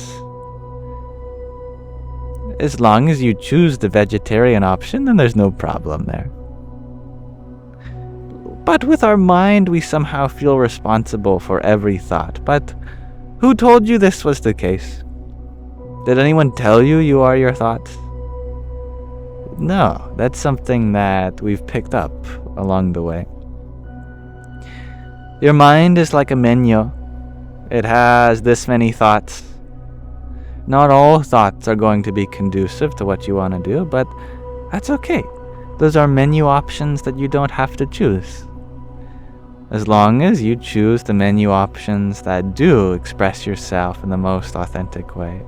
As long as you choose the vegetarian option, then there's no problem there. But with our mind, we somehow feel responsible for every thought. But who told you this was the case? Did anyone tell you you are your thoughts? No, that's something that we've picked up along the way. Your mind is like a menu. It has this many thoughts. Not all thoughts are going to be conducive to what you want to do, but that's okay. Those are menu options that you don't have to choose. As long as you choose the menu options that do express yourself in the most authentic way,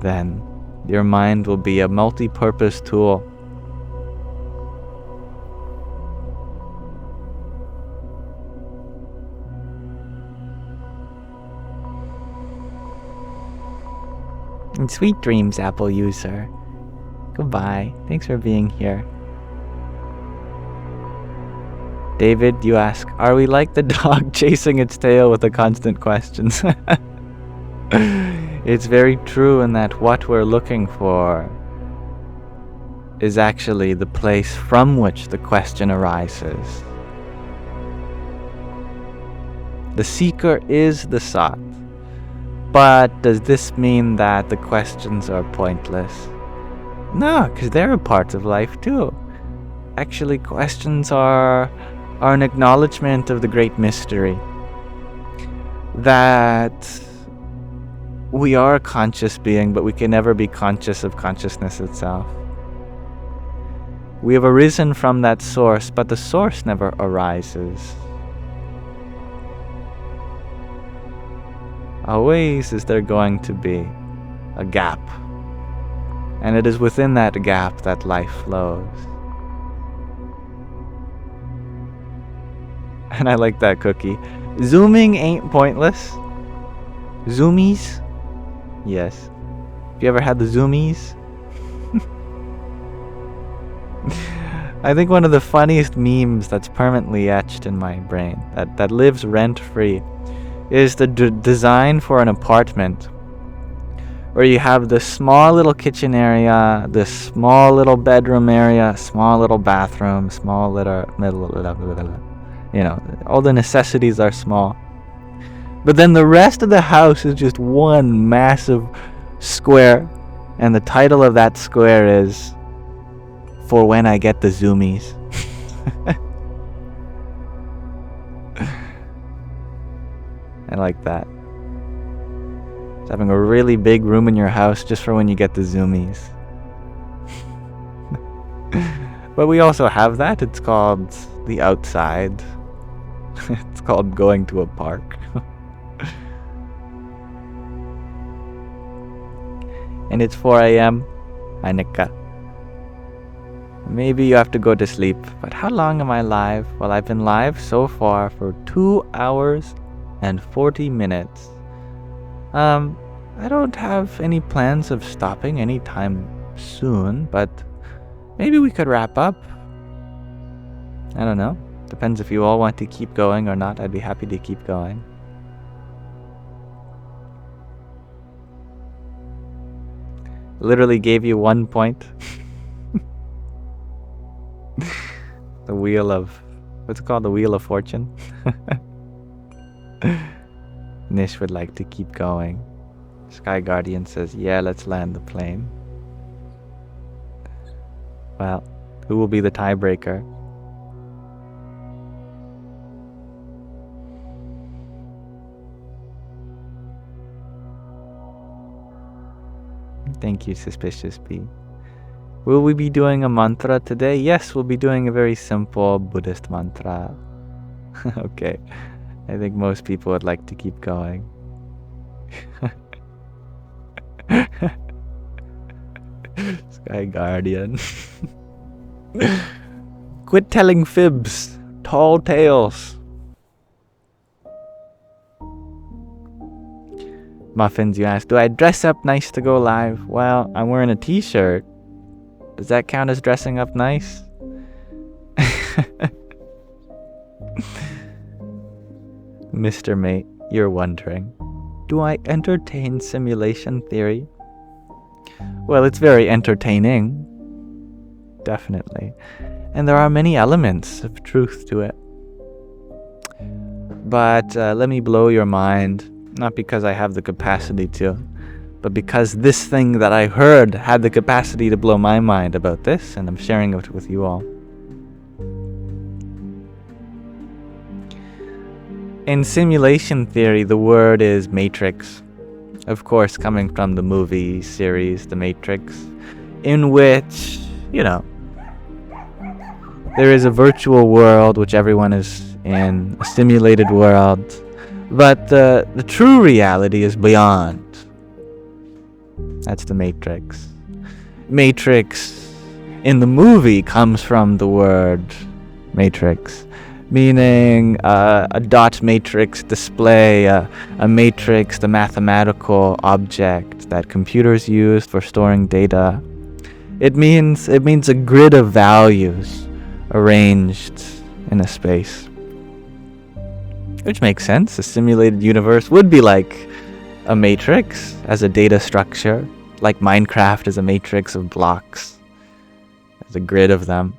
then your mind will be a multi-purpose tool. And sweet dreams, Apple user. Goodbye. Thanks for being here. David, you ask, are we like the dog chasing its tail with the constant questions? It's very true in that what we're looking for is actually the place from which the question arises. The seeker is the sought. But does this mean that the questions are pointless? No, because they're a part of life too. Actually, questions are an acknowledgement of the great mystery. That we are a conscious being, but we can never be conscious of consciousness itself. We have arisen from that source, but the source never arises. Always is there going to be a gap. And it is within that gap that life flows. And I like that cookie. Zooming ain't pointless. Zoomies? Yes. Have you ever had the Zoomies? I think one of the funniest memes that's permanently etched in my brain, that lives rent-free, is the design for an apartment where you have this small little kitchen area, this small little bedroom area, small little bathroom, small little, all the necessities are small. But then the rest of the house is just one massive square, and the title of that square is For When I Get the Zoomies. I like that. It's having a really big room in your house just for when you get the Zoomies. But we also have that. It's called the outside. It's called going to a park. And it's 4 a.m. Hanukkah. Maybe you have to go to sleep. But how long am I live? Well, I've been live so far for 2 hours and 40 minutes. I don't have any plans of stopping anytime soon, but maybe we could wrap up. I don't know. Depends if you all want to keep going or not. I'd be happy to keep going. Literally gave you 1 point. The wheel of... what's it called? The Wheel of Fortune? Nish would like to keep going. Sky Guardian says, yeah, let's land the plane. Well, who will be the tiebreaker? Thank you, Suspicious Bee. Will we be doing a mantra today? Yes, we'll be doing a very simple Buddhist mantra. Okay. I think most people would like to keep going. Sky Guardian. Quit telling fibs. Tall tales. Muffins, you asked, do I dress up nice to go live? Well, I'm wearing a t-shirt. Does that count as dressing up nice? Mr. Mate, you're wondering, do I entertain simulation theory? Well, it's very entertaining. Definitely. And there are many elements of truth to it. But let me blow your mind, not because I have the capacity to, but because this thing that I heard had the capacity to blow my mind about this, and I'm sharing it with you all. In simulation theory, the word is matrix. Of course, coming from the movie series The Matrix, in which, there is a virtual world which everyone is in, a simulated world, but the true reality is beyond. That's the Matrix. Matrix in the movie comes from the word matrix, meaning a dot matrix display, a matrix, the mathematical object that computers use for storing data. It means a grid of values arranged in a space. Which makes sense. A simulated universe would be like a matrix as a data structure, like Minecraft is a matrix of blocks, as a grid of them.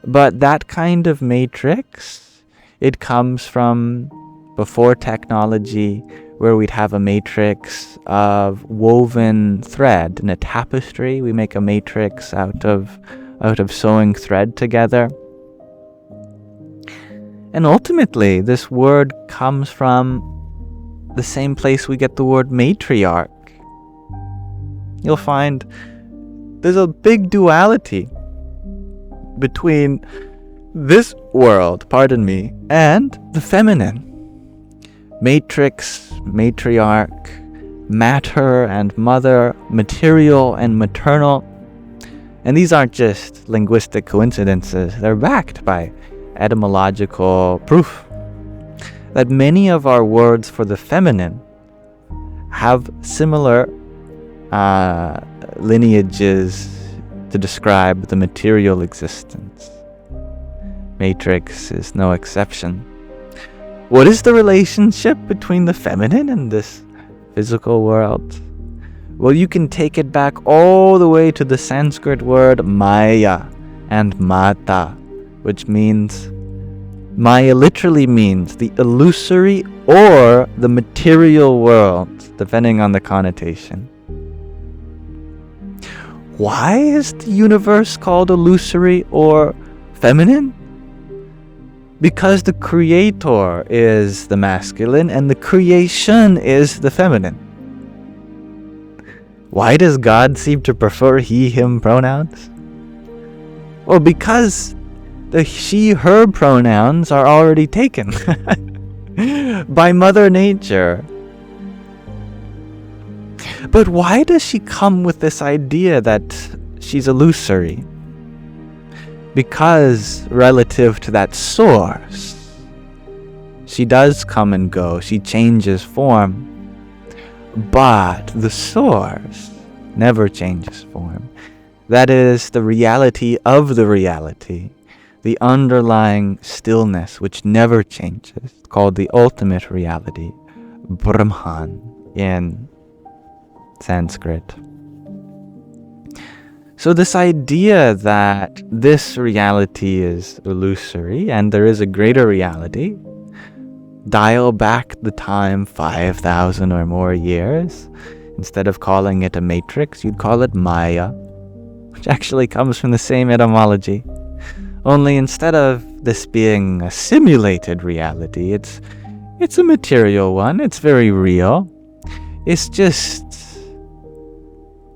But that kind of matrix, it comes from before technology, where we'd have a matrix of woven thread. In a tapestry, we make a matrix out of sewing thread together. And ultimately, this word comes from the same place we get the word matriarch. You'll find there's a big duality between this world, and the feminine. Matrix, matriarch, matter and mother, material and maternal. And these aren't just linguistic coincidences, they're backed by etymological proof that many of our words for the feminine have similar lineages to describe the material existence. Matrix is no exception. What is the relationship between the feminine and this physical world? Well, you can take it back all the way to the Sanskrit word Maya and Mata, which means, Maya literally means the illusory or the material world, depending on the connotation. Why is the universe called illusory or feminine? Because the creator is the masculine and the creation is the feminine. Why does God seem to prefer he, him pronouns? Well, because the she, her pronouns are already taken by Mother Nature. But why does she come with this idea that she's illusory? Because relative to that source, she does come and go, she changes form. But the source never changes form. That is the reality of the reality, the underlying stillness which never changes, called the ultimate reality, Brahman in Sanskrit. So this idea that this reality is illusory and there is a greater reality, dial back the time 5,000 or more years. Instead of calling it a matrix, you'd call it Maya, which actually comes from the same etymology. Only instead of this being a simulated reality, it's a material one, it's very real. It's just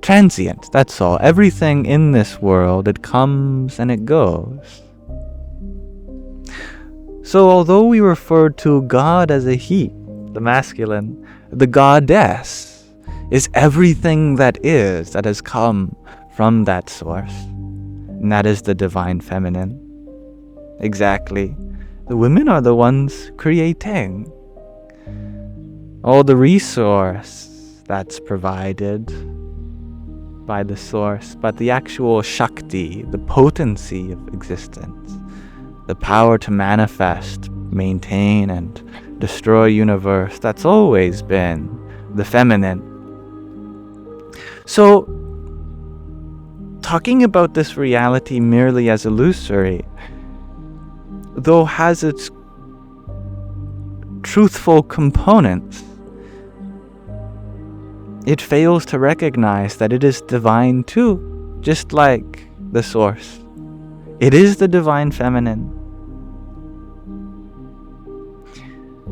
transient, that's all. Everything in this world, it comes and it goes. So although we refer to God as a he, the masculine, the goddess is everything that has come from that source. And that is the divine feminine. Exactly. The women are the ones creating. All the resource that's provided by the source, but the actual Shakti, the potency of existence, the power to manifest, maintain, and destroy universe, that's always been the feminine. So, talking about this reality merely as illusory, though has its truthful components, it fails to recognize that it is divine too, just like the source. It is the divine feminine.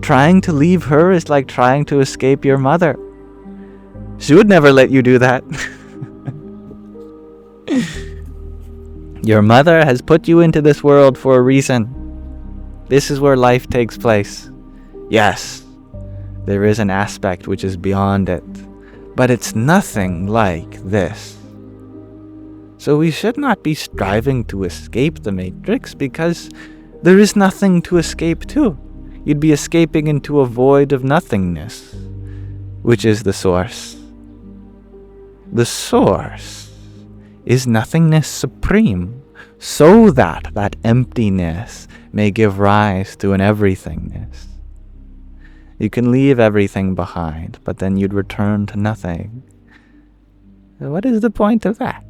Trying to leave her is like trying to escape your mother. She would never let you do that. Your mother has put you into this world for a reason. This is where life takes place. Yes, there is an aspect which is beyond it, but it's nothing like this. So we should not be striving to escape the matrix, because there is nothing to escape to. You'd be escaping into a void of nothingness, which is the source. The source is nothingness supreme, so that that emptiness may give rise to an everythingness. You can leave everything behind, but then you'd return to nothing. So what is the point of that?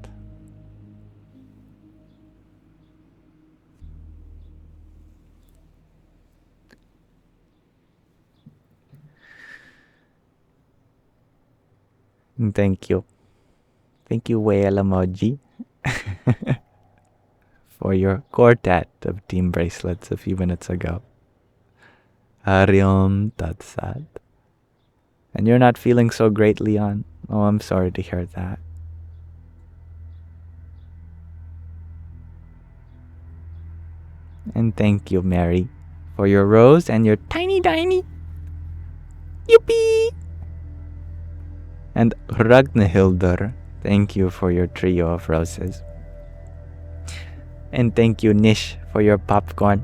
Thank you. Thank you, whale emoji, for your quartet of team bracelets a few minutes ago. Hari Om Tat Sat. And you're not feeling so great, Leon. Oh, I'm sorry to hear that. And thank you, Mary, for your rose and your tiny. Yippee! And Ragnhildur, thank you for your trio of roses. And thank you, Nish, for your popcorn.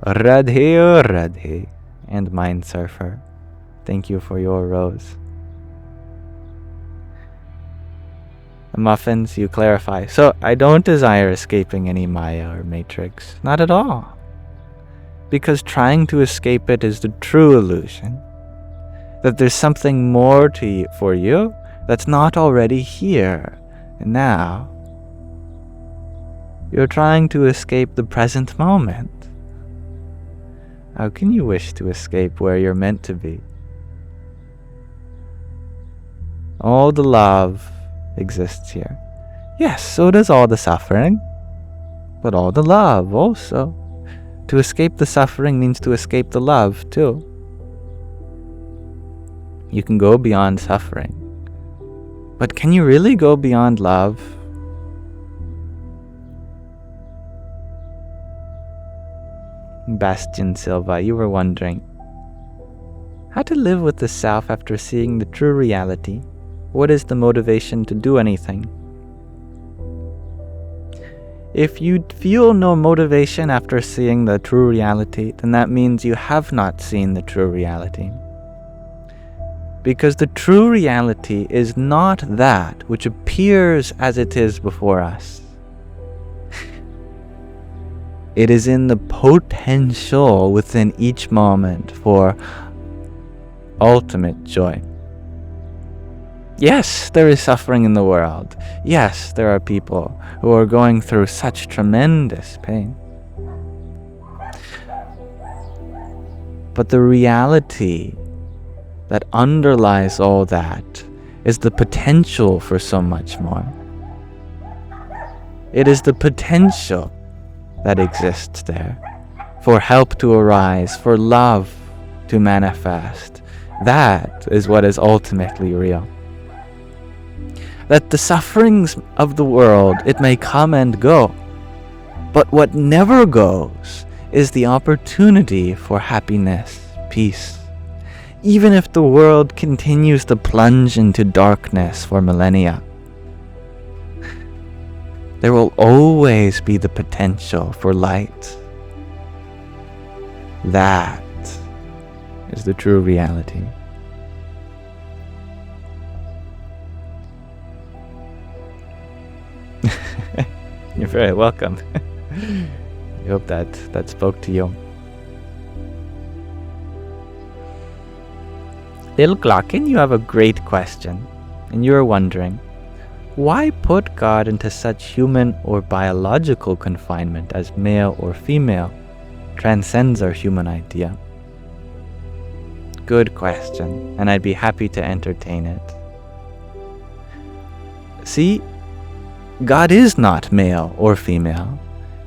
Radhe. And Mindsurfer, thank you for your rose. The muffins, you clarify. So, I don't desire escaping any Maya or Matrix. Not at all. Because trying to escape it is the true illusion. That there's something more for you that's not already here and now. You're trying to escape the present moment. How can you wish to escape where you're meant to be? All the love exists here. Yes, so does all the suffering, but all the love also. To escape the suffering means to escape the love too. You can go beyond suffering, but can you really go beyond love? Bastian Silva, you were wondering how to live with the self after seeing the true reality. What is the motivation to do anything? If you feel no motivation after seeing the true reality, then that means you have not seen the true reality. Because the true reality is not that which appears as it is before us. It is in the potential within each moment for ultimate joy. Yes, there is suffering in the world. Yes, there are people who are going through such tremendous pain. But the reality that underlies all that is the potential for so much more. It is the potential that exists there for help to arise, for love to manifest. That is what is ultimately real. that the sufferings of the world, it may come and go, but what never goes is the opportunity for happiness, peace. Even if the world continues to plunge into darkness for millennia, there will always be the potential for light. That is the true reality. You're very welcome. I hope that spoke to you. Little Glockin, you have a great question, and you are wondering, why put God into such human or biological confinement as male or female transcends our human idea? Good question, and I'd be happy to entertain it. See, God is not male or female.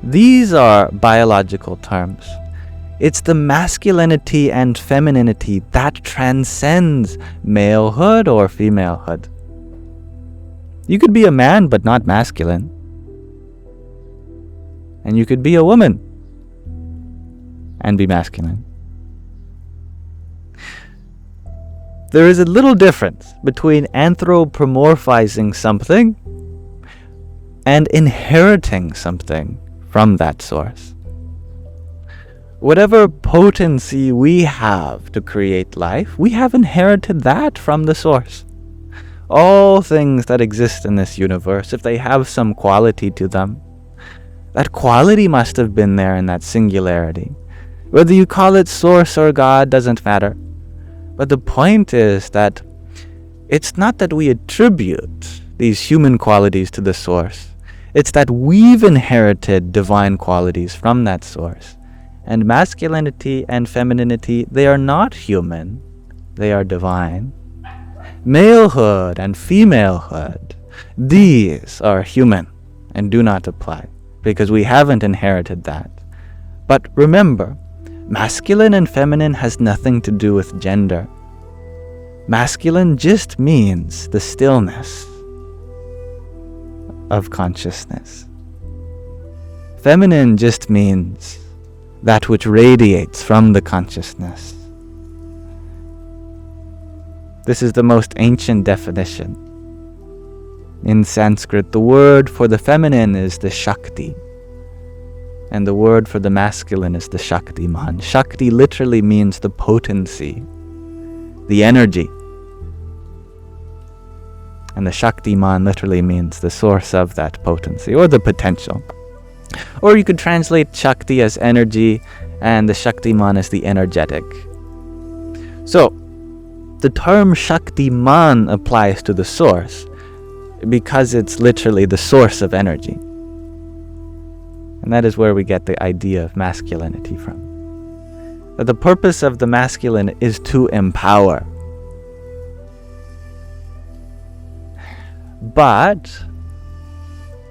These are biological terms. It's the masculinity and femininity that transcends malehood or femalehood. You could be a man but not masculine. And you could be a woman and be masculine. There is a little difference between anthropomorphizing something and inheriting something from that source. Whatever potency we have to create life, we have inherited that from the source. All things that exist in this universe, if they have some quality to them, that quality must have been there in that singularity. Whether you call it source or God doesn't matter. But the point is that it's not that we attribute these human qualities to the source. It's that we've inherited divine qualities from that source. And masculinity and femininity, they are not human. They are divine. Malehood and femalehood, these are human and do not apply because we haven't inherited that. But remember, masculine and feminine has nothing to do with gender. Masculine just means the stillness of consciousness. Feminine just means that which radiates from the consciousness. This is the most ancient definition. In Sanskrit, the word for the feminine is the Shakti, and the word for the masculine is the Shaktiman. Shakti literally means the potency, the energy. And the Shaktiman literally means the source of that potency, or the potential. Or you could translate Shakti as energy, and the Shaktiman as the energetic. So, the term Shaktiman applies to the source because it's literally the source of energy. And that is where we get the idea of masculinity from. That the purpose of the masculine is to empower. But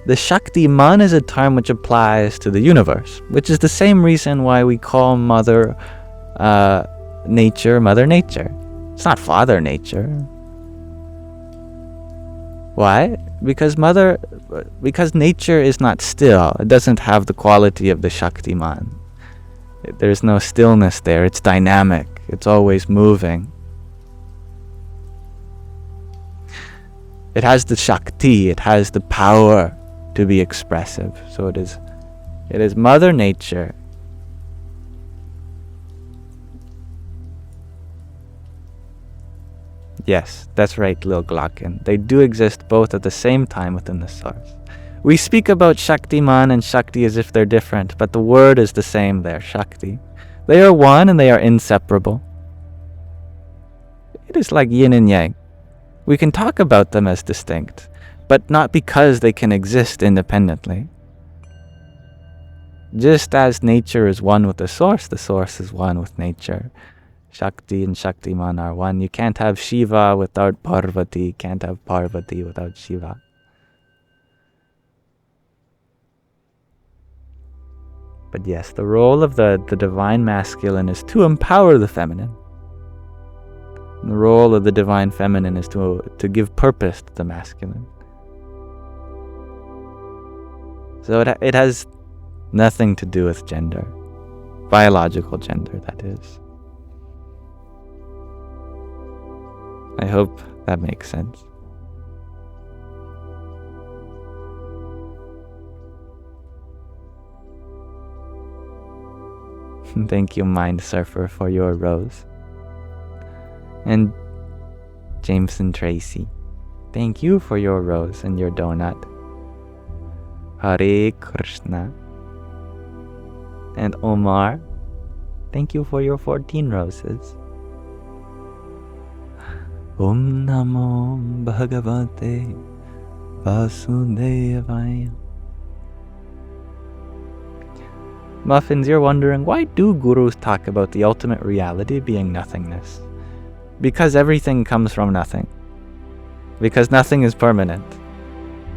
the Shaktiman is a term which applies to the universe, which is the same reason why we call Mother Nature Mother Nature. It's not Father Nature. Why? Because nature is not still. It doesn't have the quality of the Shaktiman. There's no stillness there. It's dynamic. It's always moving. It has the Shakti. It has the power to be expressive. So it is Mother Nature. Yes, that's right, Lil Glockin. They do exist both at the same time within the source. We speak about Shaktiman and Shakti as if they're different, but the word is the same there, Shakti. They are one and they are inseparable. It is like yin and yang. We can talk about them as distinct, but not because they can exist independently. Just as nature is one with the source is one with nature. Shakti and Shaktiman are one. You can't have Shiva without Parvati. You can't have Parvati without Shiva. But yes, the role of the divine masculine is to empower the feminine. The role of the divine feminine is to give purpose to the masculine. So it has nothing to do with gender. Biological gender, that is. I hope that makes sense. Thank you, Mind Surfer, for your rose. And Jameson Tracy, thank you for your rose and your donut. Hare Krishna. And Omar, thank you for your 14 roses. Om Namo Bhagavate Vasudevaya. Muffins, you're wondering, why do gurus talk about the ultimate reality being nothingness? Because everything comes from nothing. Because nothing is permanent.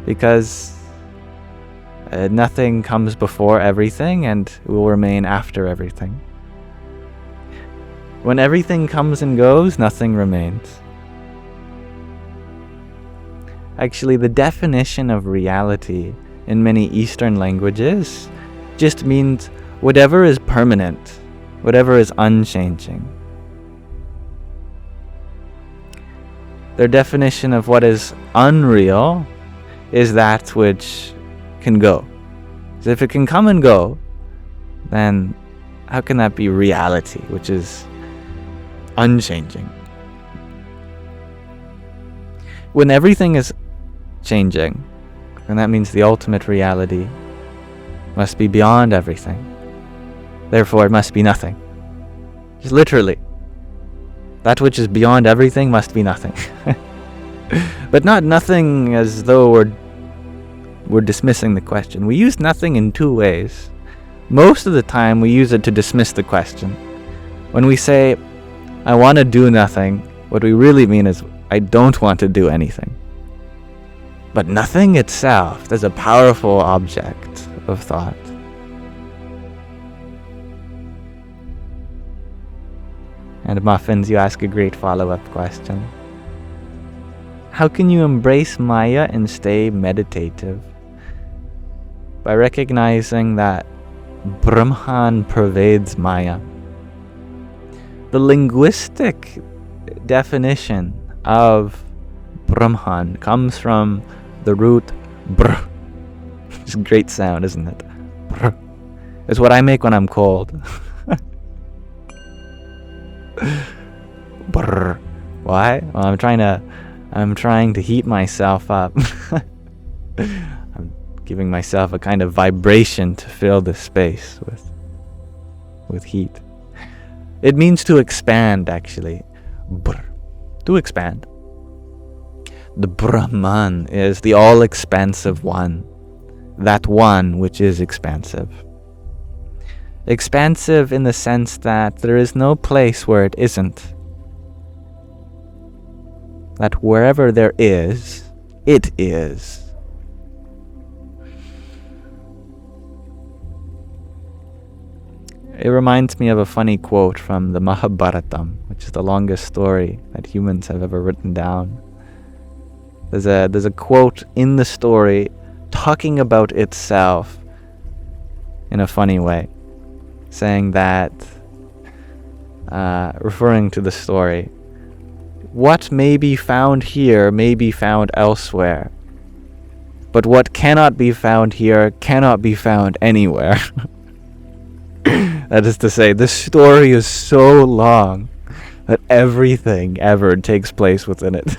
Because nothing comes before everything and will remain after everything. When everything comes and goes, nothing remains. Actually, the definition of reality in many Eastern languages just means whatever is permanent, whatever is unchanging. Their definition of what is unreal is that which can go. So if it can come and go, then how can that be reality, which is unchanging? When everything is changing, then that means the ultimate reality must be beyond everything. Therefore, it must be nothing. Just literally. That which is beyond everything must be nothing. But not nothing as though we're dismissing the question. We use nothing in two ways. Most of the time, we use it to dismiss the question. When we say, I want to do nothing, what we really mean is, I don't want to do anything. But nothing itself is a powerful object of thought. And Muffins, you ask a great follow-up question. How can you embrace Maya and stay meditative? By recognizing that Brahman pervades Maya. The linguistic definition of Brahman comes from the root br. It's a great sound, isn't it? Brr. It's what I make when I'm cold. Brr. Why? Well, I'm trying to heat myself up. I'm giving myself a kind of vibration to fill the space with heat. It means to expand, actually. Brr. To expand. The Brahman is the all-expansive one. That one which is expansive. Expansive in the sense that there is no place where it isn't. That wherever there is, it is. It reminds me of a funny quote from the Mahabharatam, which is the longest story that humans have ever written down. There's a quote in the story talking about itself in a funny way, saying that, referring to the story, what may be found here may be found elsewhere, but what cannot be found here cannot be found anywhere. That is to say, this story is so long that everything ever takes place within it.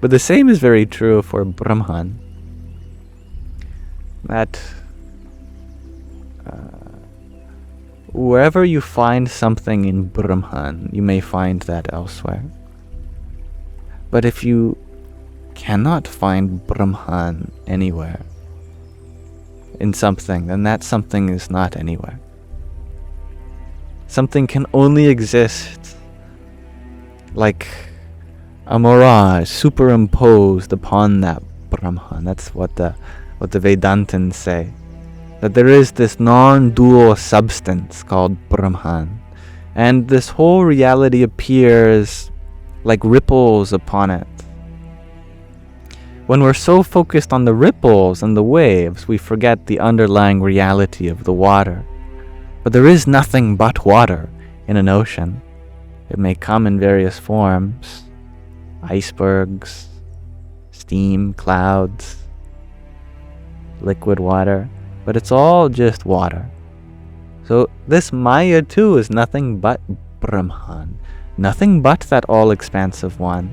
But the same is very true for Brahman. That wherever you find something in Brahman, you may find that elsewhere. But if you cannot find Brahman anywhere, in something, then that something is not anywhere. Something can only exist like a mirage superimposed upon that Brahman. That's what the Vedantins say. That there is this non-dual substance called Brahman. And this whole reality appears like ripples upon it. When we're so focused on the ripples and the waves, we forget the underlying reality of the water. But there is nothing but water in an ocean. It may come in various forms: icebergs, steam, clouds, liquid water, but it's all just water. So this Maya too is nothing but Brahman, nothing but that all-expansive one,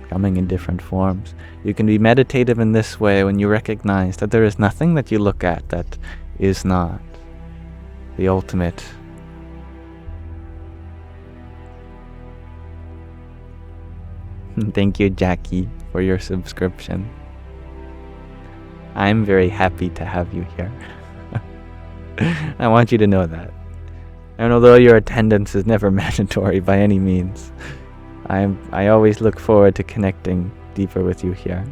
coming in different forms. You can be meditative in this way when you recognize that there is nothing that you look at that is not the ultimate. Thank you, Jackie, for your subscription. I'm very happy to have you here. I want you to know that. And although your attendance is never mandatory by any means, I always look forward to connecting deeper with you here.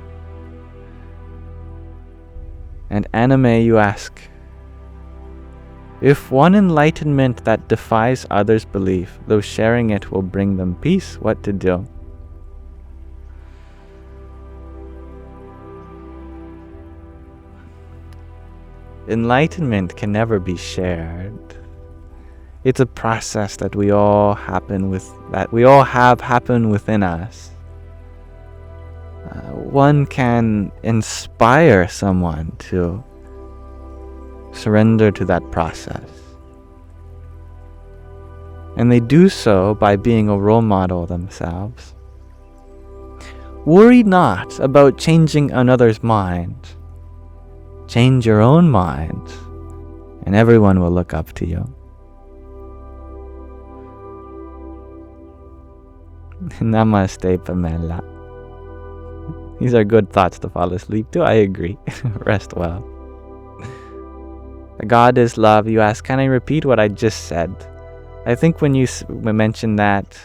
And Anime, you ask, if one enlightenment that defies others' belief, though sharing it will bring them peace, what to do? Enlightenment can never be shared. It's a process that we all have happen within us. One can inspire someone to surrender to that process. And they do so by being a role model themselves. Worry not about changing another's mind. Change your own mind, and everyone will look up to you. Namaste, Pamela. These are good thoughts to fall asleep to. I agree. Rest well. God is love. You ask, can I repeat what I just said? I think when you mentioned that,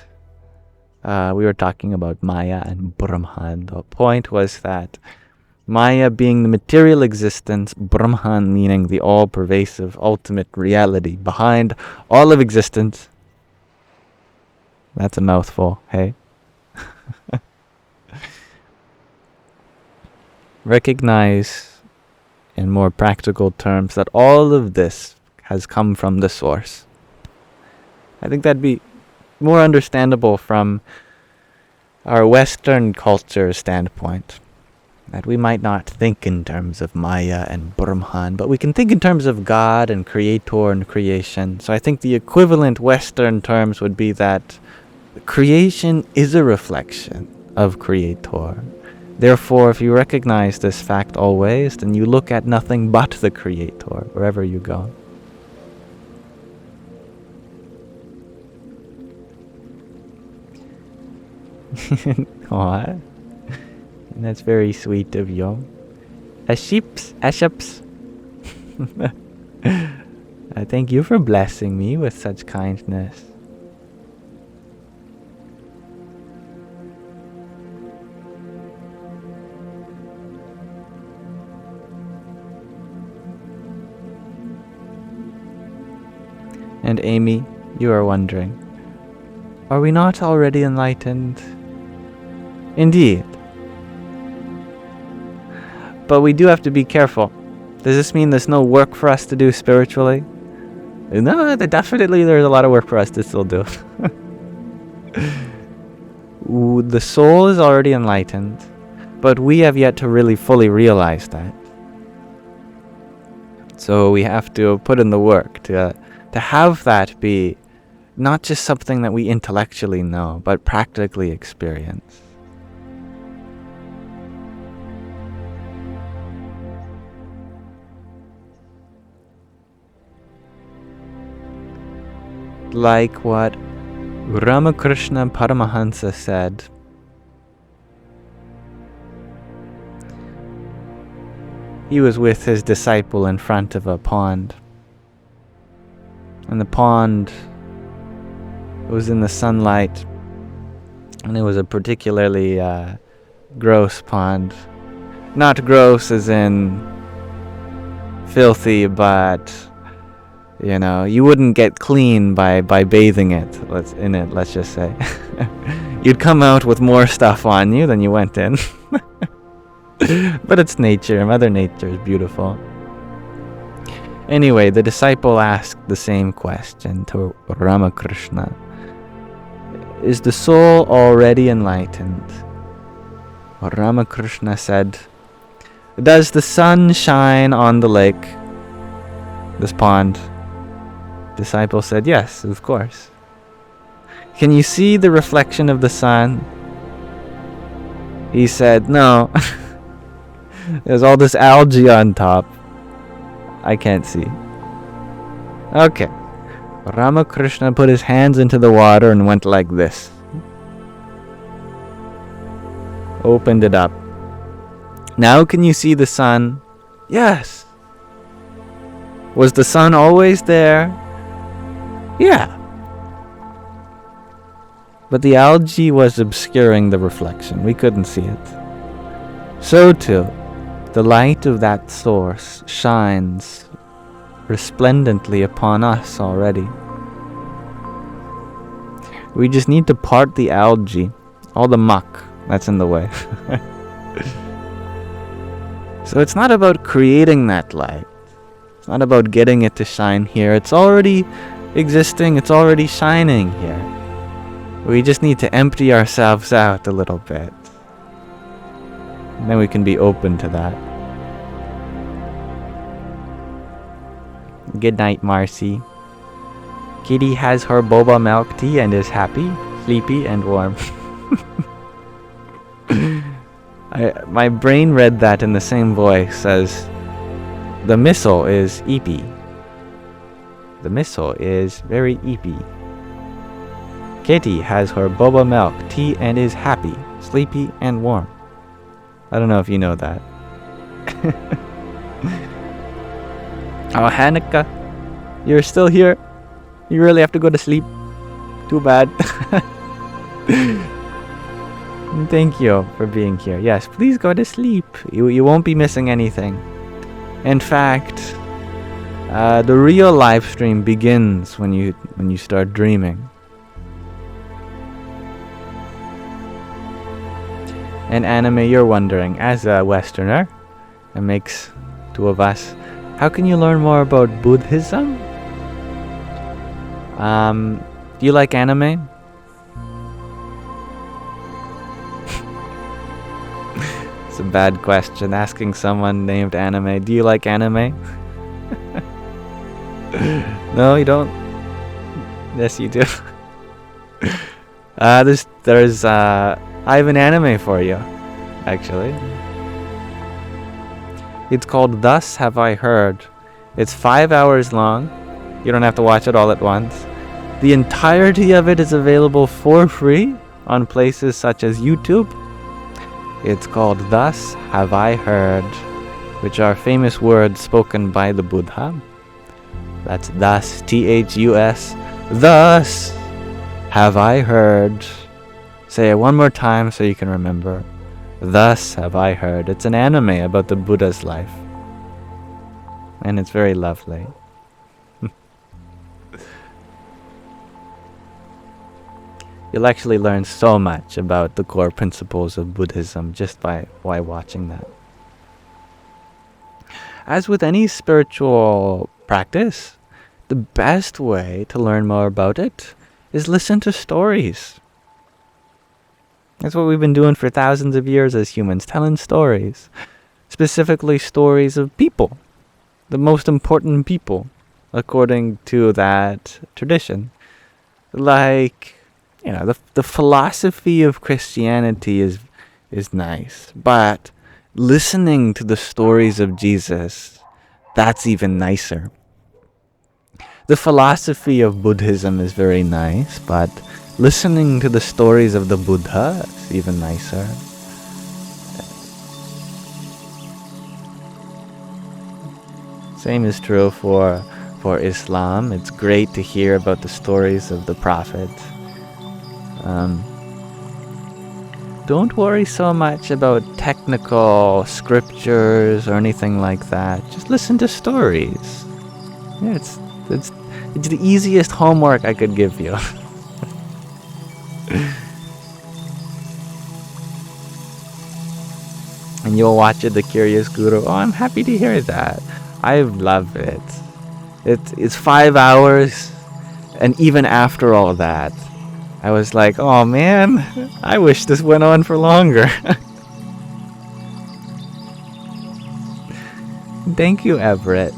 we were talking about Maya and Brahman. The point was that Maya being the material existence, Brahman meaning the all-pervasive ultimate reality behind all of existence. That's a mouthful, hey? Recognize in more practical terms that all of this has come from the source. I think that'd be more understandable from our Western culture standpoint. That we might not think in terms of Maya and Brahman, but we can think in terms of God and Creator and creation. So I think the equivalent Western terms would be that creation is a reflection of Creator. Therefore, if you recognize this fact always, then you look at nothing but the Creator wherever you go. What? And that's very sweet of you. Aships. Thank you for blessing me with such kindness. And Amy, you are wondering, are we not already enlightened? Indeed. But we do have to be careful. Does this mean there's no work for us to do spiritually? No, definitely there's a lot of work for us to still do. The soul is already enlightened, but we have yet to really fully realize that. So we have to put in the work to have that be not just something that we intellectually know, but practically experience. Like what Ramakrishna Paramahansa said, he was with his disciple in front of a pond. And the pond was in the sunlight, and it was a particularly gross pond. Not gross as in filthy, but You wouldn't get clean by bathing it. Let's just say. You'd come out with more stuff on you than you went in. But it's nature. Mother Nature is beautiful. Anyway, the disciple asked the same question to Ramakrishna. Is the soul already enlightened? Ramakrishna said, does the sun shine on the lake, this pond? Disciple said, yes, of course. Can you see the reflection of the sun? He said, no. There's all this algae on top. I can't see. Okay. Ramakrishna put his hands into the water and went like this. Opened it up. Now can you see the sun? Yes. Was the sun always there? Yeah. But the algae was obscuring the reflection. We couldn't see it. So too, the light of that source shines resplendently upon us already. We just need to part the algae, all the muck that's in the way. So it's not about creating that light. It's not about getting it to shine here. It's already existing. It's already shining here. We just need to empty ourselves out a little bit. And then we can be open to that. Good night, Marcy. Kitty has her boba milk tea and is happy, sleepy, and warm. My brain read that in the same voice as the missile is eepy. The missile is very eepy. Kitty has her boba milk tea and is happy, sleepy, and warm. I don't know if you know that. Oh, Hanukkah, you're still here? You really have to go to sleep? Too bad. Thank you for being here. Yes, please go to sleep. You won't be missing anything. In fact, the real live stream begins when you start dreaming. And Anime, you're wondering, as a Westerner, it makes two of us, how can you learn more about Buddhism? Do you like anime? It's a bad question, asking someone named Anime. Do you like anime? No, you don't? Yes, you do. I have an anime for you, actually. It's called Thus Have I Heard. It's 5 hours long. You don't have to watch it all at once. The entirety of it is available for free on places such as YouTube. It's called Thus Have I Heard, which are famous words spoken by the Buddha. That's thus, Thus, thus have I heard. Say it one more time so you can remember. Thus have I heard. It's an anime about the Buddha's life. And it's very lovely. You'll actually learn so much about the core principles of Buddhism just by watching that. As with any spiritual practice, the best way to learn more about it is listen to stories. That's what we've been doing for thousands of years as humans, telling stories. Specifically stories of people, the most important people, according to that tradition. Like, the philosophy of Christianity is nice, but listening to the stories of Jesus, that's even nicer. The philosophy of Buddhism is very nice, but listening to the stories of the Buddha is even nicer. Same is true for Islam. It's great to hear about the stories of the Prophet. Don't worry so much about technical scriptures or anything like that. Just listen to stories. Yeah, It's the easiest homework I could give you. And you'll watch it, The Curious Guru. Oh, I'm happy to hear that. I love it. It's 5 hours, and even after all that, I was like, oh man, I wish this went on for longer. Thank you, Everett,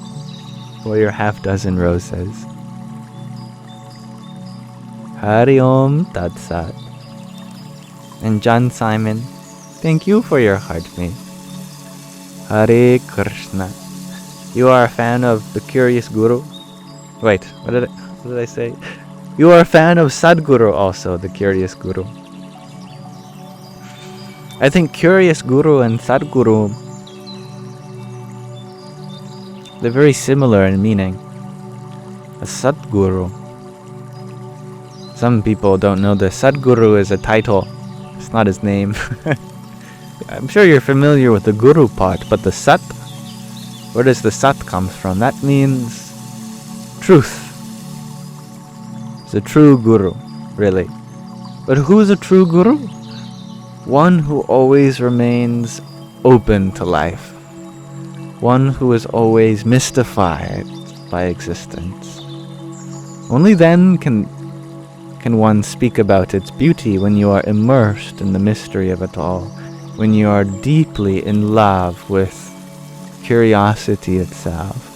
for your half-dozen roses. Hari Om Tat Sat. And John Simon, thank you for your heartmate. Hare Krishna. You are a fan of the Curious Guru? Wait, what did I say? You are a fan of Sadguru also, the Curious Guru. I think Curious Guru and Sadguru, they're very similar in meaning. A Sadguru. Some people don't know that Sadguru is a title. It's not his name. I'm sure you're familiar with the Guru part, but the Sat, where does the Sat come from? That means truth. It's a true Guru, really. But who's a true Guru? One who always remains open to life. One who is always mystified by existence. Only then can one speak about its beauty, when you are immersed in the mystery of it all, when you are deeply in love with curiosity itself.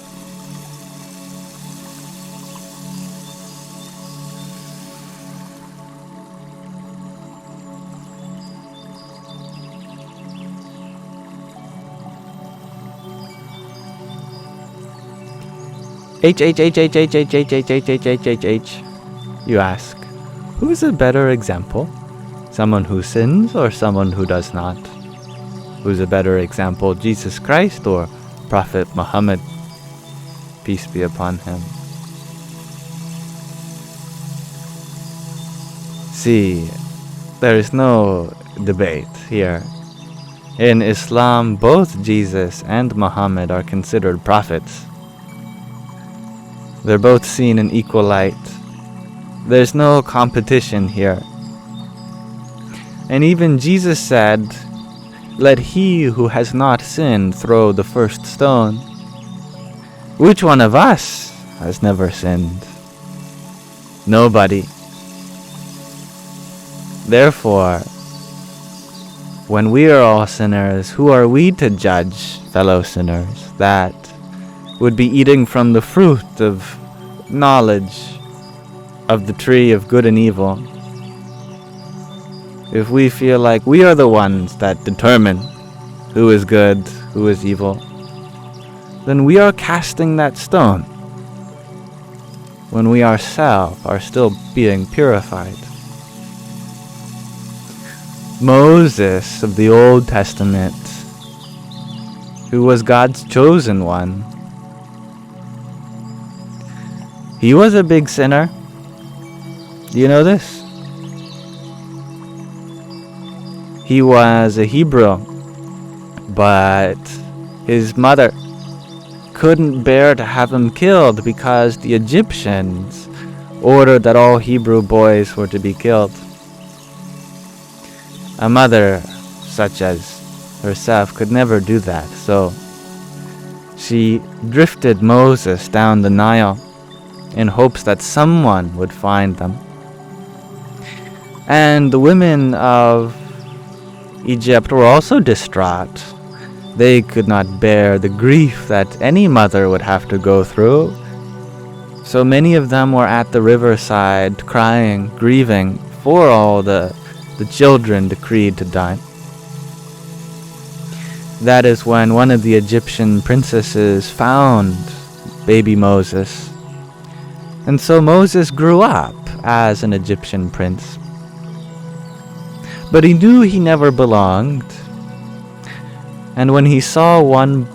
H. You ask, who is a better example? Someone who sins or someone who does not? Who's a better example, Jesus Christ or Prophet Muhammad? Peace be upon him. See, there is no debate here. In Islam, both Jesus and Muhammad are considered prophets. They're both seen in equal light. There's no competition here. And even Jesus said, let he who has not sinned throw the first stone. Which one of us has never sinned? Nobody. Therefore, when we are all sinners, who are we to judge fellow sinners? That would be eating from the fruit of knowledge of the tree of good and evil. If we feel like we are the ones that determine who is good, who is evil, then we are casting that stone when we ourselves are still being purified. Moses of the Old Testament, who was God's chosen one, he was a big sinner. Do you know this? He was a Hebrew, but his mother couldn't bear to have him killed because the Egyptians ordered that all Hebrew boys were to be killed. A mother such as herself could never do that, so she drifted Moses down the Nile in hopes that someone would find them. And the women of Egypt were also distraught. They could not bear the grief that any mother would have to go through. So many of them were at the riverside crying, grieving for all the children decreed to die. That is when one of the Egyptian princesses found baby Moses. And so Moses grew up as an Egyptian prince. But he knew he never belonged. And when he saw one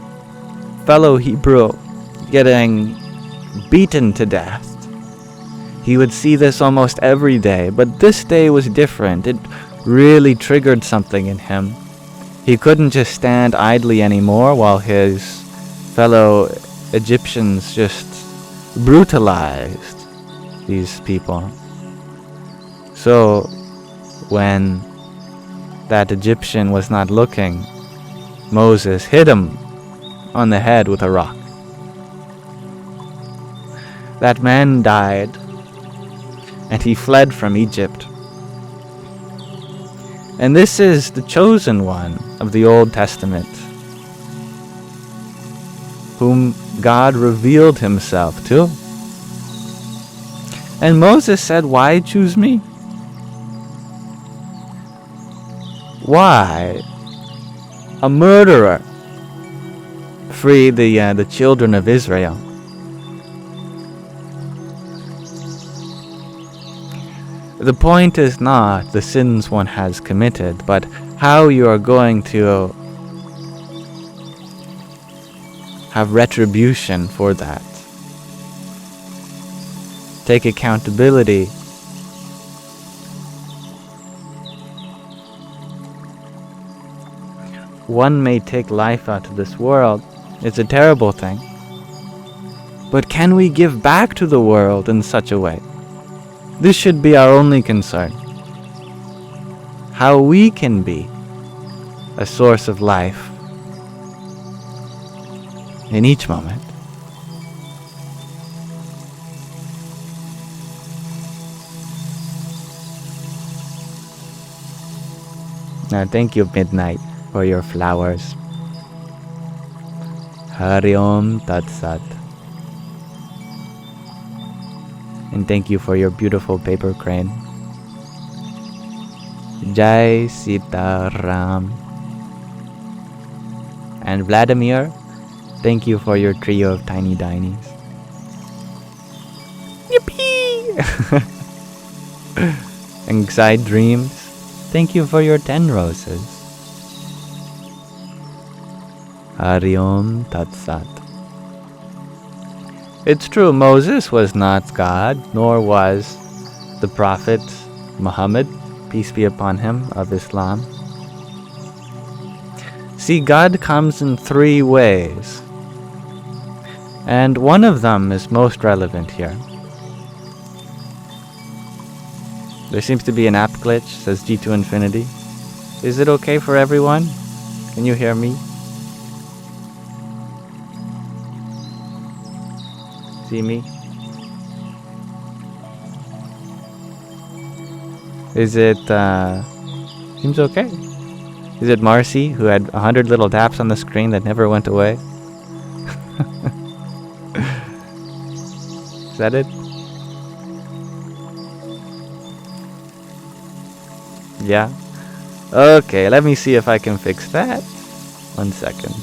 fellow Hebrew getting beaten to death, he would see this almost every day. But this day was different. It really triggered something in him. He couldn't just stand idly anymore while his fellow Egyptians just brutalized these people. So when that Egyptian was not looking, Moses hit him on the head with a rock. That man died, and he fled from Egypt. And this is the chosen one of the Old Testament, whom God revealed himself to. And Moses said, "Why choose me? Why a murderer free the children of Israel?" The point is not the sins one has committed, but how you are going to have retribution for that. Take accountability. One may take life out of this world. It's a terrible thing. But can we give back to the world in such a way? This should be our only concern. How we can be a source of life in each moment. Now, thank you, Midnight, for your flowers. Hari Om Tat Sat. And thank you for your beautiful paper crane. Jai Sita Ram. And Vladimir, thank you for your trio of tiny dinies. Yippee! Anxiety Dreams, thank you for your 10 roses. Hari Om Tat Sat. It's true, Moses was not God, nor was the Prophet Muhammad, peace be upon him, of Islam. See, God comes in 3 ways, and one of them is most relevant here. There seems to be an app glitch, says G2 Infinity. Is it okay for everyone? Can you hear me? See me? Is it, seems okay. Is it Marcy, who had 100 little taps on the screen that never went away? Is that it? Yeah? Okay, let me see if I can fix that. 1 second.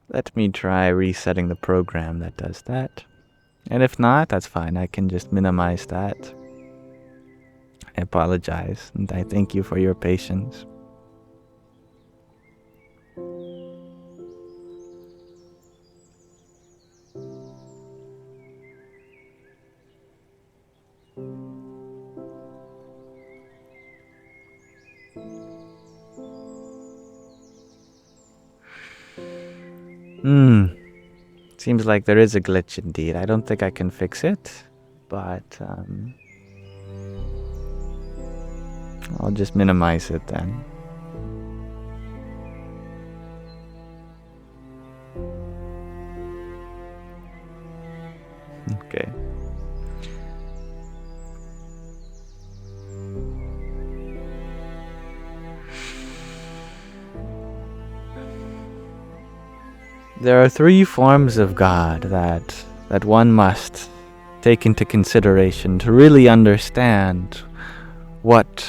Let me try resetting the program that does that. And if not, that's fine. I can just minimize that. I apologize, and I thank you for your patience. Seems like there is a glitch indeed. I don't think I can fix it, but I'll just minimize it then. Okay. There are 3 forms of God that one must take into consideration to really understand what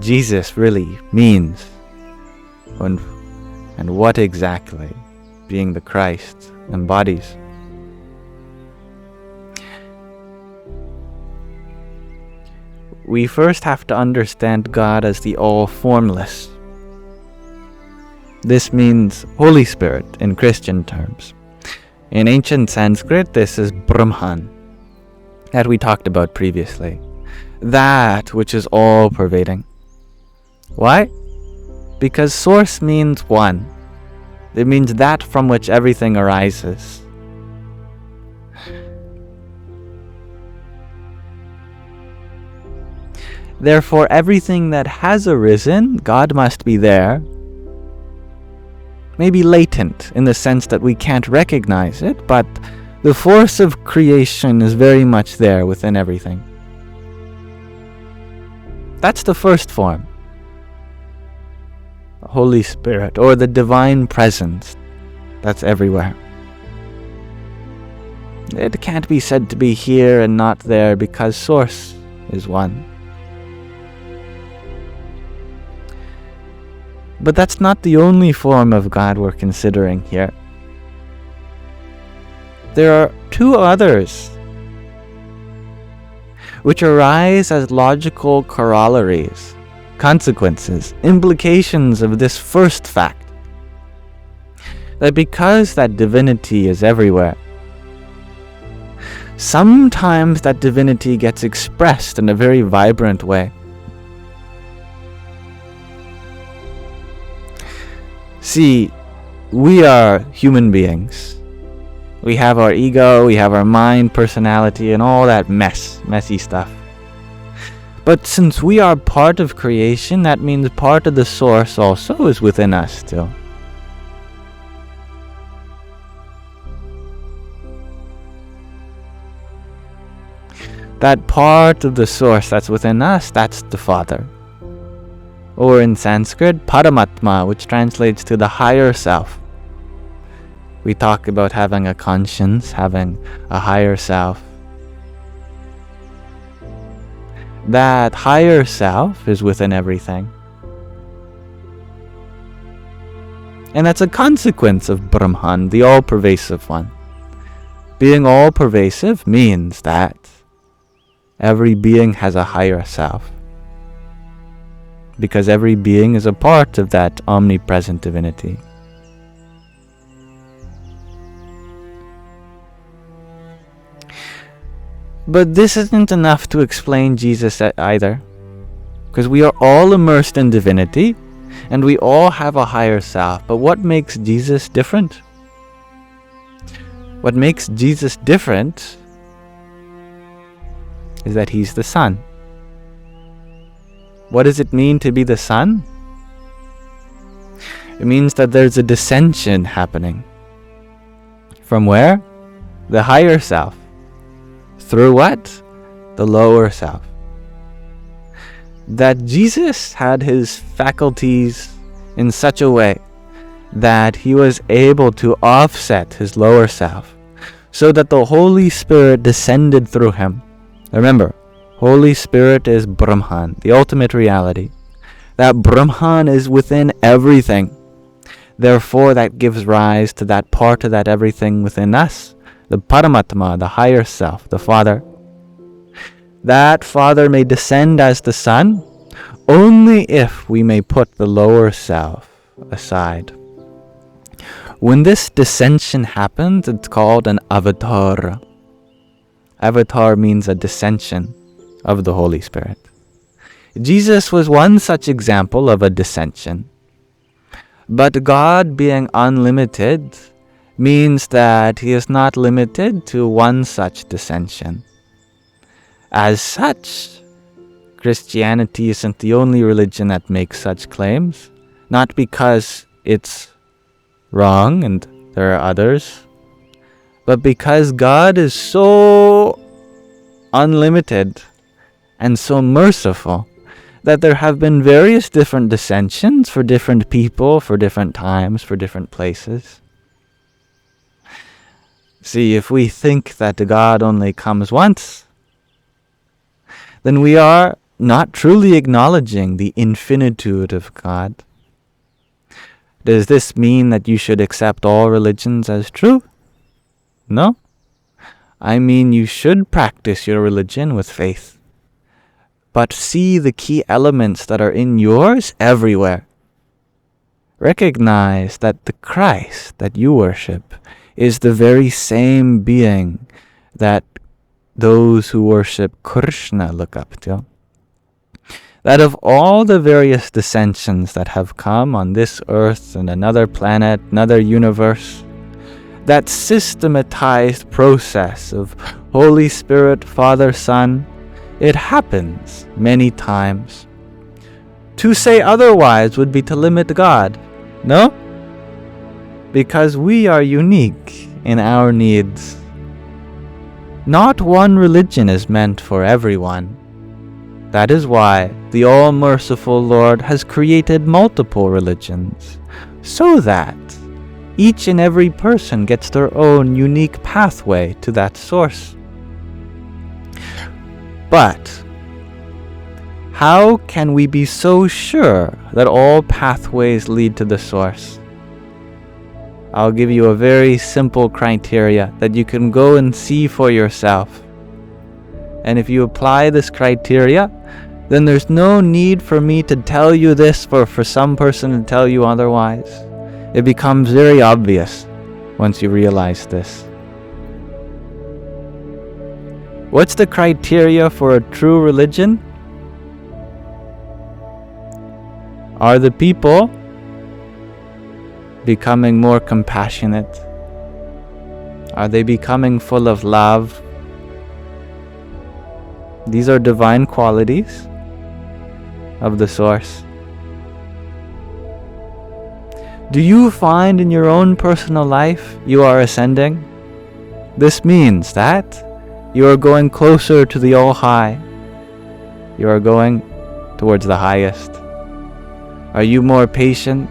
Jesus really means and what exactly being the Christ embodies. we first have to understand God as the all-formless. This means Holy Spirit in Christian terms. In ancient Sanskrit, this is Brahman, that we talked about previously. That which is all-pervading. Why? Because source means one. It means that from which everything arises. Therefore, everything that has arisen, God must be there. Maybe latent, in the sense that we can't recognize it, but the force of creation is very much there within everything. That's the first form. The Holy Spirit, or the Divine Presence, that's everywhere. It can't be said to be here and not there because source is one. But that's not the only form of God we're considering here. There are two others, which arise as logical corollaries, consequences, implications of this first fact. That because that divinity is everywhere, sometimes that divinity gets expressed in a very vibrant way. See, we are human beings. We have our ego, we have our mind, personality, and all that messy stuff. But since we are part of creation, that means part of the source also is within us still. That part of the source that's within us, that's the Father. Or in Sanskrit, Paramatma, which translates to the higher self. We talk about having a conscience, having a higher self. That higher self is within everything. And that's a consequence of Brahman, the all-pervasive one. Being all-pervasive means that every being has a higher self. Because every being is a part of that omnipresent divinity. But this isn't enough to explain Jesus either. Because we are all immersed in divinity, and we all have a higher self. But what makes Jesus different? What makes Jesus different is that he's the Son. What does it mean to be the Son? It means that there's a dissension happening. From where? The higher self. Through what? The lower self. That Jesus had his faculties in such a way that he was able to offset his lower self, so that the Holy Spirit descended through him. Remember, Holy Spirit is Brahman, the ultimate reality. That Brahman is within everything. Therefore, that gives rise to that part of that everything within us, the Paramatma, the higher self, the Father. That Father may descend as the Son only if we may put the lower self aside. When this dissension happens, it's called an avatar. Avatar means a dissension of the Holy Spirit. Jesus was one such example of a dissension. But God being unlimited means that he is not limited to one such dissension. As such, Christianity isn't the only religion that makes such claims, not because it's wrong and there are others, but because God is so unlimited and so merciful that there have been various different dissensions for different people, for different times, for different places. See, if we think that God only comes once, then we are not truly acknowledging the infinitude of God. Does this mean that you should accept all religions as true? No. I mean you should practice your religion with faith. but see the key elements that are in yours everywhere. Recognize that the Christ that you worship is the very same being that those who worship Krishna look up to. That of all the various dissensions that have come on this earth and another planet, another universe, that systematized process of Holy Spirit, Father, Son, it happens many times. To say otherwise would be to limit God, no? Because we are unique in our needs. Not one religion is meant for everyone. That is why the all-merciful Lord has created multiple religions, so that each and every person gets their own unique pathway to that source. But how can we be so sure that all pathways lead to the source? I'll give you a very simple criteria that you can go and see for yourself. And if you apply this criteria, then there's no need for me to tell you this or for some person to tell you otherwise. It becomes very obvious once you realize this. What's the criteria for a true religion? Are the people becoming more compassionate? Are they becoming full of love? These are divine qualities of the source. Do you find in your own personal life you are ascending? This means that you are going closer to the All-High. You are going towards the highest. Are you more patient,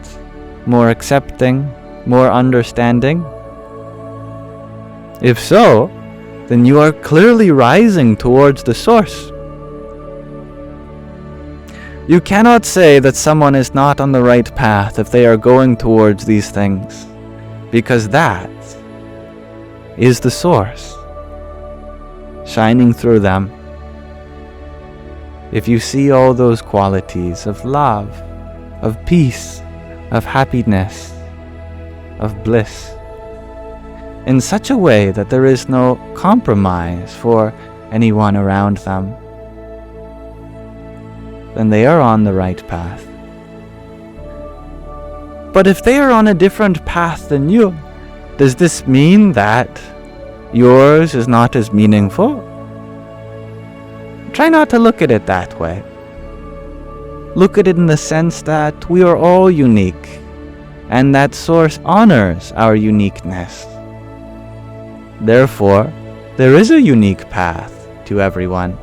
more accepting, more understanding? If so, then you are clearly rising towards the source. You cannot say that someone is not on the right path if they are going towards these things, because that is the source shining through them. If you see all those qualities of love, of peace, of happiness, of bliss, in such a way that there is no compromise for anyone around them, then they are on the right path. But if they are on a different path than you, does this mean that yours is not as meaningful? Try not to look at it that way. Look at it in the sense that we are all unique, and that Source honors our uniqueness. Therefore, there is a unique path to everyone.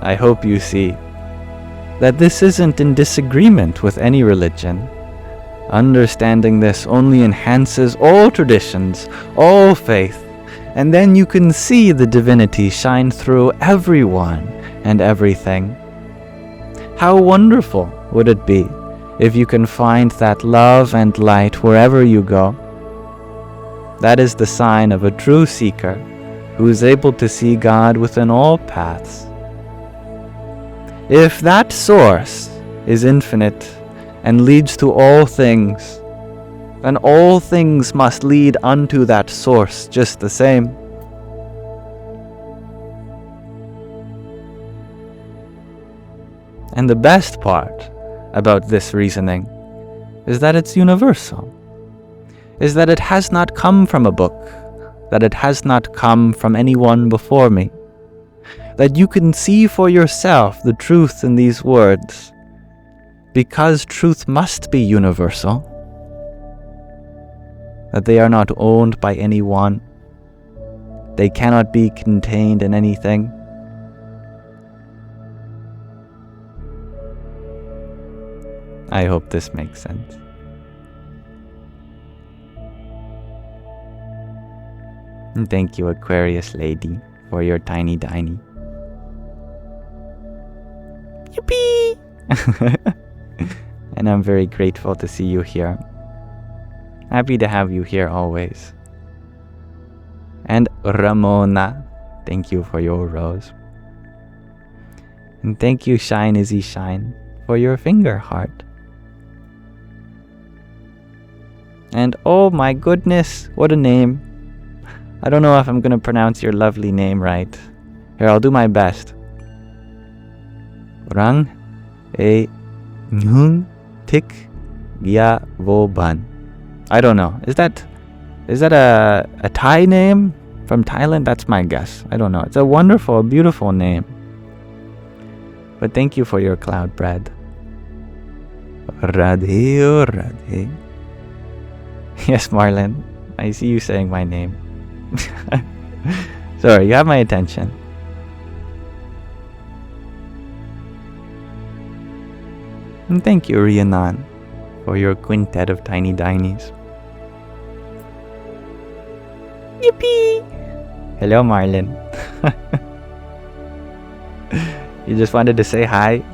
I hope you see that this isn't in disagreement with any religion. Understanding this only enhances all traditions, all faith, and then you can see the divinity shine through everyone and everything. How wonderful would it be if you can find that love and light wherever you go? That is the sign of a true seeker who is able to see God within all paths. If that source is infinite and leads to all things, then all things must lead unto that source just the same. And the best part about this reasoning is that it's universal, is that it has not come from a book, that it has not come from anyone before me, that you can see for yourself the truth in these words, because truth must be universal, that they are not owned by anyone, they cannot be contained in anything. I hope this makes sense. And thank you, Aquarius lady, for your tiny tiny. Yippee! And I'm very grateful to see you here. Happy to have you here always. And Ramona, thank you for your rose. And thank you, Shine Izzy Shine, for your finger heart. And oh my goodness, what a name. I don't know if I'm going to pronounce your lovely name right. Here, I'll do my best. Rang E Nhung Tik Gya Vo Ban. I don't know. Is that a Thai name from Thailand? That's my guess. I don't know. It's a wonderful, beautiful name. But thank you for your cloud bread. Radhe Radhe. Yes, Marlon. I see you saying my name. Sorry, you have my attention. And thank you, Rhiannon, for your quintet of tiny dinies. Yippee! Hello, Marlon. You just wanted to say hi?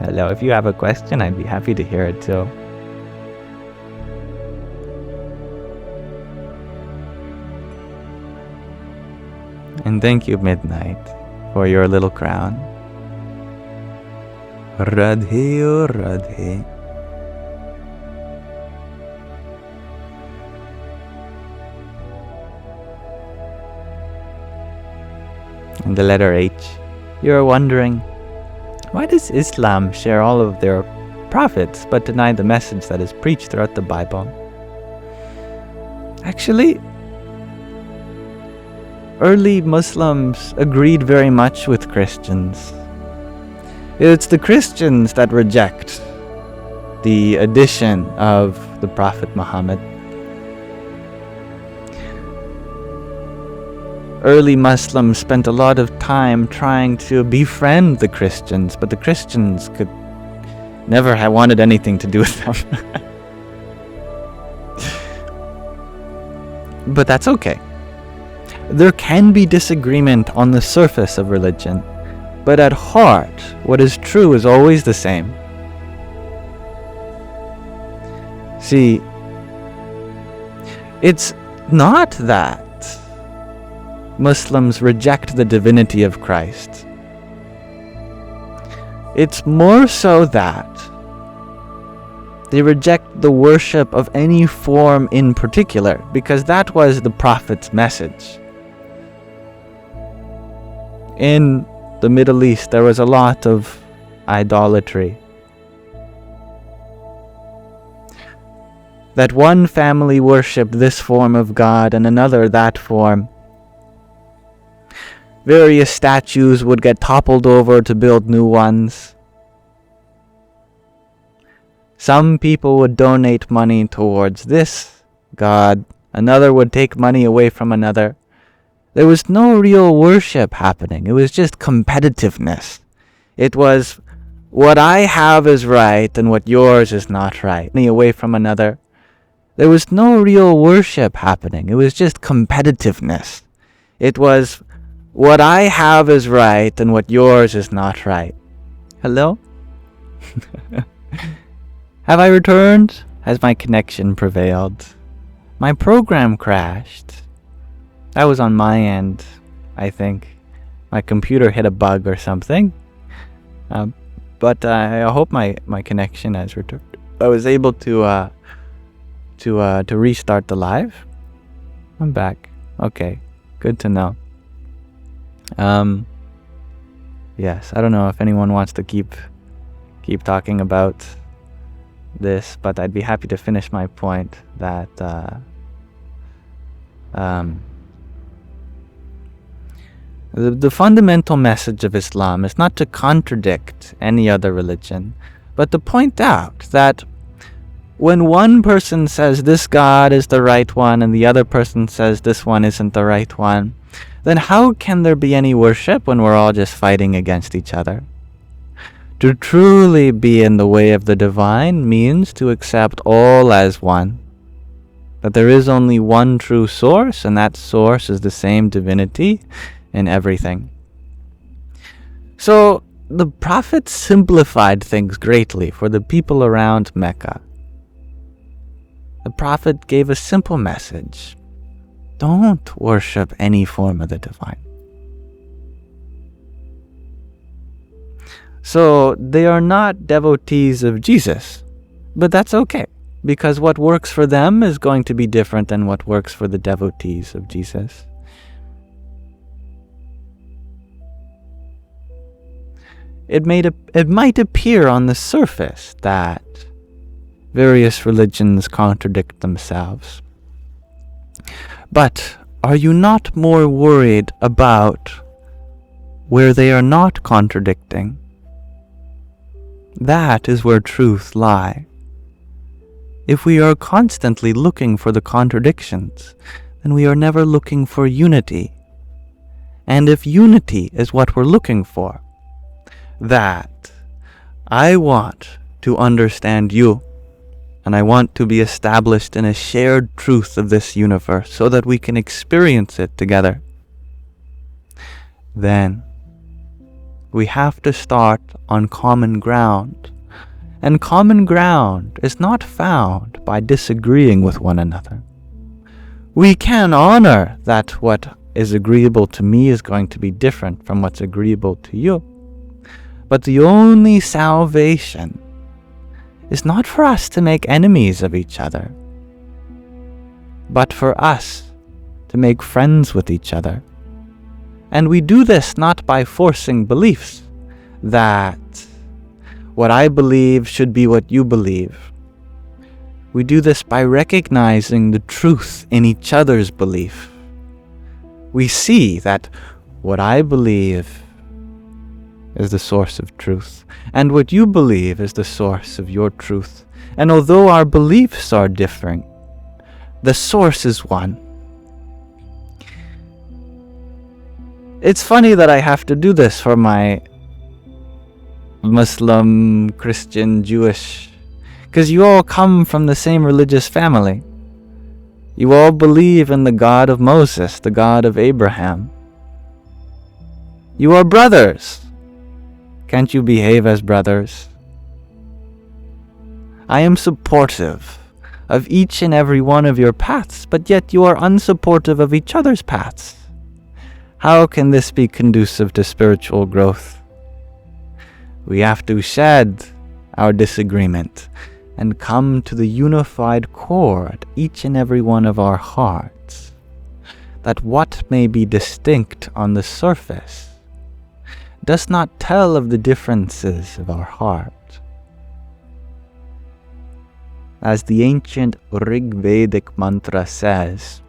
Hello, if you have a question, I'd be happy to hear it too. And thank you, Midnight, for your little crown. Radhe Radhe. And the letter H. You're wondering, why does Islam share all of their prophets but deny the message that is preached throughout the Bible? Actually, early Muslims agreed very much with Christians. It's the Christians that reject the addition of the Prophet Muhammad. Early Muslims spent a lot of time trying to befriend the Christians, but the Christians could never have wanted anything to do with them. But that's okay. There can be disagreement on the surface of religion, but at heart, what is true is always the same. See, it's not that Muslims reject the divinity of Christ. It's more so that they reject the worship of any form in particular, because that was the Prophet's message. In the Middle East, there was a lot of idolatry. That one family worshipped this form of God and another that form. Various statues would get toppled over to build new ones. Some people would donate money towards this god, another would take money away from another. There was no real worship happening. It was just competitiveness. It was, what I have is right and what yours is not right. Money away from another. There was no real worship happening. It was just competitiveness. It was, what I have is right and what yours is not right. Hello? Have I returned? Has my connection prevailed? My program crashed. That was on my end, I think. My computer hit a bug or something. But I hope my connection has returned. I was able to restart the live. I'm back. Okay, good to know. Yes, I don't know if anyone wants to keep talking about this, but I'd be happy to finish my point that the fundamental message of Islam is not to contradict any other religion, but to point out that when one person says this God is the right one and the other person says this one isn't the right one, then how can there be any worship when we're all just fighting against each other? To truly be in the way of the divine means to accept all as one. That there is only one true source, and that source is the same divinity in everything. So the Prophet simplified things greatly for the people around Mecca. The Prophet gave a simple message. don't worship any form of the divine. So they are not devotees of Jesus, but that's okay, because what works for them is going to be different than what works for the devotees of Jesus. It might appear on the surface that various religions contradict themselves. But are you not more worried about where they are not contradicting? That is where truth lies. If we are constantly looking for the contradictions, then we are never looking for unity. And if unity is what we're looking for, that I want to understand you, and I want to be established in a shared truth of this universe so that we can experience it together, then we have to start on common ground. And common ground is not found by disagreeing with one another. We can honor that what is agreeable to me is going to be different from what's agreeable to you. But the only salvation is not for us to make enemies of each other, but for us to make friends with each other. And we do this not by forcing beliefs that what I believe should be what you believe. We do this by recognizing the truth in each other's belief. We see that what I believe is the source of truth, and what you believe is the source of your truth. And although our beliefs are different, the source is one. It's funny that I have to do this for my Muslim, Christian, Jewish, because you all come from the same religious family. You all believe in the God of Moses, the God of Abraham. You are brothers. Can't you behave as brothers? I am supportive of each and every one of your paths, but yet you are unsupportive of each other's paths. How can this be conducive to spiritual growth? We have to shed our disagreement and come to the unified core at each and every one of our hearts, that what may be distinct on the surface does not tell of the differences of our heart. As the ancient Rig Vedic mantra says,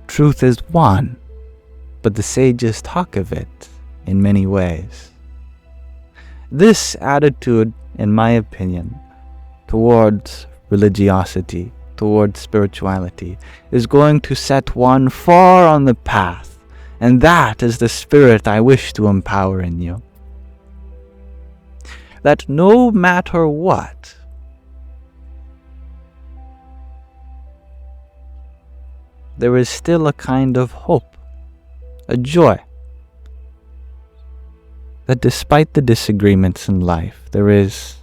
truth is one, but the sages talk of it in many ways. This attitude, in my opinion, towards religiosity, towards spirituality, is going to set one far on the path. And that is the spirit I wish to empower in you. That no matter what, there is still a kind of hope, a joy, that despite the disagreements in life, there is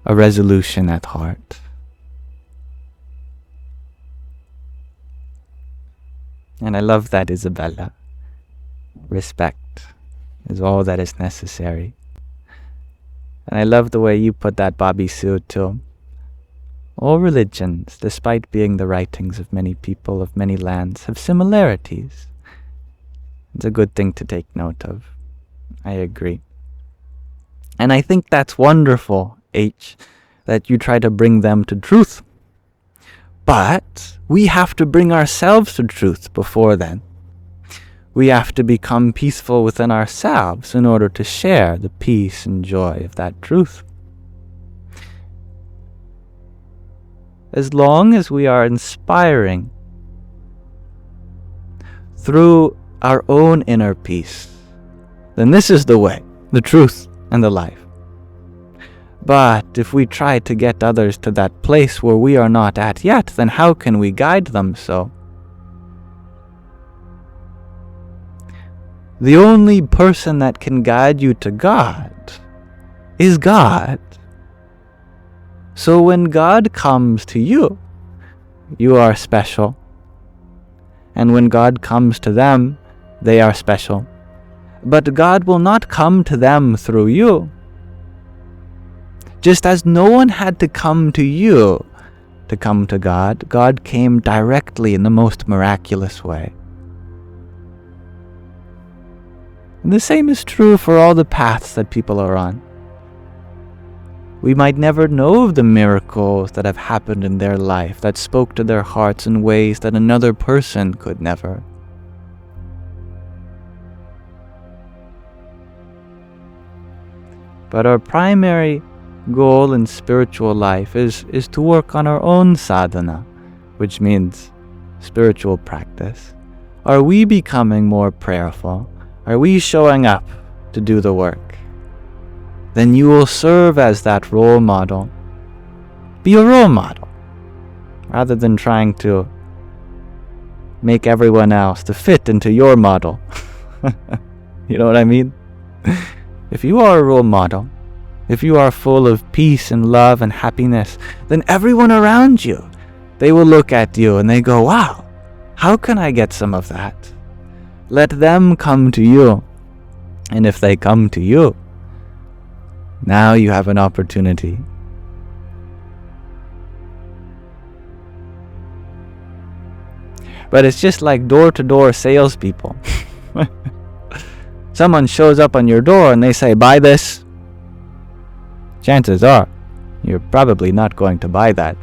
a resolution at heart. And I love that, Isabella. Respect is all that is necessary. And I love the way you put that, Bobby Sue, too. All religions, despite being the writings of many people of many lands, have similarities. It's a good thing to take note of. I agree. And I think that's wonderful, H, that you try to bring them to truth. But we have to bring ourselves to truth before then. We have to become peaceful within ourselves in order to share the peace and joy of that truth. As long as we are inspiring through our own inner peace, then this is the way, the truth, and the life. But if we try to get others to that place where we are not at yet, then how can we guide them so? The only person that can guide you to God is God. So when God comes to you, you are special. And when God comes to them, they are special. But God will not come to them through you. Just as no one had to come to you to come to God, God came directly in the most miraculous way. And the same is true for all the paths that people are on. We might never know of the miracles that have happened in their life that spoke to their hearts in ways that another person could never. But our primary goal in spiritual life is to work on our own sadhana, which means spiritual practice. Are we becoming more prayerful? Are we showing up to do the work? Then you will serve as that role model. Be a role model, rather than trying to make everyone else to fit into your model. You know what I mean? If you are a role model, if you are full of peace and love and happiness, then everyone around you, they will look at you and they go, wow, how can I get some of that? Let them come to you. And if they come to you, now you have an opportunity. But it's just like door-to-door salespeople. Someone shows up on your door and they say, buy this. Chances are, you're probably not going to buy that.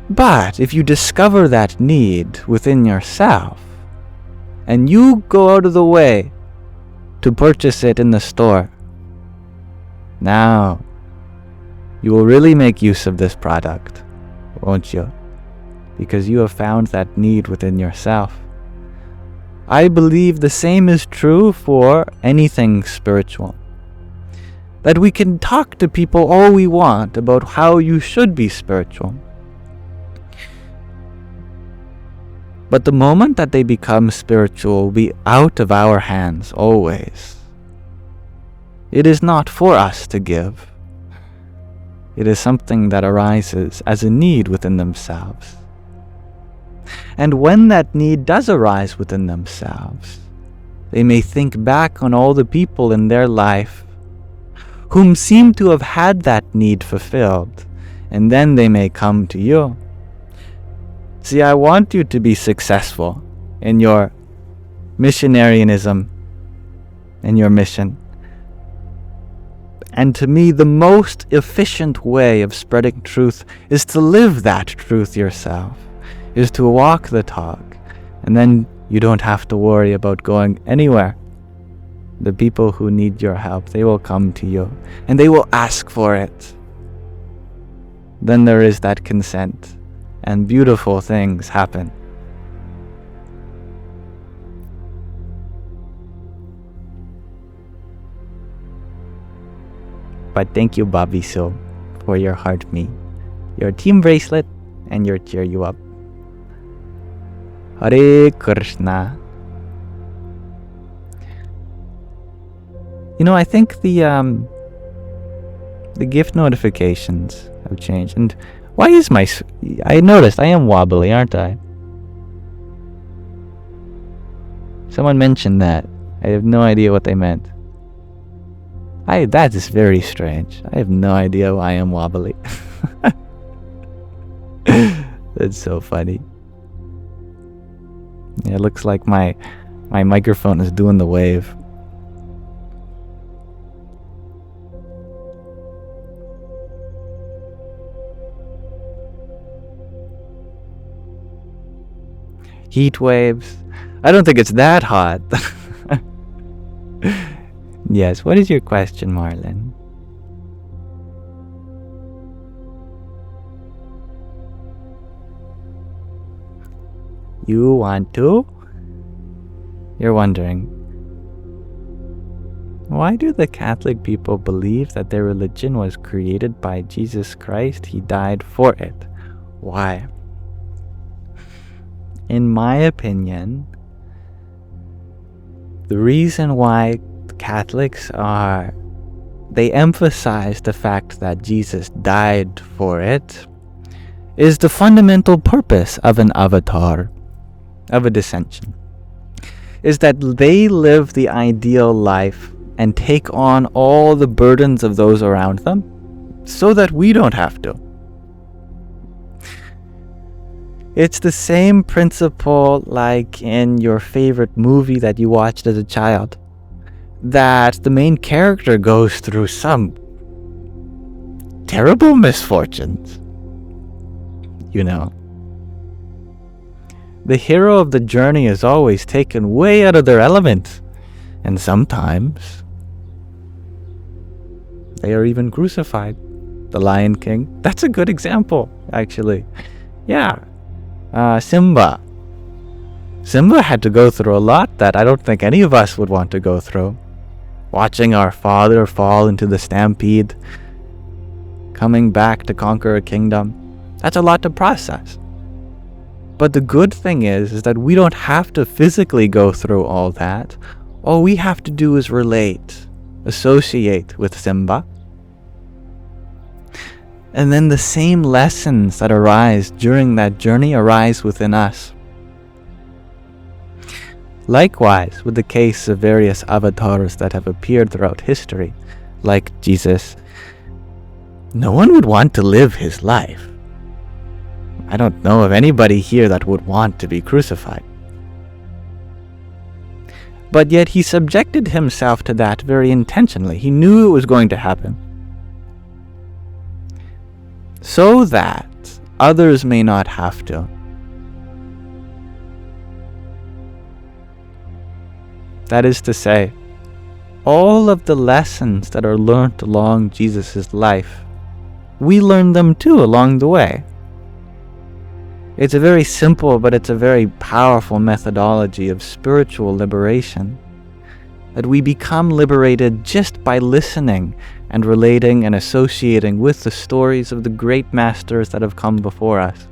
But if you discover that need within yourself, and you go out of the way to purchase it in the store, now you will really make use of this product, won't you? Because you have found that need within yourself. I believe the same is true for anything spiritual. That we can talk to people all we want about how you should be spiritual. But the moment that they become spiritual will be out of our hands always. It is not for us to give. It is something that arises as a need within themselves. And when that need does arise within themselves, they may think back on all the people in their life whom seem to have had that need fulfilled, and then they may come to you. See, I want you to be successful in your missionarianism, in your mission. And to me, the most efficient way of spreading truth is to live that truth yourself, is to walk the talk, and then you don't have to worry about going anywhere. The people who need your help, they will come to you, and they will ask for it. Then there is that consent, and beautiful things happen. But thank you, Bobby So, for your heart me, your team bracelet, and your cheer you up. Hare Krishna. You know, I think the gift notifications have changed. And why is I noticed I am wobbly, aren't I? Someone mentioned that. I have no idea what they meant. That is very strange. I have no idea why I am wobbly. That's so funny. Yeah, it looks like my microphone is doing the wave. Heat waves. I don't think it's that hot. Yes, what is your question, Marlon? You want to? You're wondering, why do the Catholic people believe that their religion was created by Jesus Christ? He died for it. Why? In my opinion, the reason why Catholics they emphasize the fact that Jesus died for it is the fundamental purpose of an avatar. of a dissension is that they live the ideal life and take on all the burdens of those around them so that we don't have to. It's the same principle like in your favorite movie that you watched as a child, that the main character goes through some terrible misfortunes. You know, the hero of the journey is always taken way out of their element, and sometimes they are even crucified. The Lion King, that's a good example, actually. Yeah. Simba had to go through a lot that I don't think any of us would want to go through. Watching our father fall into the stampede, coming back to conquer a kingdom, that's a lot to process. But the good thing is that we don't have to physically go through all that. All we have to do is relate, associate with Simba. And then the same lessons that arise during that journey arise within us. Likewise, with the case of various avatars that have appeared throughout history, like Jesus, no one would want to live his life. I don't know of anybody here that would want to be crucified. But yet he subjected himself to that very intentionally. He knew it was going to happen, so that others may not have to. That is to say, all of the lessons that are learnt along Jesus' life, we learn them too along the way. It's a very simple, but it's a very powerful methodology of spiritual liberation, that we become liberated just by listening and relating and associating with the stories of the great masters that have come before us.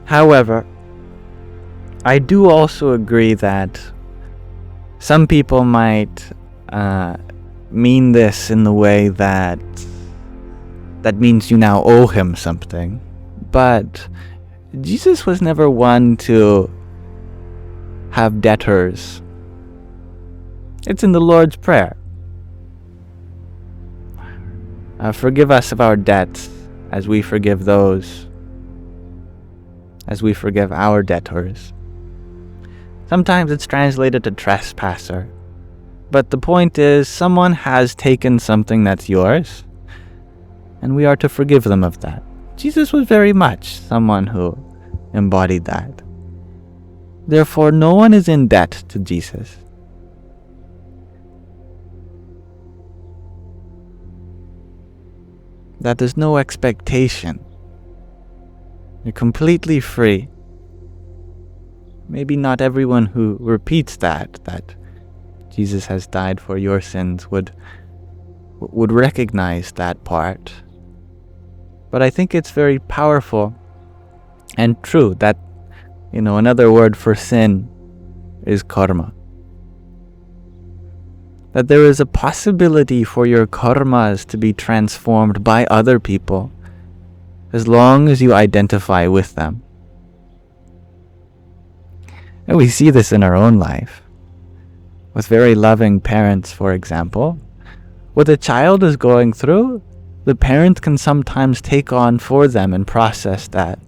However, I do also agree that some people might mean this in the way that means you now owe him something. But Jesus was never one to have debtors. It's in the Lord's Prayer. Forgive us of our debts as we forgive our debtors. Sometimes it's translated to trespasser. But the point is, someone has taken something that's yours, and we are to forgive them of that. Jesus was very much someone who embodied that. Therefore, no one is in debt to Jesus. That there's no expectation. You're completely free. Maybe not everyone who repeats that Jesus has died for your sins would recognize that part. But I think it's very powerful and true that, another word for sin is karma. That there is a possibility for your karmas to be transformed by other people as long as you identify with them. And we see this in our own life. With very loving parents, for example, what a child is going through, the parent can sometimes take on for them and process that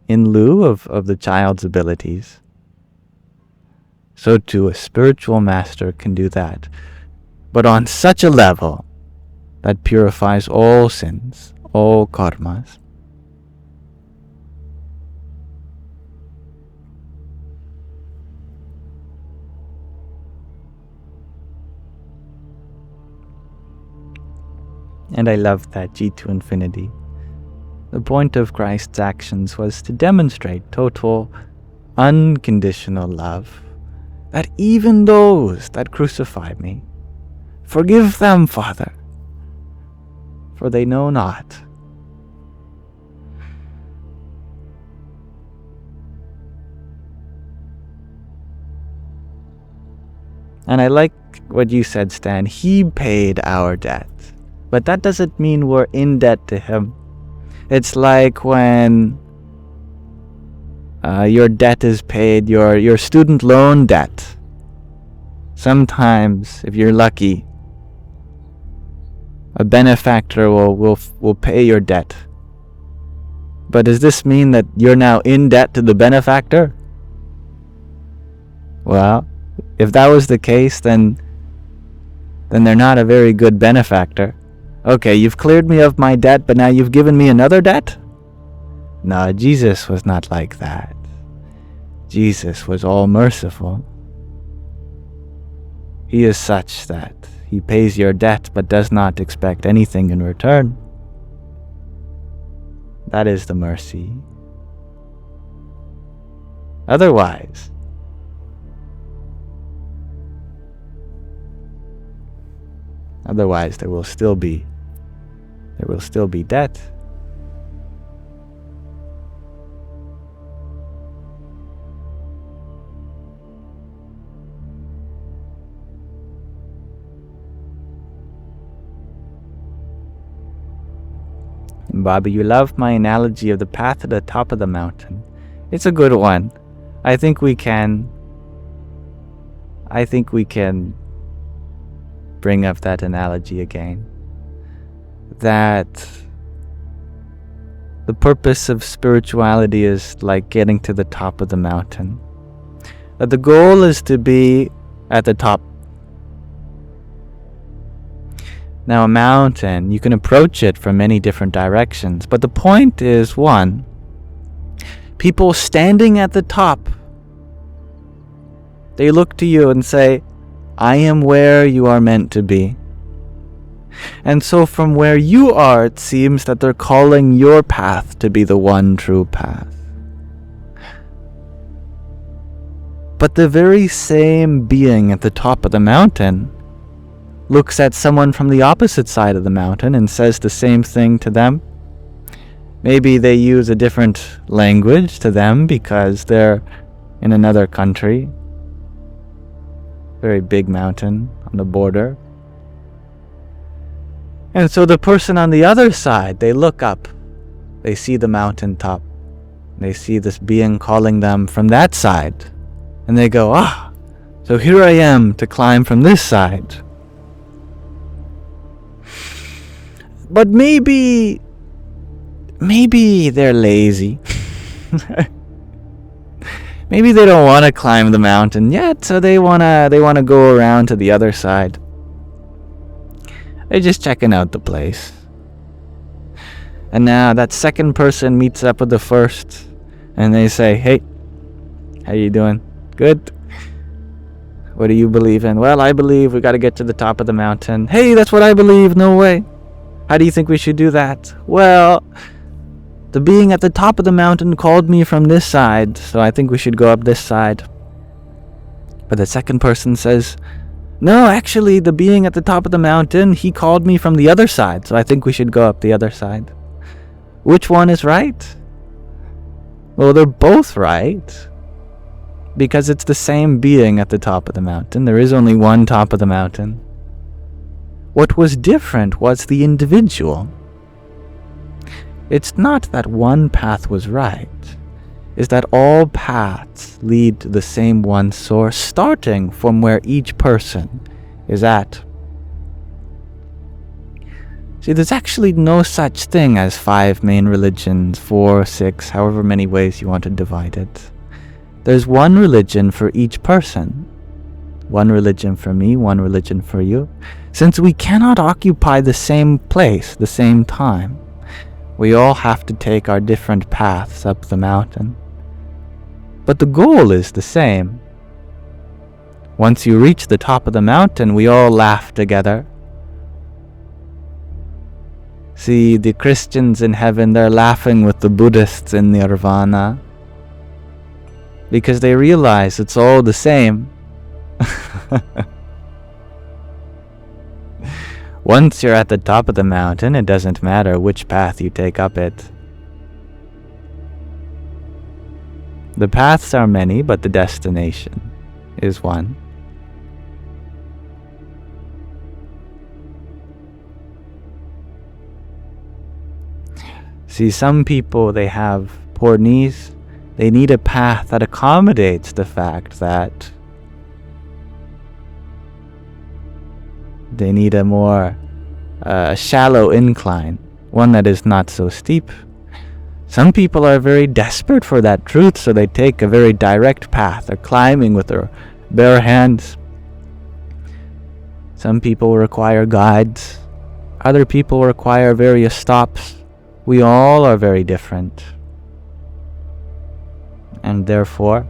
in lieu of the child's abilities. So too, a spiritual master can do that, but on such a level that purifies all sins, all karmas. And I love that G to infinity. The point of Christ's actions was to demonstrate total, unconditional love, that even those that crucify me, forgive them, Father, for they know not. And I like what you said, Stan. He paid our debt. But that doesn't mean we're in debt to him. It's like when your debt is paid, your student loan debt. Sometimes, if you're lucky, a benefactor will pay your debt. But does this mean that you're now in debt to the benefactor? Well, if that was the case, then they're not a very good benefactor. Okay, you've cleared me of my debt, but now you've given me another debt? No, Jesus was not like that. Jesus was all merciful. He is such that he pays your debt but does not expect anything in return. That is the mercy. Otherwise, there will still be debt. Bobby, you love my analogy of the path to the top of the mountain. It's a good one. I think we can bring up that analogy again. That the purpose of spirituality is like getting to the top of the mountain. That the goal is to be at the top. Now, a mountain, you can approach it from many different directions, but the point is, one, people standing at the top, they look to you and say, I am where you are meant to be. And so from where you are, it seems that they're calling your path to be the one true path. But the very same being at the top of the mountain looks at someone from the opposite side of the mountain and says the same thing to them. Maybe they use a different language to them because they're in another country. Very big mountain on the border. And so the person on the other side, they look up. They see the mountain top. They see this being calling them from that side. And they go, so here I am to climb from this side. But maybe they're lazy. Maybe they don't want to climb the mountain yet, so they wanna go around to the other side. They're just checking out the place. And now that second person meets up with the first, and they say, "Hey, how you doing? Good. What do you believe in?" "Well, I believe we got to get to the top of the mountain." "Hey, that's what I believe. No way. How do you think we should do that?" "Well, the being at the top of the mountain called me from this side, so I think we should go up this side." But the second person says, "No, actually, the being at the top of the mountain, he called me from the other side, so I think we should go up the other side." Which one is right? Well, they're both right, because it's the same being at the top of the mountain. There is only one top of the mountain. What was different was the individual. It's not that one path was right. It's that all paths lead to the same one source, starting from where each person is at. See, there's actually no such thing as 5 main religions, 4, 6, however many ways you want to divide it. There's one religion for each person. One religion for me, one religion for you. Since we cannot occupy the same place, the same time, we all have to take our different paths up the mountain. But the goal is the same. Once you reach the top of the mountain, we all laugh together. See, the Christians in heaven, they're laughing with the Buddhists in Nirvana, because they realize it's all the same. Once you're at the top of the mountain, it doesn't matter which path you take up it. The paths are many, but the destination is one. See, some people, they have poor knees. They need a path that accommodates the fact that they need a more shallow incline, one that is not so steep. Some people are very desperate for that truth, so they take a very direct path. They're climbing with their bare hands. Some people require guides. Other people require various stops. We all are very different. And therefore,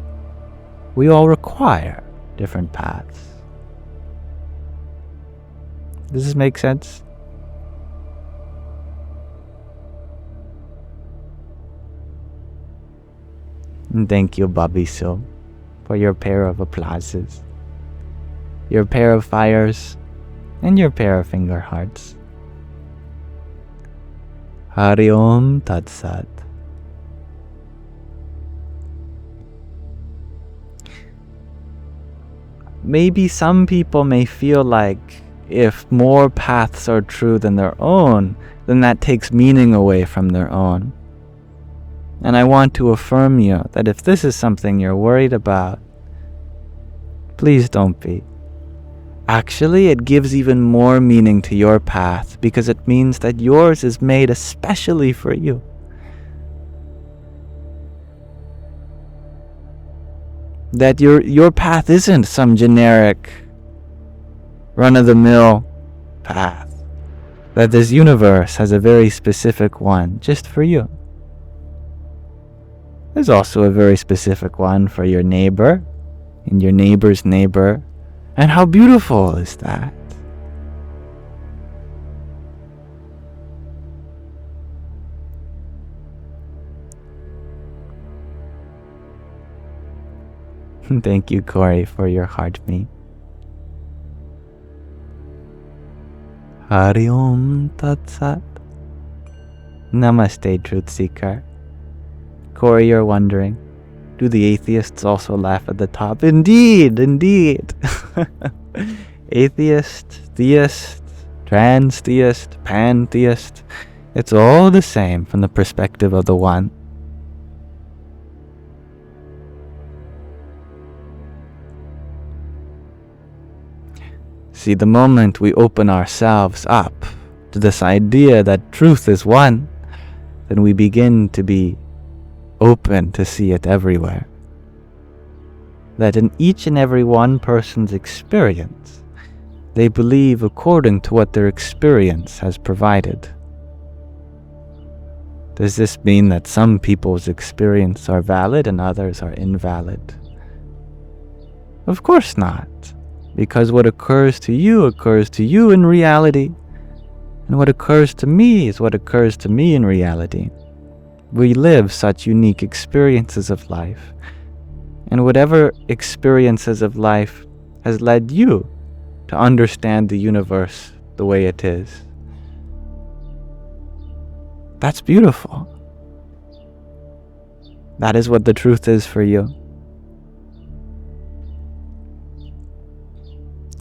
we all require different paths. Does this make sense? And thank you, Bobby So, for your pair of applauses, your pair of fires, and your pair of finger hearts. Hari Om Tat Sat. Maybe some people may feel like if more paths are true than their own, then that takes meaning away from their own. And I want to affirm you that if this is something you're worried about, please don't be. Actually, it gives even more meaning to your path because it means that yours is made especially for you. That your path isn't some generic, run-of-the-mill path. That this universe has a very specific one just for you. There's also a very specific one for your neighbor, and your neighbor's neighbor. And how beautiful is that? Thank you, Corey, for your heart me. Hari Om Tat Sat. Namaste, Truth Seeker. Corey, you're wondering, do the atheists also laugh at the top? Indeed, indeed. Atheist, theist, trans-theist, pantheist, it's all the same from the perspective of the one. See, the moment we open ourselves up to this idea that truth is one, then we begin to be open to see it everywhere. That in each and every one person's experience, they believe according to what their experience has provided. Does this mean that some people's experiences are valid and others are invalid? Of course not, because what occurs to you in reality, and what occurs to me is what occurs to me in reality. We live such unique experiences of life, and whatever experiences of life has led you to understand the universe the way it is. That's beautiful. That is what the truth is for you.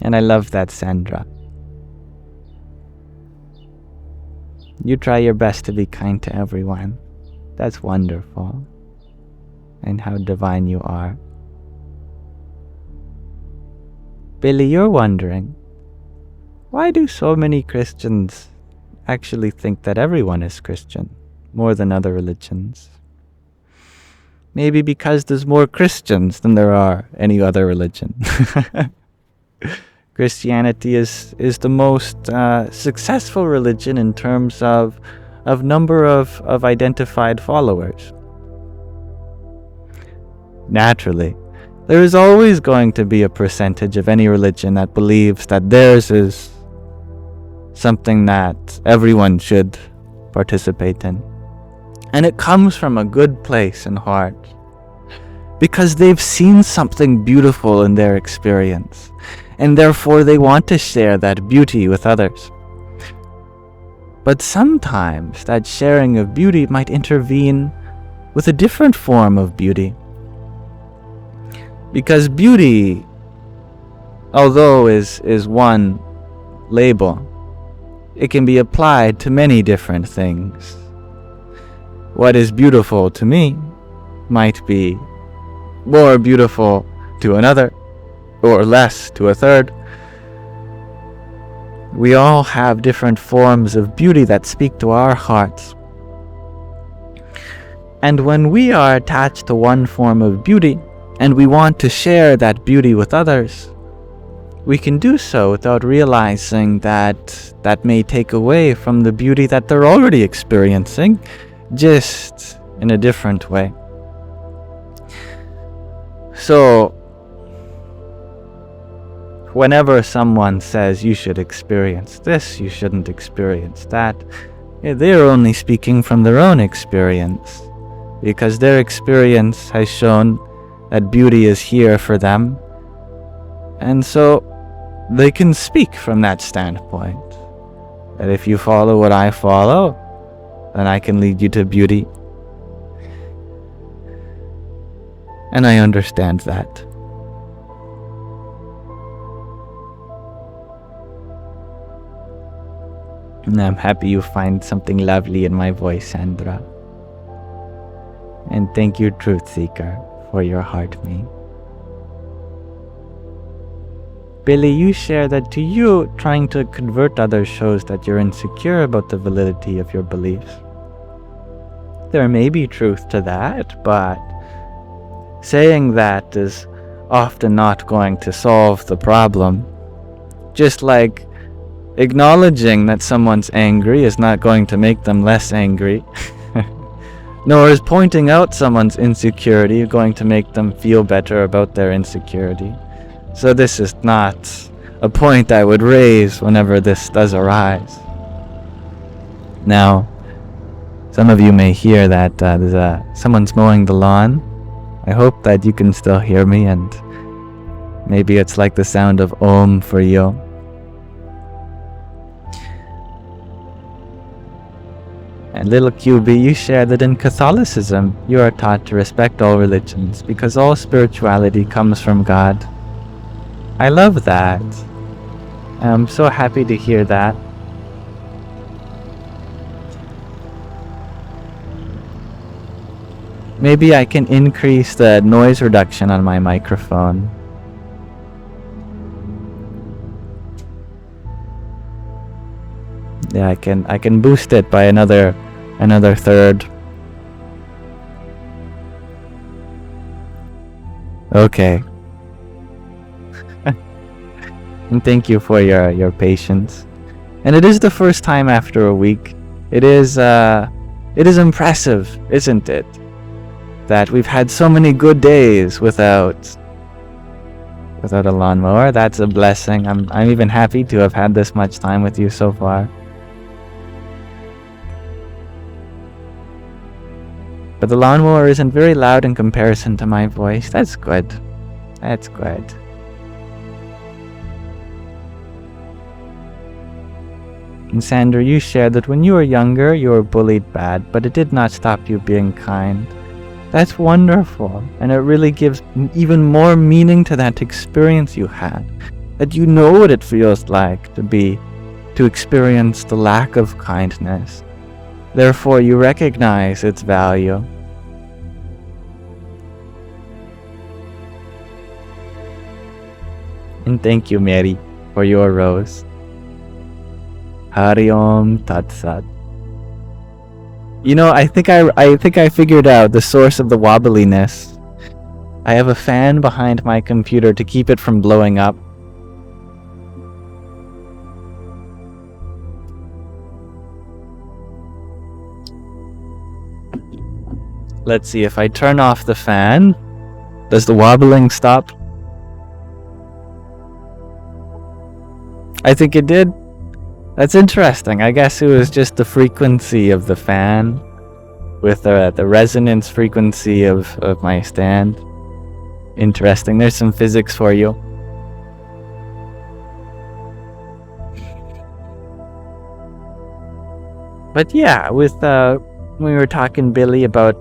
And I love that, Sandra. You try your best to be kind to everyone. That's wonderful. And how divine you are. Billy, you're wondering, why do so many Christians actually think that everyone is Christian more than other religions? Maybe because there's more Christians than there are any other religion. Christianity is the most successful religion in terms of number of identified followers. Naturally, there is always going to be a percentage of any religion that believes that theirs is something that everyone should participate in. And it comes from a good place and heart, because they've seen something beautiful in their experience, and therefore they want to share that beauty with others. But sometimes that sharing of beauty might intervene with a different form of beauty. Because beauty, although is one label, it can be applied to many different things. what is beautiful to me might be more beautiful to another, or less to a third. We all have different forms of beauty that speak to our hearts. And when we are attached to one form of beauty, and we want to share that beauty with others, we can do so without realizing that that may take away from the beauty that they're already experiencing, just in a different way. So, whenever someone says you should experience this, you shouldn't experience that, they're only speaking from their own experience, because their experience has shown that beauty is here for them, and so they can speak from that standpoint, that if you follow what I follow, then I can lead you to beauty. And I understand that. And I'm happy you find something lovely in my voice, Sandra. And thank you, Truth Seeker, for your heart me. Billy, you share that to you, trying to convert others shows that you're insecure about the validity of your beliefs. There may be truth to that, but saying that is often not going to solve the problem. Just like acknowledging that someone's angry is not going to make them less angry. Nor is pointing out someone's insecurity going to make them feel better about their insecurity. So this is not a point I would raise whenever this does arise. Now, some of you may hear that someone's mowing the lawn. I hope that you can still hear me, and maybe it's like the sound of Om for you. And little QB, you share that in Catholicism, you are taught to respect all religions because all spirituality comes from God. I love that. I'm so happy to hear that. Maybe I can increase the noise reduction on my microphone. Yeah, I can boost it by another third. Okay. And thank you for your patience. And it is the first time after a week. It is impressive, isn't it? That we've had so many good days without a lawnmower. That's a blessing. I'm even happy to have had this much time with you so far. But the lawnmower isn't very loud in comparison to my voice. That's good. That's good. And Sandra, you shared that when you were younger, you were bullied bad, but it did not stop you being kind. That's wonderful. And it really gives even more meaning to that experience you had. That you know what it feels like to experience the lack of kindness. Therefore, you recognize its value. And thank you, Mary, for your rose. Hari Om Tat Sat. You know, I think I figured out the source of the wobbliness. I have a fan behind my computer to keep it from blowing up. Let's see, if I turn off the fan, does the wobbling stop? I think it did. That's interesting. I guess it was just the frequency of the fan with the resonance frequency of my stand. Interesting. There's some physics for you. But yeah, with when we were talking, Billy, about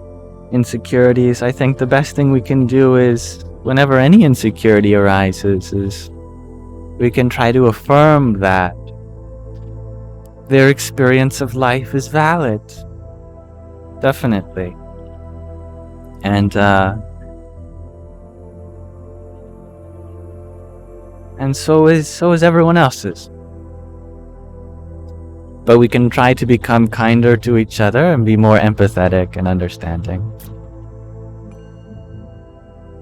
insecurities, I think the best thing we can do is, whenever any insecurity arises, is we can try to affirm that their experience of life is valid. definitely. And so is everyone else's. But we can try to become kinder to each other and be more empathetic and understanding.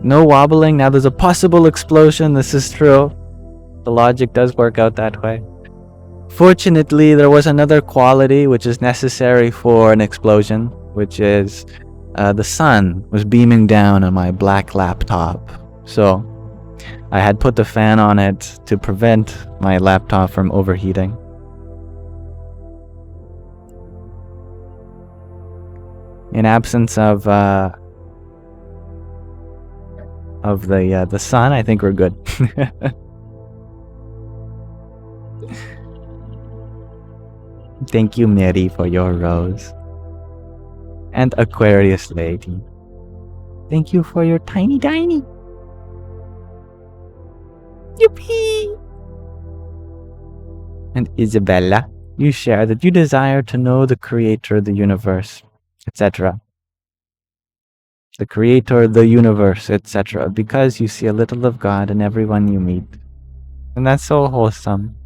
No wobbling. Now there's a possible explosion. This is true. The logic does work out that way. Fortunately, there was another quality which is necessary for an explosion, which is the sun was beaming down on my black laptop. So I had put the fan on it to prevent my laptop from overheating. In absence of the sun, I think we're good. Thank you, Mary, for your rose. And Aquarius Lady, thank you for your tiny. Yippee! And Isabella, you share that you desire to know the creator of the universe, etc. The creator of the universe, etc. Because you see a little of God in everyone you meet. And that's so wholesome.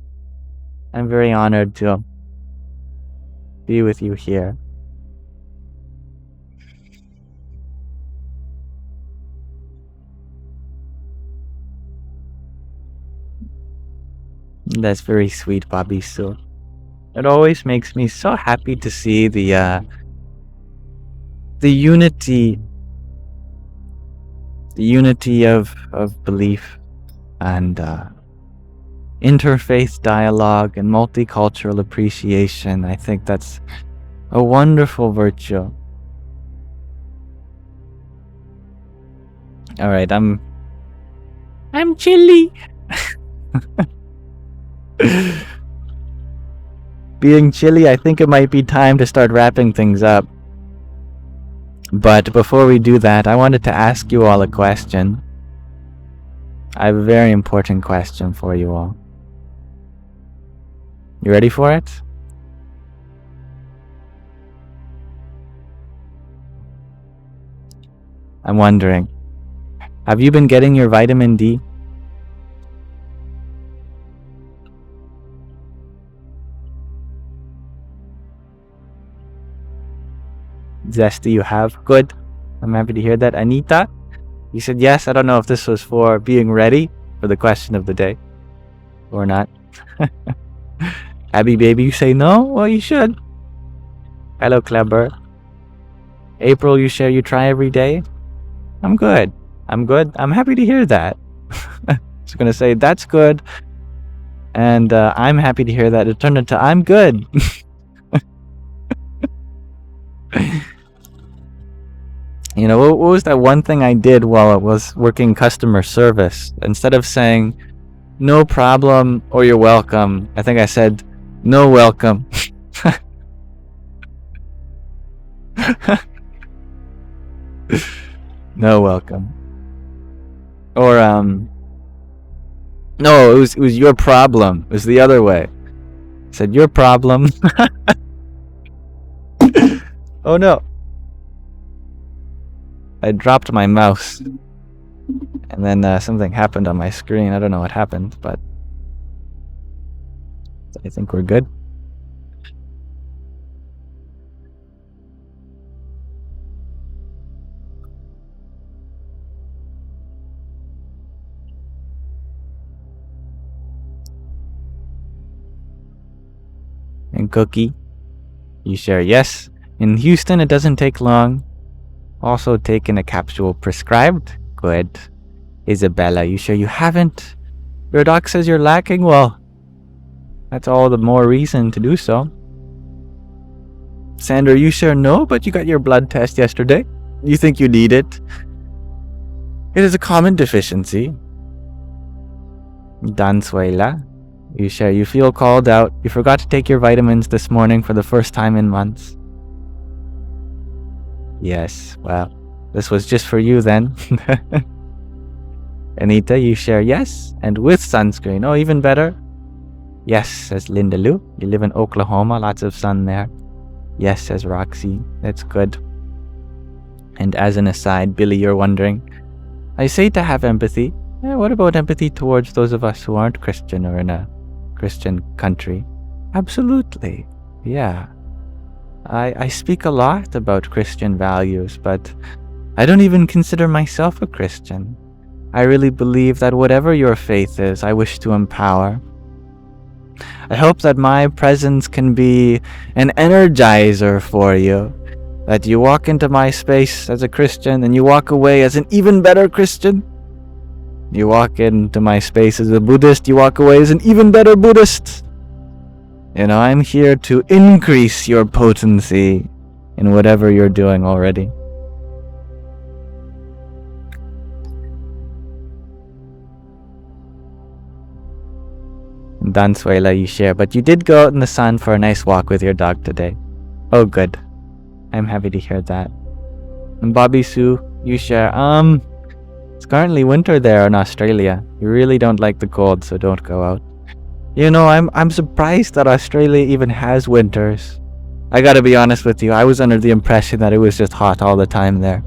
I'm very honored to be with you here. That's very sweet, Bobby Sue. It always makes me so happy to see the unity of belief and interfaith dialogue and multicultural appreciation. I think that's a wonderful virtue. All right, I'm chilly. Being chilly, I think it might be time to start wrapping things up. But before we do that, I wanted to ask you all a question. I have a very important question for you all. You ready for it? I'm wondering, have you been getting your vitamin D? Zesty, you have? Good. I'm happy to hear that. Anita, you said yes. I don't know if this was for being ready for the question of the day or not. Abby baby, you say no? Well, you should. Hello, Clever. April, you share you try every day? I'm good. I'm happy to hear that. I was going to say that's good. And I'm happy to hear that. It turned into I'm good. You know, what was that one thing I did while I was working customer service? Instead of saying, no problem or you're welcome, I think I said, no welcome. No welcome. Or, no, it was your problem. It was the other way. I said, your problem. Oh no. I dropped my mouse. And then something happened on my screen. I don't know what happened, but I think we're good. And Cookie, you share yes. In Houston, it doesn't take long. Also taken a capsule prescribed. Good. Isabella, you sure you haven't? Your doc says you're lacking? Well, that's all the more reason to do so. Sandra, you sure no, but you got your blood test yesterday. You think you need it? It is a common deficiency. Dansuela, you sure you feel called out? You forgot to take your vitamins this morning for the first time in months. Yes, well, this was just for you then. Anita, you share yes, and with sunscreen. Oh, even better. Yes, says Linda Lou. You live in Oklahoma, lots of sun there. Yes, says Roxy. That's good. And as an aside, Billy, you're wondering, I say to have empathy. What about empathy towards those of us who aren't Christian or in a Christian country? Absolutely. Yeah. I speak a lot about Christian values, but I don't even consider myself a Christian. I really believe that whatever your faith is, I wish to empower. I hope that my presence can be an energizer for you, that you walk into my space as a Christian and you walk away as an even better Christian. You walk into my space as a Buddhist, you walk away as an even better Buddhist. I'm here to increase your potency in whatever you're doing already. Dansuela, you share, but you did go out in the sun for a nice walk with your dog today. Oh, good. I'm happy to hear that. And Bobby Sue, you share, it's currently winter there in Australia. You really don't like the cold, so don't go out. I'm surprised that Australia even has winters. I gotta be honest with you, I was under the impression that it was just hot all the time there.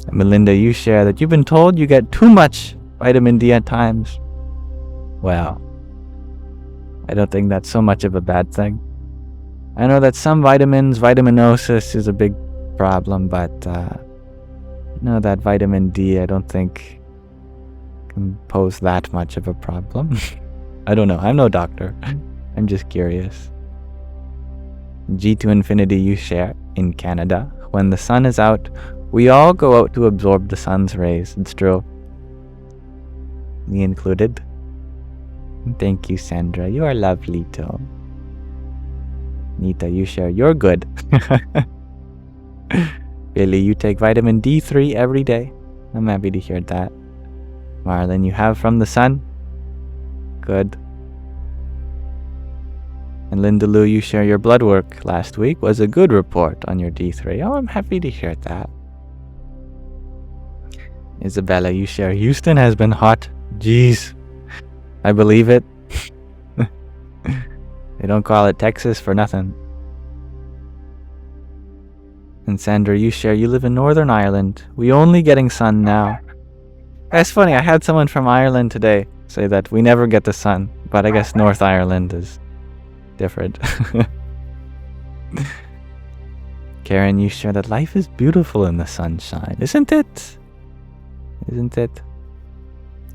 Melinda, you share that you've been told you get too much vitamin D at times. Well, I don't think that's so much of a bad thing. I know that some vitamins, vitaminosis is a big problem, but that vitamin D I don't think can pose that much of a problem. I don't know, I'm no doctor. I'm just curious. G to Infinity, you share, in Canada, when the sun is out, we all go out to absorb the sun's rays. It's true. Me included. Thank you, Sandra. You are lovely too. Nita, you share. You're good. Billy, you take vitamin D3 every day. I'm happy to hear that. Marlon, you have from the sun. Good. And Linda Lou, you share your blood work last week was a good report on your D3. Oh, I'm happy to hear that. Isabella, you share Houston has been hot. Jeez. I believe it. They don't call it Texas for nothing. And Sandra, you share you live in Northern Ireland. We only getting sun now. That's funny. I had someone from Ireland today say that we never get the sun, but I guess North Ireland is different. Karen, you share that life is beautiful in the sunshine, isn't it? Isn't it?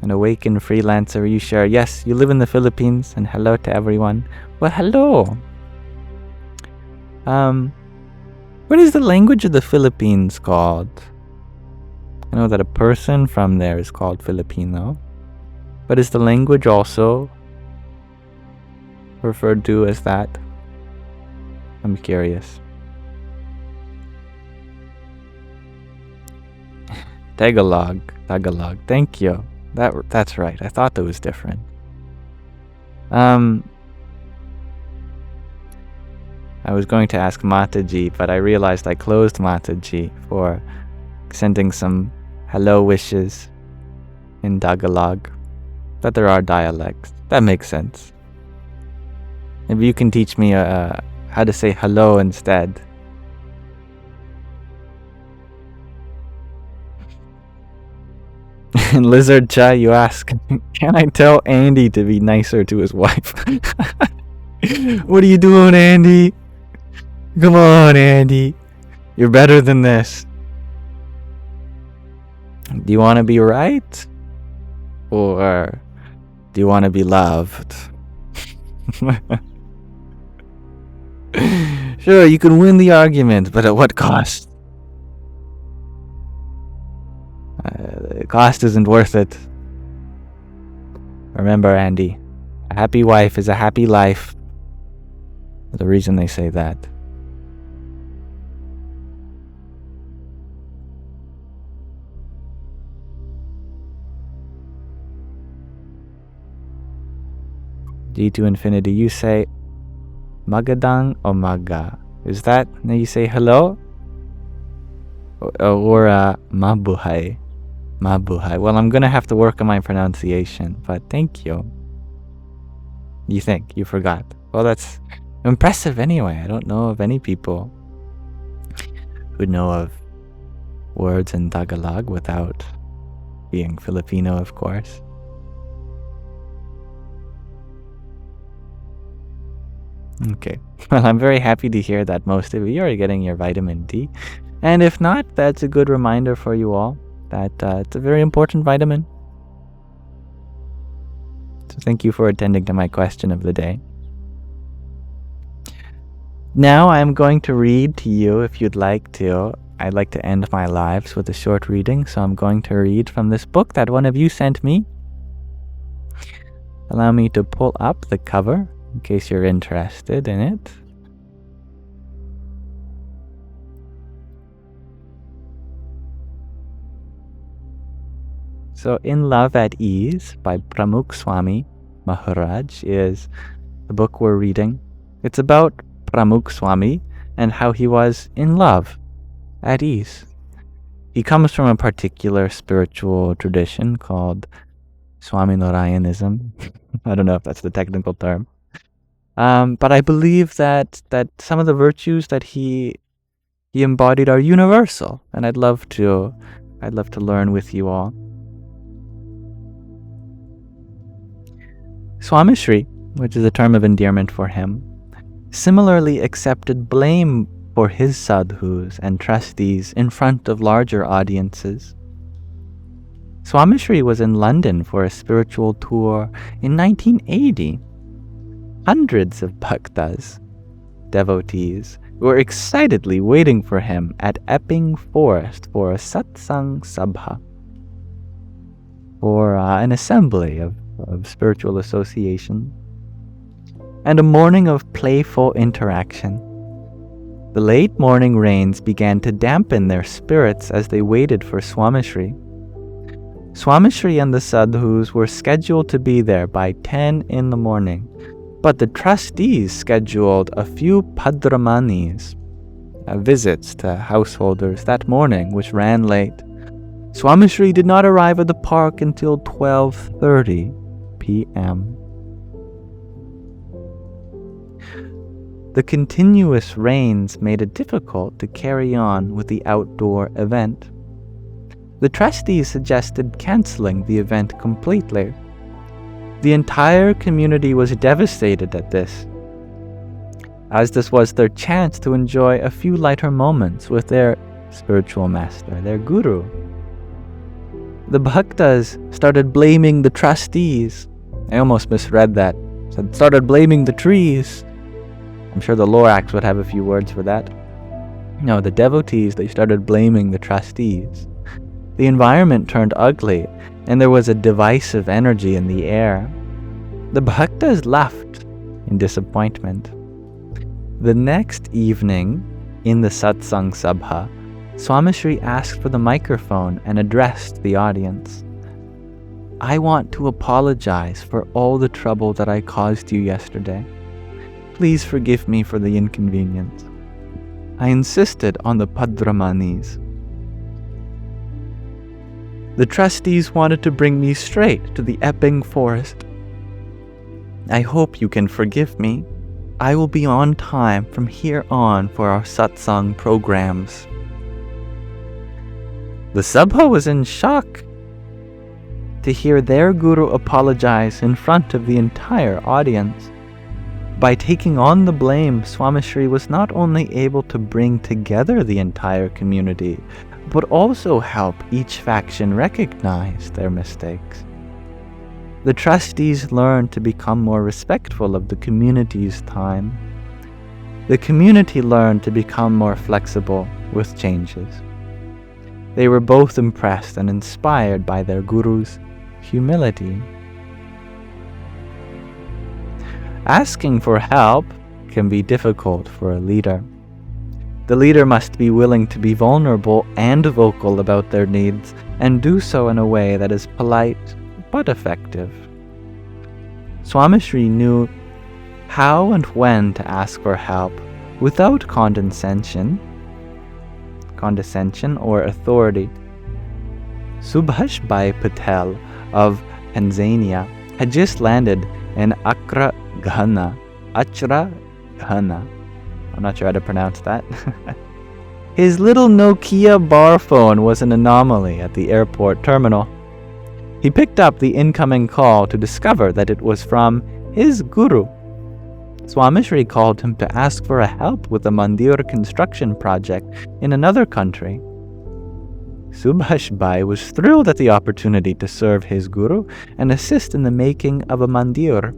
An awakened freelancer, you share, yes, you live in the Philippines, and hello to everyone. Well, hello. What is the language of the Philippines called? I know that a person from there is called Filipino, but is the language also referred to as that? I'm curious. Tagalog. Thank you. That's right. I thought that was different. I was going to ask Mataji, but I realized I closed Mataji for sending some hello wishes in Tagalog. But there are dialects. That makes sense. Maybe you can teach me how to say hello instead. And Lizard Cha, you ask, can I tell Andy to be nicer to his wife? What are you doing, Andy? Come on, Andy. You're better than this. Do you want to be right? Or do you want to be loved? Sure, you can win the argument, but at what cost? The cost isn't worth it. Remember, Andy, a happy wife is a happy life. The reason they say that. D to Infinity, you say Magadang o Maga. Is that now you say hello? Or Mabuhay? Mabuhay. Well, I'm gonna have to work on my pronunciation, but thank you. You think you forgot. Well, that's impressive anyway. I don't know of any people who know of words in Tagalog without being Filipino, of course. Okay. Well, I'm very happy to hear that most of you are getting your vitamin D. And if not, that's a good reminder for you all that it's a very important vitamin. So thank you for attending to my question of the day. Now I'm going to read to you if you'd like to. I'd like to end my lives with a short reading, so I'm going to read from this book that one of you sent me. Allow me to pull up the cover in case you're interested in it. So, In Love at Ease by Pramukh Swami Maharaj is the book we're reading. It's about Pramukh Swami and how he was in love, at ease. He comes from a particular spiritual tradition called Swaminarayanism. I don't know if that's the technical term. But I believe that some of the virtues that he embodied are universal, and I'd love to learn with you all. Swamishri, which is a term of endearment for him, similarly accepted blame for his sadhus and trustees in front of larger audiences. Swamishri was in London for a spiritual tour in 1980. Hundreds of bhaktas, devotees, were excitedly waiting for him at Epping Forest for a satsang sabha, or an assembly of spiritual association, and a morning of playful interaction. The late morning rains began to dampen their spirits as they waited for Swamishri. Swamishri and the sadhus were scheduled to be there by 10 in the morning, but the trustees scheduled a few padramanis, visits to householders that morning, which ran late. Swamishri did not arrive at the park until 12:30 p.m. The continuous rains made it difficult to carry on with the outdoor event. The trustees suggested canceling the event completely. The entire community was devastated at this, as this was their chance to enjoy a few lighter moments with their spiritual master, their guru. The bhaktas started blaming the trustees. I almost misread that. Started blaming the trees. I'm sure the Lorax would have a few words for that. No, the devotees, they started blaming the trustees. The environment turned ugly, and there was a divisive energy in the air. The bhaktas left in disappointment. The next evening, in the satsang sabha, Swamishri asked for the microphone and addressed the audience. I want to apologize for all the trouble that I caused you yesterday. Please forgive me for the inconvenience. I insisted on the padramanis. The trustees wanted to bring me straight to the Epping Forest. I hope you can forgive me. I will be on time from here on for our satsang programs. The Sabha was in shock to hear their guru apologize in front of the entire audience. By taking on the blame, Swamishri was not only able to bring together the entire community, but also help each faction recognize their mistakes. The trustees learned to become more respectful of the community's time. The community learned to become more flexible with changes. They were both impressed and inspired by their guru's humility. Asking for help can be difficult for a leader. The leader must be willing to be vulnerable and vocal about their needs, and do so in a way that is polite but effective. Swamishri knew how and when to ask for help without condescension or authority. Subhash Bhai Patel of Tanzania had just landed in Accra, Ghana. Achra Ghana. I'm not sure how to pronounce that. His little Nokia bar phone was an anomaly at the airport terminal. He picked up the incoming call to discover that it was from his guru. Swamishri called him to ask for a help with a mandir construction project in another country. Subhash Bhai was thrilled at the opportunity to serve his guru and assist in the making of a mandir.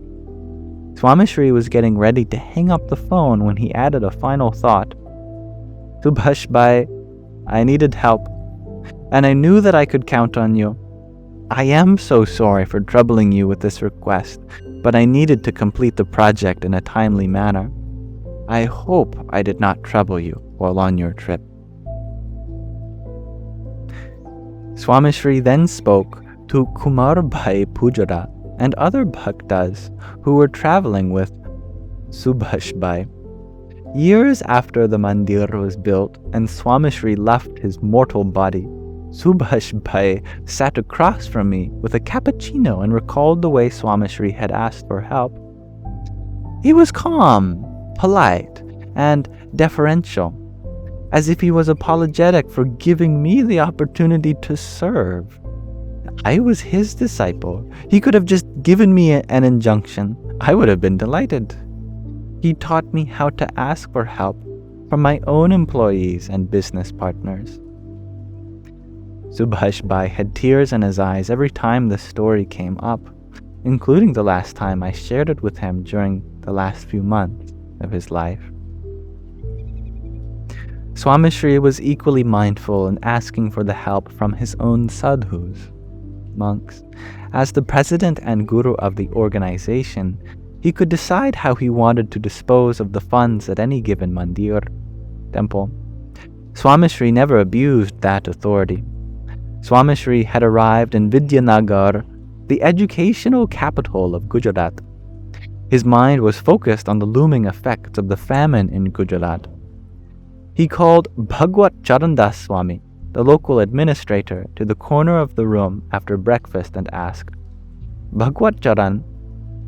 Swamishri was getting ready to hang up the phone when he added a final thought. Subhash Bhai, I needed help, and I knew that I could count on you. I am so sorry for troubling you with this request, but I needed to complete the project in a timely manner. I hope I did not trouble you while on your trip. Swamishri then spoke to Kumar Bhai Pujara and other bhaktas who were traveling with Subhash Bhai. Years after the mandir was built and Swamishri left his mortal body, Subhash Bhai sat across from me with a cappuccino and recalled the way Swamishri had asked for help. He was calm, polite, and deferential, as if he was apologetic for giving me the opportunity to serve. I was his disciple. He could have just given me an injunction. I would have been delighted. He taught me how to ask for help from my own employees and business partners. Subhash Bhai had tears in his eyes every time the story came up, including the last time I shared it with him during the last few months of his life. Swamishri was equally mindful in asking for the help from his own sadhus, monks. As the president and guru of the organization, he could decide how he wanted to dispose of the funds at any given mandir, temple. Swamishri never abused that authority. Swamishri had arrived in Vidyanagar, the educational capital of Gujarat. His mind was focused on the looming effects of the famine in Gujarat. He called Bhagwat Charandas Swami, the local administrator, to the corner of the room after breakfast and asked, "Bhagwat Charan,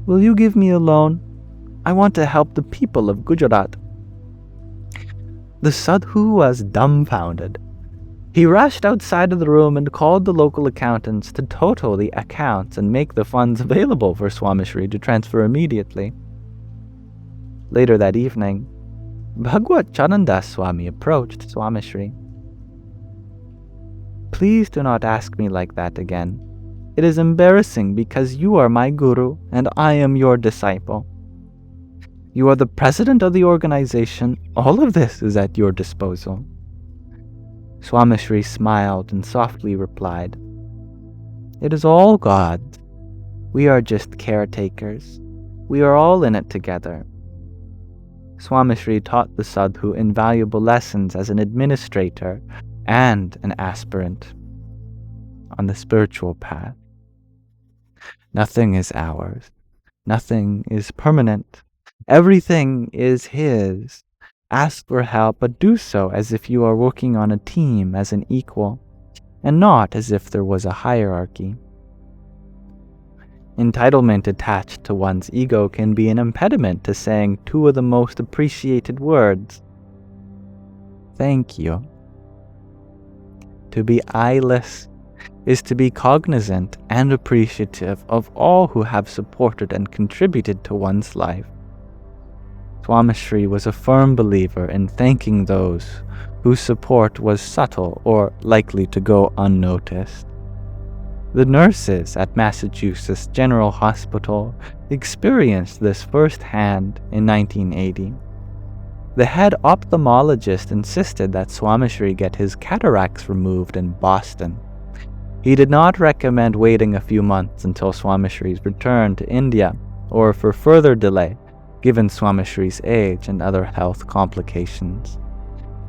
will you give me a loan? I want to help the people of Gujarat." The sadhu was dumbfounded. He rushed outside of the room and called the local accountants to total the accounts and make the funds available for Swamishri to transfer immediately. Later that evening, Bhagwat Charandas Swami approached Swamishri. "Please do not ask me like that again. It is embarrassing because you are my guru and I am your disciple. You are the president of the organization. All of this is at your disposal." Swamishri smiled and softly replied, "It is all God's. We are just caretakers. We are all in it together." Swamishri taught the sadhu invaluable lessons as an administrator and an aspirant on the spiritual path. Nothing is ours. Nothing is permanent. Everything is his. Ask for help, but do so as if you are working on a team as an equal, and not as if there was a hierarchy. Entitlement attached to one's ego can be an impediment to saying two of the most appreciated words. Thank you. To be eyeless is to be cognizant and appreciative of all who have supported and contributed to one's life. Swamishri was a firm believer in thanking those whose support was subtle or likely to go unnoticed. The nurses at Massachusetts General Hospital experienced this firsthand in 1980. The head ophthalmologist insisted that Swamishri get his cataracts removed in Boston. He did not recommend waiting a few months until Swamishri's return to India, or for further delay, given Swamishri's age and other health complications.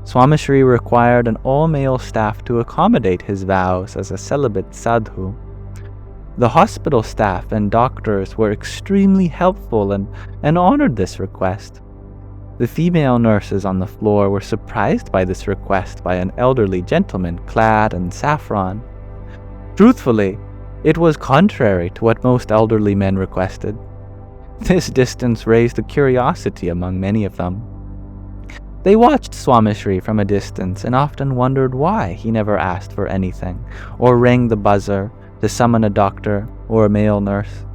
Swamishri required an all-male staff to accommodate his vows as a celibate sadhu. The hospital staff and doctors were extremely helpful and honored this request. The female nurses on the floor were surprised by this request by an elderly gentleman clad in saffron. Truthfully, it was contrary to what most elderly men requested. This distance raised a curiosity among many of them. They watched Swamishri from a distance and often wondered why he never asked for anything, or rang the buzzer to summon a doctor or a male nurse.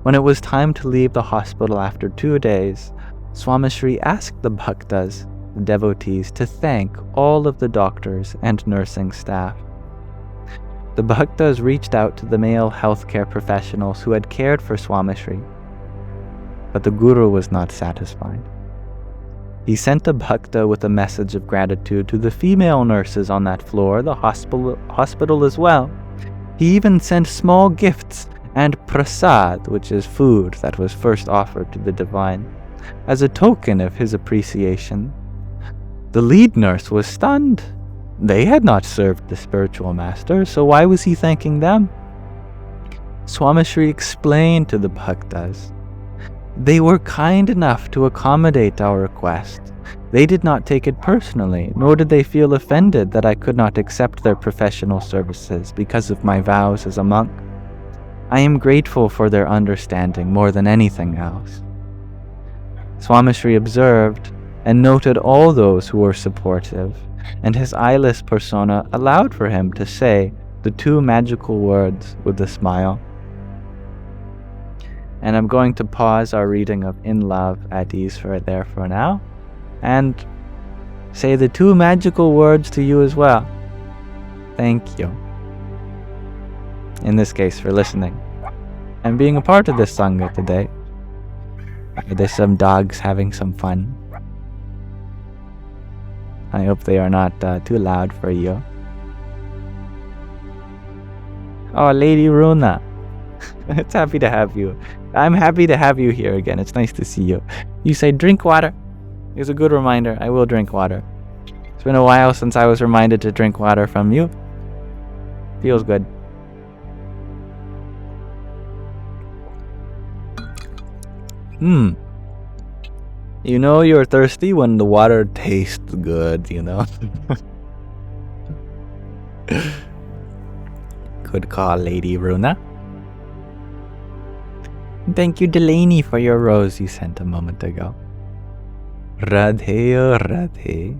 When it was time to leave the hospital after 2 days, Swamishri asked the bhaktas, the devotees, to thank all of the doctors and nursing staff. The bhaktas reached out to the male healthcare professionals who had cared for Swamishri, but the guru was not satisfied. He sent a bhakta with a message of gratitude to the female nurses on that floor, the hospital as well. He even sent small gifts and prasad, which is food that was first offered to the divine, as a token of his appreciation. The lead nurse was stunned. They had not served the spiritual master, so why was he thanking them? Swamishri explained to the bhaktas. They were kind enough to accommodate our request. They did not take it personally, nor did they feel offended that I could not accept their professional services because of my vows as a monk. I am grateful for their understanding more than anything else. Swamishri observed and noted all those who were supportive, and his eyeless persona allowed for him to say the 2 magical words with a smile. And I'm going to pause our reading of In Love at Ease there for now, and say the 2 magical words to you as well. Thank you. In this case, for listening and being a part of this Sangha today. There's some dogs having some fun. I hope they are not too loud for you. Oh, Lady Runa. It's happy to have you. I'm happy to have you here again. It's nice to see you. You say drink water. It's a good reminder. I will drink water. It's been a while since I was reminded to drink water from you. Feels good. You know you're thirsty when the water tastes good, you know? Good call, Lady Runa. Thank you, Delaney, for your rose you sent a moment ago. Radhe, oh Radhe.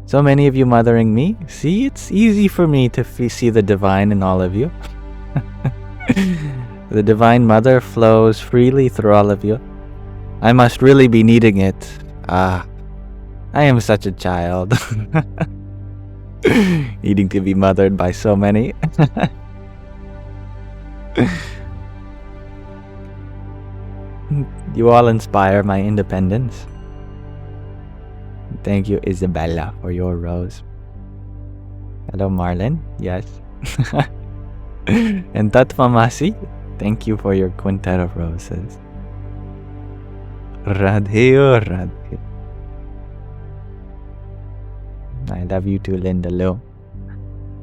So many of you mothering me. See, it's easy for me to see the divine in all of you. The Divine Mother flows freely through all of you. I must really be needing it. I am such a child. Needing to be mothered by so many. You all inspire my independence. Thank you, Isabella, for your rose. Hello, Marlon. Yes. And Tatmamasi, thank you for your quintet of roses. Radhe, oh Radhe. I love you too, Linda Lo.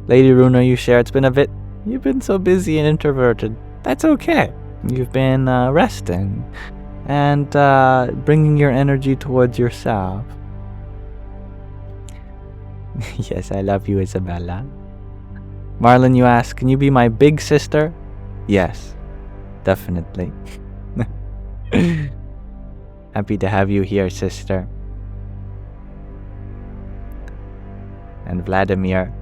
Lady Runa, you share it's been a bit. You've been so busy and introverted. That's okay. You've been resting and bringing your energy towards yourself. Yes, I love you, Isabella. Marlon, you ask, can you be my big sister? Yes, definitely. Happy to have you here, sister. And Vladimir,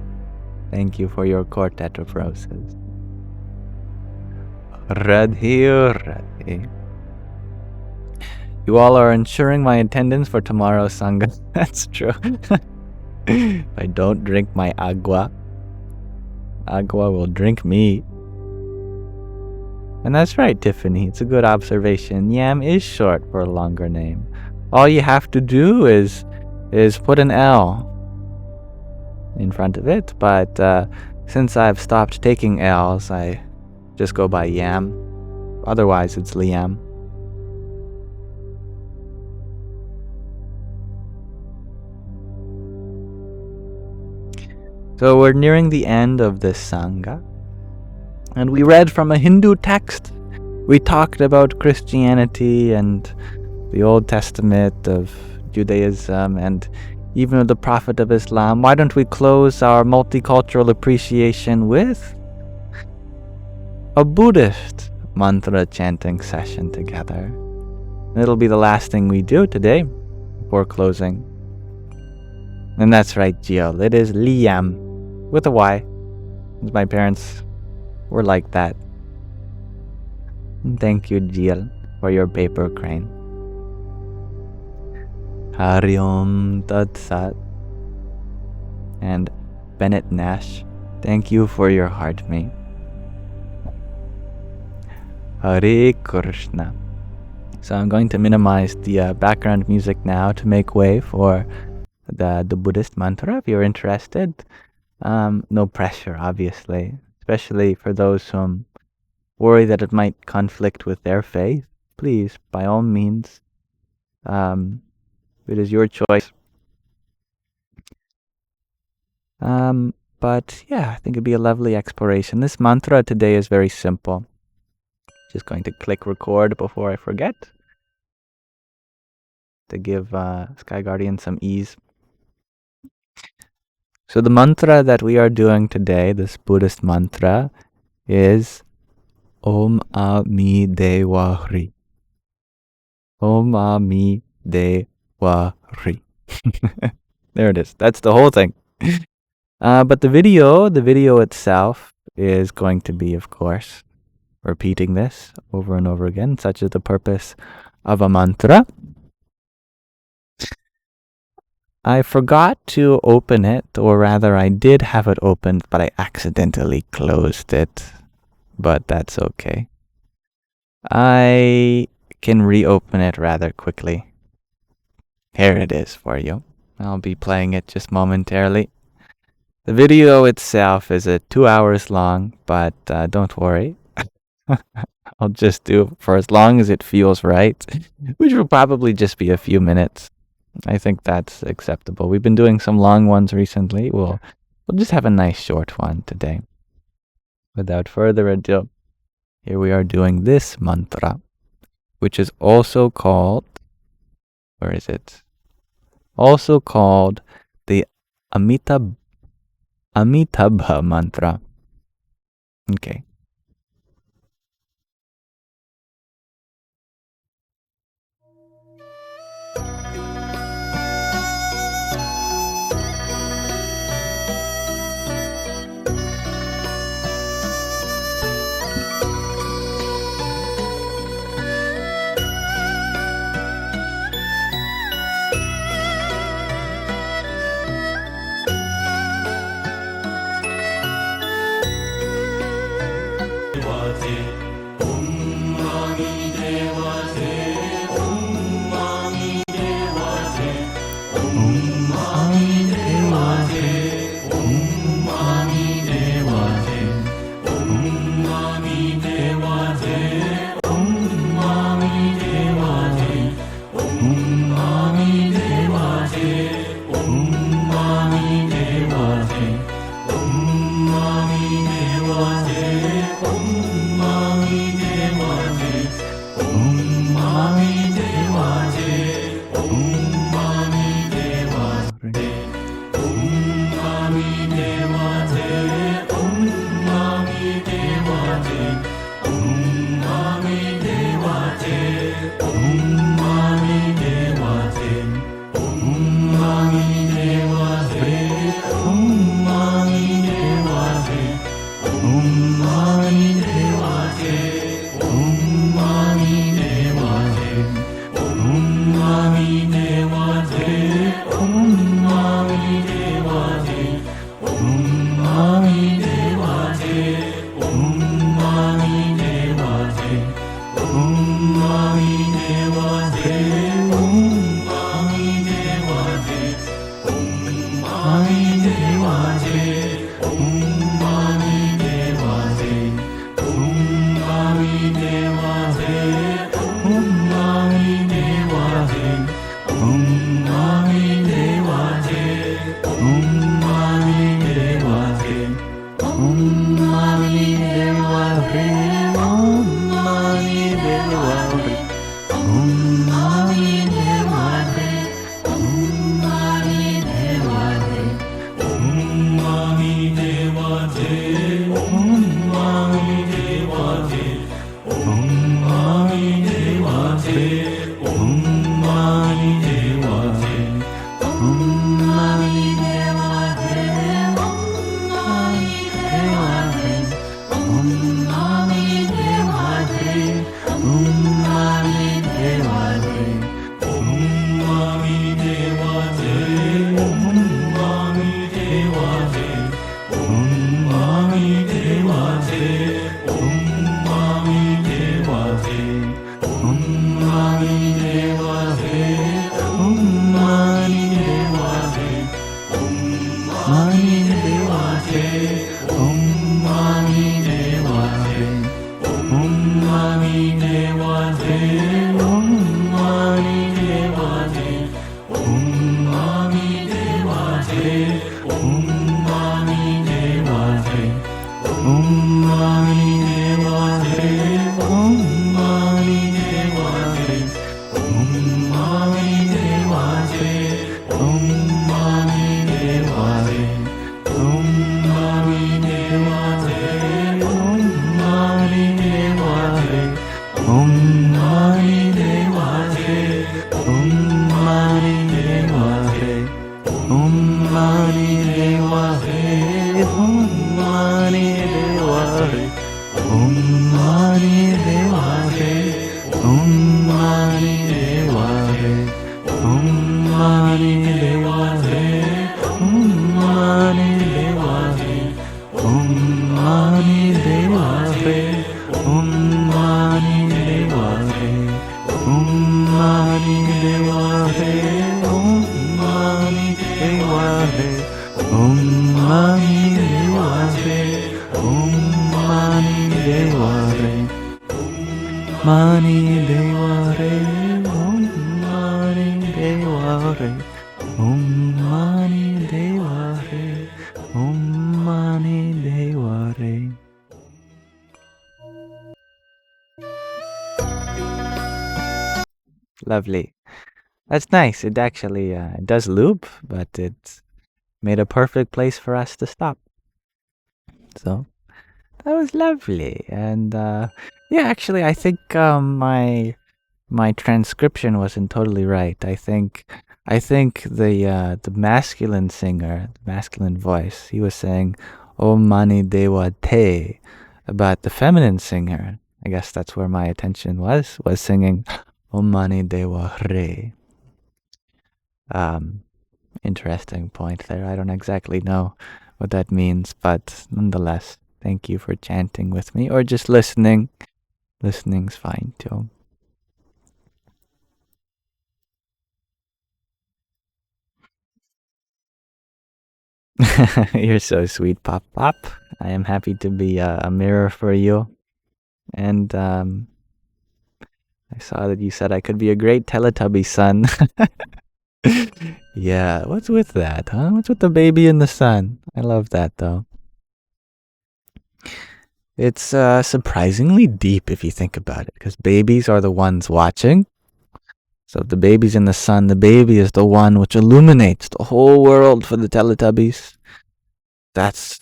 thank you for your quartet of roses. Radhe, Radhe. You all are ensuring my attendance for tomorrow's Sangha. That's true. If I don't drink my agua, agua will drink me. And that's right, Tiffany. It's a good observation. Yam is short for a longer name. All you have to do is put an L in front of it. But since I've stopped taking L's, I just go by Yam. Otherwise, it's Liam. So we're nearing the end of this Sangha. And we read from a Hindu text. We talked about Christianity and the Old Testament of Judaism and even of the Prophet of Islam. Why don't we close our multicultural appreciation with a Buddhist mantra chanting session together. It'll be the last thing we do today before closing. And that's right, Jill. It is Liam with a Y. My parents were like that. And thank you, Jill, for your paper crane. Hari Om Tat Sat. And Bennett Nash, thank you for your heart, mate. Hare Krishna. So I'm going to minimize the background music now to make way for the Buddhist mantra. If you're interested, no pressure, obviously, especially for those who worry that it might conflict with their faith. Please, by all means, it is your choice. But yeah, I think it'd be a lovely exploration. This mantra today is very simple. Just going to click record before I forget to give Sky Guardian some ease. So the mantra that we are doing today, this Buddhist mantra, is Om Ami Devahri. Om Ami Devahri. There it is. That's the whole thing. But the video itself is going to be, of course, repeating this over and over again. Such is the purpose of a mantra. I forgot to open it, or rather I did have it opened, but I accidentally closed it. But that's okay. I can reopen it rather quickly. Here it is for you. I'll be playing it just momentarily. The video itself is 2 hours long, but don't worry. I'll just do for as long as it feels right, which will probably just be a few minutes. I think that's acceptable. We've been doing some long ones recently. We'll just have a nice short one today. Without further ado, here we are doing this mantra, which is also called, where is it? Also called the Amitabha mantra. Okay. Lovely. That's nice. It actually it does loop, but it's made a perfect place for us to stop. So that was lovely. And yeah, actually, I think my transcription wasn't totally right. I think the masculine singer, the masculine voice, he was saying Om Mani Dewa Te, but the feminine singer, I guess that's where my attention was singing Om Mani Dewa Re. Interesting point there. I don't exactly know what that means, but nonetheless, thank you for chanting with me or just listening. Listening's fine too. You're so sweet, Pop Pop. I am happy to be a mirror for you. And I saw that you said I could be a great Teletubby son. Yeah, what's with that, huh? What's with the baby in the sun? I love that, though. It's surprisingly deep if you think about it, because babies are the ones watching. So if the baby's in the sun, the baby is the one which illuminates the whole world for the Teletubbies. That's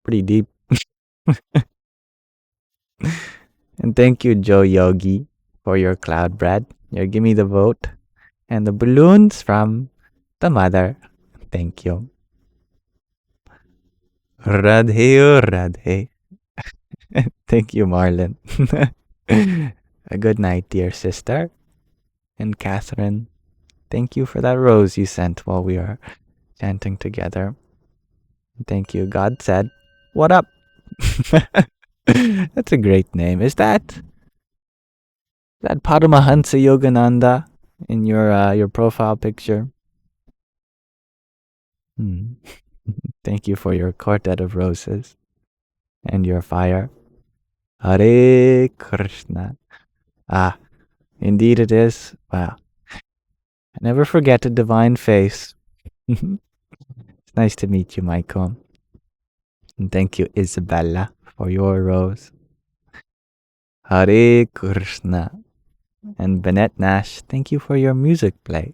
pretty deep. And thank you, Joe Yogi, for your cloud bread, your gimme the vote, and the balloons from the mother. Thank you. Radhe, Radhe. Thank you, Marlon. A good night, dear sister. And Catherine, thank you for that rose you sent while we are chanting together. Thank you. God said, what up? That's a great name. Is that Paramahansa Yogananda in your profile picture? Thank you for your quartet of roses and your fire. Hare Krishna. Ah, indeed it is. Wow. Never forget a divine face. It's nice to meet you, Michael. And thank you, Isabella, for your rose. Hare Krishna. And Bennett Nash, thank you for your music play.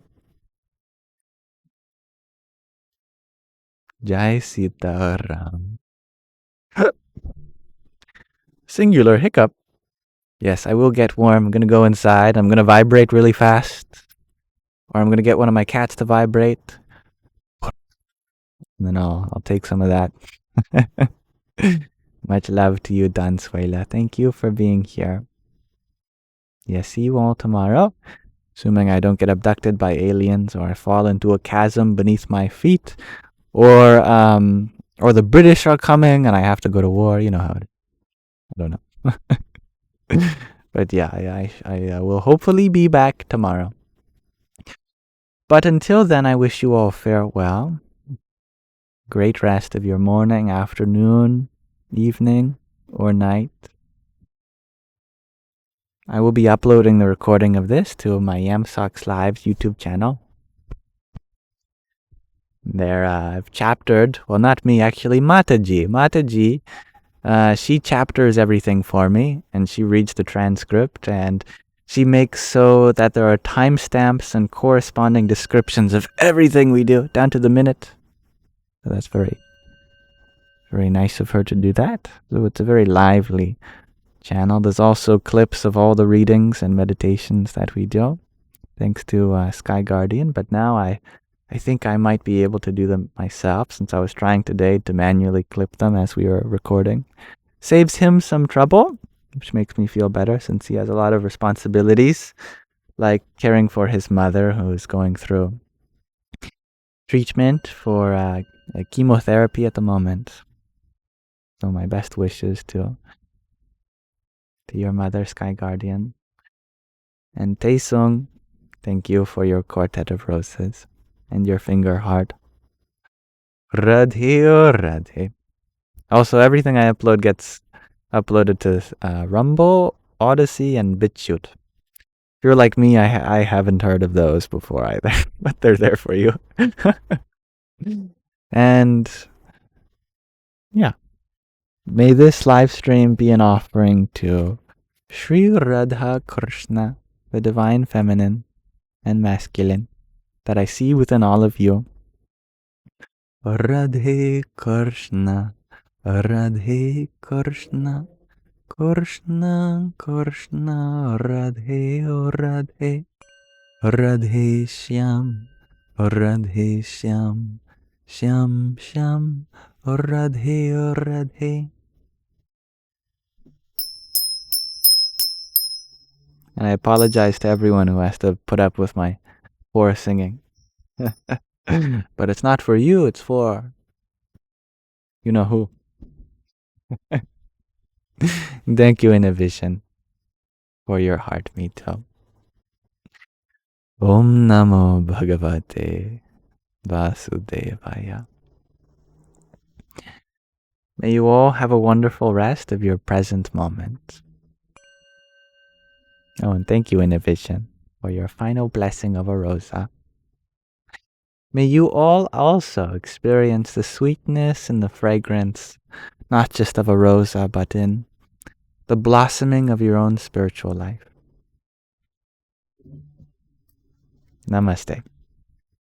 Jai Sitaram. Singular hiccup. Yes, I will get warm. I'm going to go inside. I'm going to vibrate really fast. Or I'm going to get one of my cats to vibrate. And then I'll take some of that. Much love to you, Dansuela. Thank you for being here. Yes, see you all tomorrow. Assuming I don't get abducted by aliens or I fall into a chasm beneath my feet, or the British are coming and I have to go to war. You know how it is. I don't know. But yeah, I will hopefully be back tomorrow. But until then, I wish you all farewell. Great rest of your morning, afternoon, evening, or night. I will be uploading the recording of this to my Yamsox Live's YouTube channel. There, I've chaptered, well, not me, actually, Mataji. Mataji, she chapters everything for me, and she reads the transcript, and she makes so that there are timestamps and corresponding descriptions of everything we do, down to the minute. So that's very, very nice of her to do that. So it's a very lively channel. There's also clips of all the readings and meditations that we do, thanks to Sky Guardian. But now I think I might be able to do them myself, since I was trying today to manually clip them as we were recording. Saves him some trouble, which makes me feel better, since he has a lot of responsibilities, like caring for his mother, who is going through treatment for chemotherapy at the moment. So my best wishes to your mother, Sky Guardian. And Taesung, thank you for your quartet of roses and your finger heart. Radhe Radhe. Also, everything I upload gets uploaded to Rumble, Odyssey, and BitChute. If you're like me, I haven't heard of those before either, but they're there for you. And yeah, may this live stream be an offering to Sri Radha Krishna, the Divine Feminine and Masculine, that I see within all of you. Radhe Krishna, Radhe Krishna, Krishna Krishna, Radhe Radhe, Radhe Shyam, Radhe Shyam, Shyam Shyam, Radhe Radhe. And I apologize to everyone who has to put up with my poor singing. But it's not for you, it's for you know who. Thank you, Innovision, for your heart, Mito. Om Namo Bhagavate Vasudevaya. May you all have a wonderful rest of your present moment. Oh, and thank you, Innovision, for your final blessing of a rosa. May you all also experience the sweetness and the fragrance, not just of a rosa, but in the blossoming of your own spiritual life. Namaste.